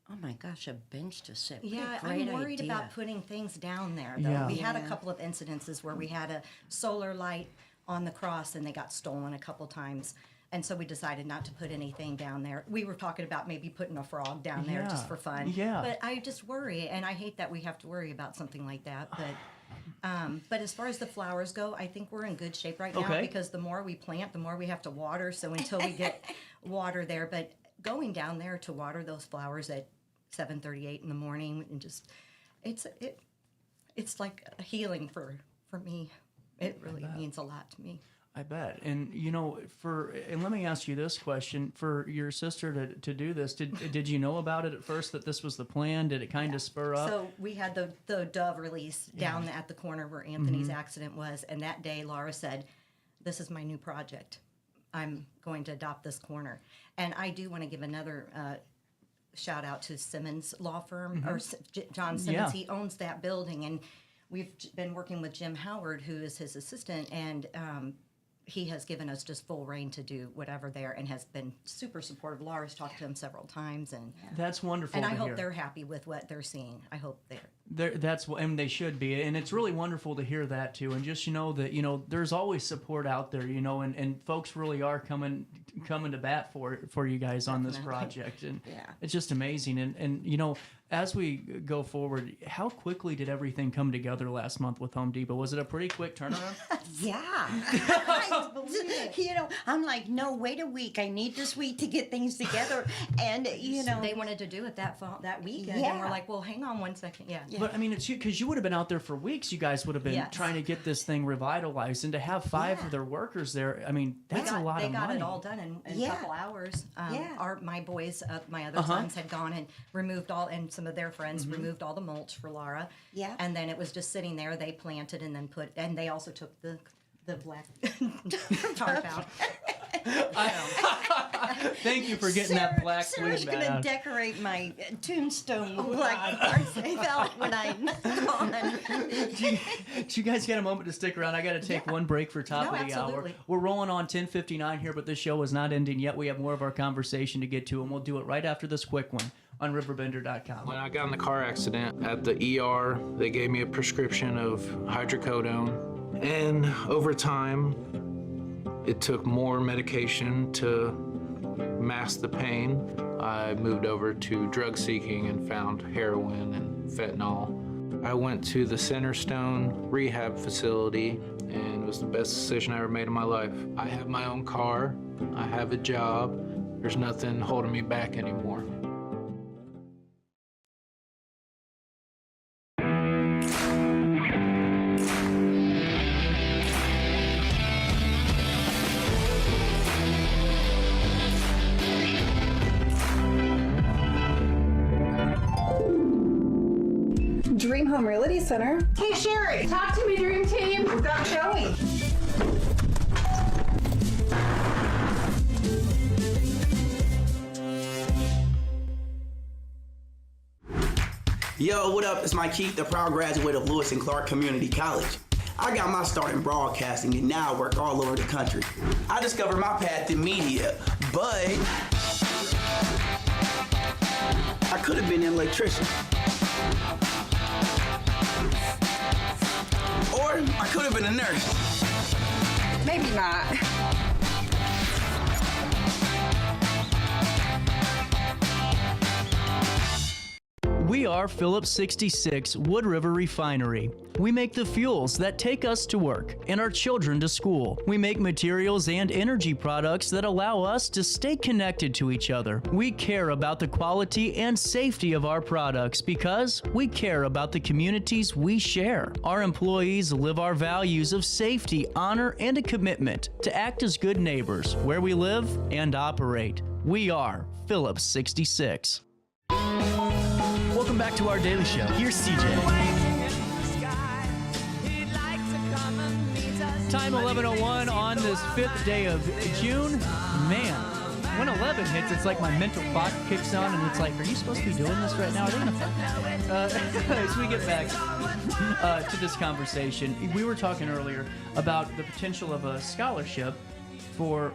Oh my gosh, a bench to sit. What Yeah, a great I'm worried idea. about putting things down there, though. Yeah. We had a couple of incidences where we had a solar light on the cross and they got stolen a couple times. And so we decided not to put anything down there. We were talking about maybe putting a frog down there just for fun. Yeah. But I just worry, and I hate that we have to worry about something like that. But as far as the flowers go, I think we're in good shape right now because the more we plant, the more we have to water. So until we get water there, but going down there to water those flowers at 7:38 in the morning and just it's like a healing for me. It really means a lot to me. I bet. And and let me ask you this question: for your sister to do this, did you know about it at first, that this was the plan? Did it kind of spur up? So we had the dove release down at the corner where Anthony's accident was, and that day Laura said, "This is my new project. I'm going to adopt this corner." And I do want to give another shout out to Simmons Law Firm, or John Simmons. He owns that building, and we've been working with Jim Howard, who is his assistant, and he has given us just full reign to do whatever there, and has been super supportive. Laura's talked to him several times, and that's wonderful. And I to hope hear. they're happy with what they're seeing. I hope And they should be, and it's really wonderful to hear that too. And just that there's always support out there, and folks really are coming to bat for you guys on this project, and it's just amazing. And as we go forward, how quickly did everything come together last month with Home Depot? Was it a pretty quick turnaround? Yeah. I'm like, no, wait a week. I need this week to get things together. And, they wanted to do it that weekend. And we're like, well, hang on one second. Yeah. But I mean, it's because you would have been out there for weeks. You guys would have been trying to get this thing revitalized, and to have 5 of their workers there, I mean, that's a lot of money. They got it all done in a couple hours. My boys, my other sons had gone and removed and some of their friends removed all the mulch for Laura. Yeah. And then it was just sitting there. They planted and then and they also took the black tarp out. Thank you for getting that black Sarah's weed going to out. decorate my tombstone with black tarps out when I'm gone. Do you guys get a moment to stick around? I got to take one break for top of the hour. We're rolling on 10:59 here, but this show is not ending yet. We have more of our conversation to get to, and we'll do it right after this quick one on RiverBender.com. When I got in the car accident at the ER, they gave me a prescription of hydrocodone. And over time, it took more medication to mask the pain. I moved over to drug seeking and found heroin and fentanyl. I went to the Centerstone rehab facility, and it was the best decision I ever made in my life. I have my own car. I have a job. There's nothing holding me back anymore. Dream Home Realty Center. Hey Sherry, talk to me, Dream Team. We've got Joey. Yo, what up? It's Mike Keith, the proud graduate of Lewis and Clark Community College. I got my start in broadcasting and now I work all over the country. I discovered my path in media, but I could have been an electrician. Or I could have been a nurse. Maybe not. We are Phillips 66 Wood River Refinery. We make the fuels that take us to work and our children to school. We make materials and energy products that allow us to stay connected to each other. We care about the quality and safety of our products because we care about the communities we share. Our employees live our values of safety, honor, and a commitment to act as good neighbors where we live and operate. We are Phillips 66. Welcome back to our daily show. Here's CJ. Time 11:01 on this 5th day of June. Man, when 11 hits, it's like my mental clock kicks on, and it's like, are you supposed to be doing this right now? Are they gonna as we get back to this conversation, we were talking earlier about the potential of a scholarship for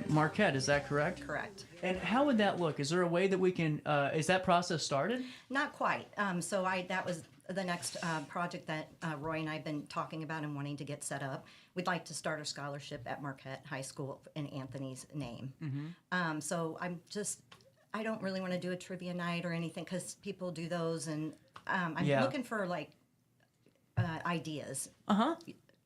Marquette. Is that correct? Correct. And how would that look? Is there a way that we can, is that process started? Not quite. That was the next project that Roy and I have been talking about and wanting to get set up. We'd like to start a scholarship at Marquette High School in Anthony's name. I don't really want to do a trivia night or anything because people do those, and I'm looking for ideas.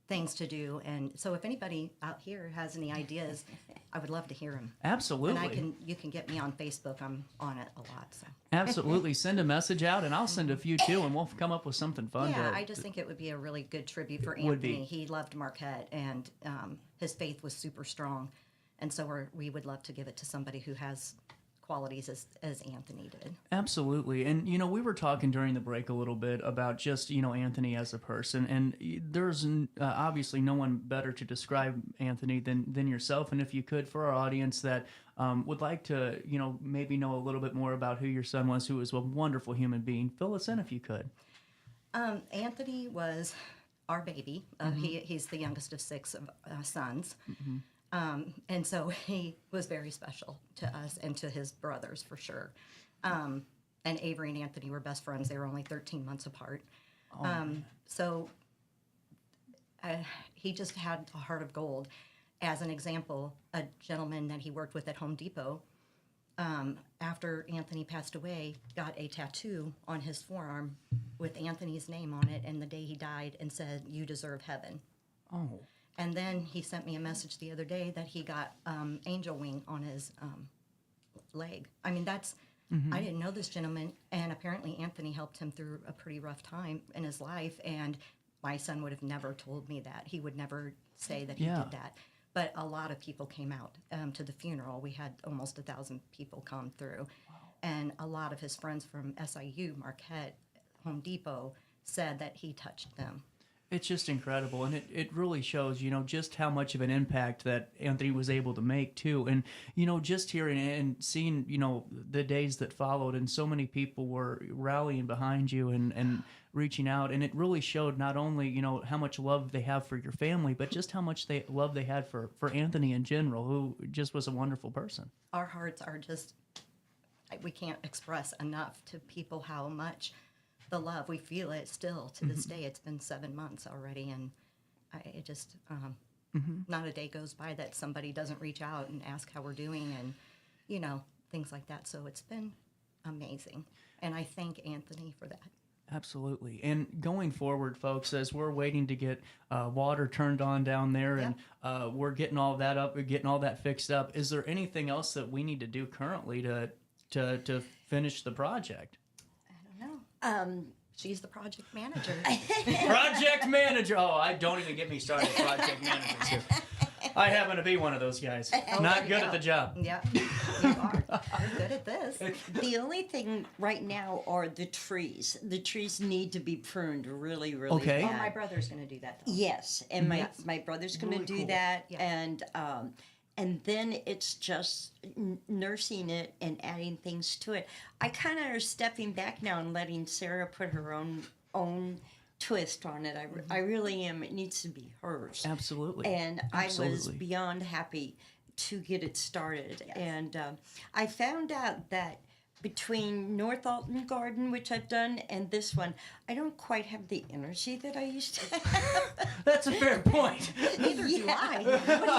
Things to do, and so if anybody out here has any ideas, I would love to hear them. Absolutely. And you can get me on Facebook. I'm on it a lot. So absolutely, send a message out, and I'll send a few too, and we'll come up with something fun. Yeah, I just think it would be a really good tribute for Anthony. He loved Marquette, and his faith was super strong, and so we would love to give it to somebody who has qualities as Anthony did. Absolutely. And, we were talking during the break a little bit about just, Anthony as a person. And there's obviously no one better to describe Anthony than yourself. And if you could, for our audience that would like to, maybe know a little bit more about who your son was, who was a wonderful human being, fill us in if you could. Anthony was our baby. He's the youngest of 6 sons. And so he was very special to us and to his brothers for sure. And and Avery and Anthony were best friends. They were only 13 months apart. So he just had a heart of gold. As an example, a gentleman that he worked with at Home Depot, after Anthony passed away, got a tattoo on his forearm with Anthony's name on it, and the day he died, and said, "You deserve heaven." Oh. And then he sent me a message the other day that he got angel wing on his leg. I mean, that's, I didn't know this gentleman, and apparently Anthony helped him through a pretty rough time in his life, and my son would have never told me that. He would never say that he did that. But a lot of people came out to the funeral. We had almost 1,000 people come through. And a lot of his friends from SIU, Marquette, Home Depot, said that he touched them. It's just incredible, and it really shows, just how much of an impact that Anthony was able to make, too. And, just hearing and seeing, the days that followed, and so many people were rallying behind you and reaching out, and it really showed not only, how much love they have for your family, but just how much love they had for Anthony in general, who just was a wonderful person. Our hearts are just, we can't express enough to people how much the love, we feel it still to this day. It's been 7 months already, and it just not a day goes by that somebody doesn't reach out and ask how we're doing, and things like that. So it's been amazing, and I thank Anthony for that. Absolutely. And going forward, folks, as we're waiting to get water turned on down there, and we're getting all that up, we're getting all that fixed up, is there anything else that we need to do currently to finish the project? She's the project manager. Project manager. Oh, don't even get me started. Project managers here. I happen to be one of those guys. Not good at the job. Yeah, you are. You're good at this. The only thing right now are the trees. The trees need to be pruned really, really Okay. bad. Oh, my brother's going to do that, though. Yes, and my brother's going to do cool. that, Yeah. and then it's just nursing it and adding things to it. I kind of are stepping back now and letting Sarah put her own twist on it. I really am. It needs to be hers. Absolutely. And Absolutely. I was beyond happy to get it started. Yes. And I found out that between North Alton Garden, which I've done, and this one, I don't quite have the energy that I used to have. That's a fair point. Neither do I.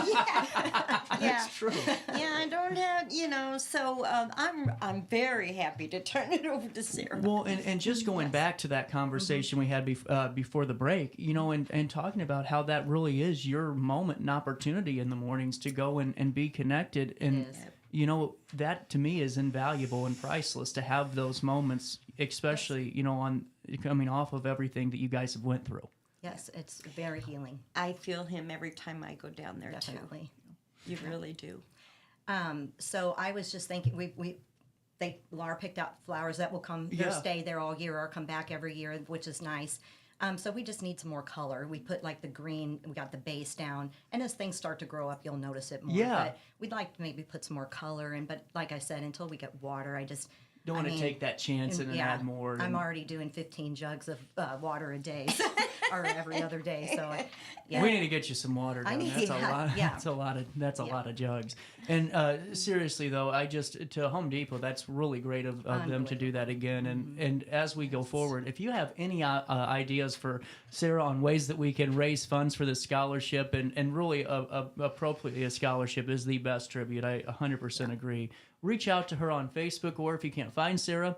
Yeah. That's true. Yeah, I don't have, so I'm very happy to turn it over to Sarah. Well, and just going back to that conversation we had before the break, and talking about how that really is your moment and opportunity in the mornings to go and be connected. And, that to me is invaluable and priceless to have those moments, especially, on coming off of everything that you guys have went through. Yes, it's very healing. I feel him every time I go down there, Definitely. too. You really do. So I was just thinking, Laura picked out flowers that will come, they'll stay there all year or come back every year, which is nice. So we just need some more color. We put like the green, we got the base down, and as things start to grow up, you'll notice it more. Yeah. But we'd like to maybe put some more color in, but like I said, until we get water, I just... Don't want to take that chance and add more. I'm already doing 15 jugs of water a day, or every other day. So, we need to get you some water. That's a lot. Yeah. That's a lot of jugs. And seriously, though, to Home Depot, that's really great of them to do that again. And as we go forward, if you have any ideas for Sarah on ways that we can raise funds for this scholarship, and really appropriately, a scholarship is the best tribute. I 100% agree. Reach out to her on Facebook, or if you can't find Sarah,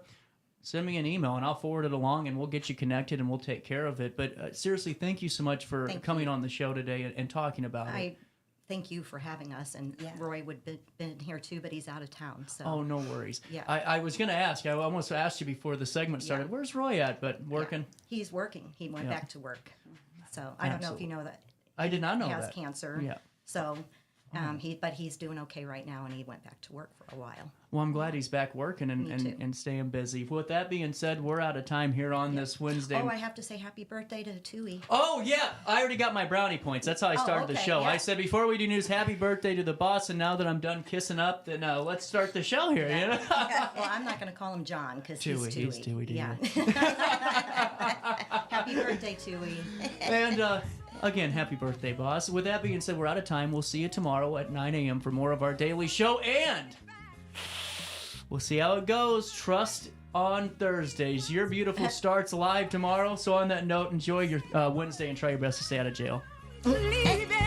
send me an email and I'll forward it along and we'll get you connected and we'll take care of it. But seriously, thank you so much for coming on the show today and talking about it. Thank you for having us, and Roy would have been here too, but he's out of town. So. Oh, no worries. Yeah. I was going to ask, I almost asked you before the segment started, where's Roy at? But working? Yeah. He's working. He went back to work. So I don't know if you know that. I did not know he that. He has cancer. Yeah. So but he's doing okay right now, and he went back to work for a while. Well, I'm glad he's back working and staying busy. With that being said, we're out of time here on this Wednesday. Oh, I have to say happy birthday to Tui. Oh, yeah. I already got my brownie points. That's how I started the show. Yeah. I said before we do news, happy birthday to the boss, and now that I'm done kissing up, then let's start the show here. Yeah. Well, I'm not going to call him John because he's Tui. He's Tui. Yeah. Happy birthday, Tui. And... again, happy birthday, boss. With that being said, we're out of time. We'll see you tomorrow at 9 a.m. for more of our daily show, and we'll see how it goes. Trust on Thursdays. Your Beautiful starts live tomorrow. So on that note, enjoy your Wednesday and try your best to stay out of jail. Leave it.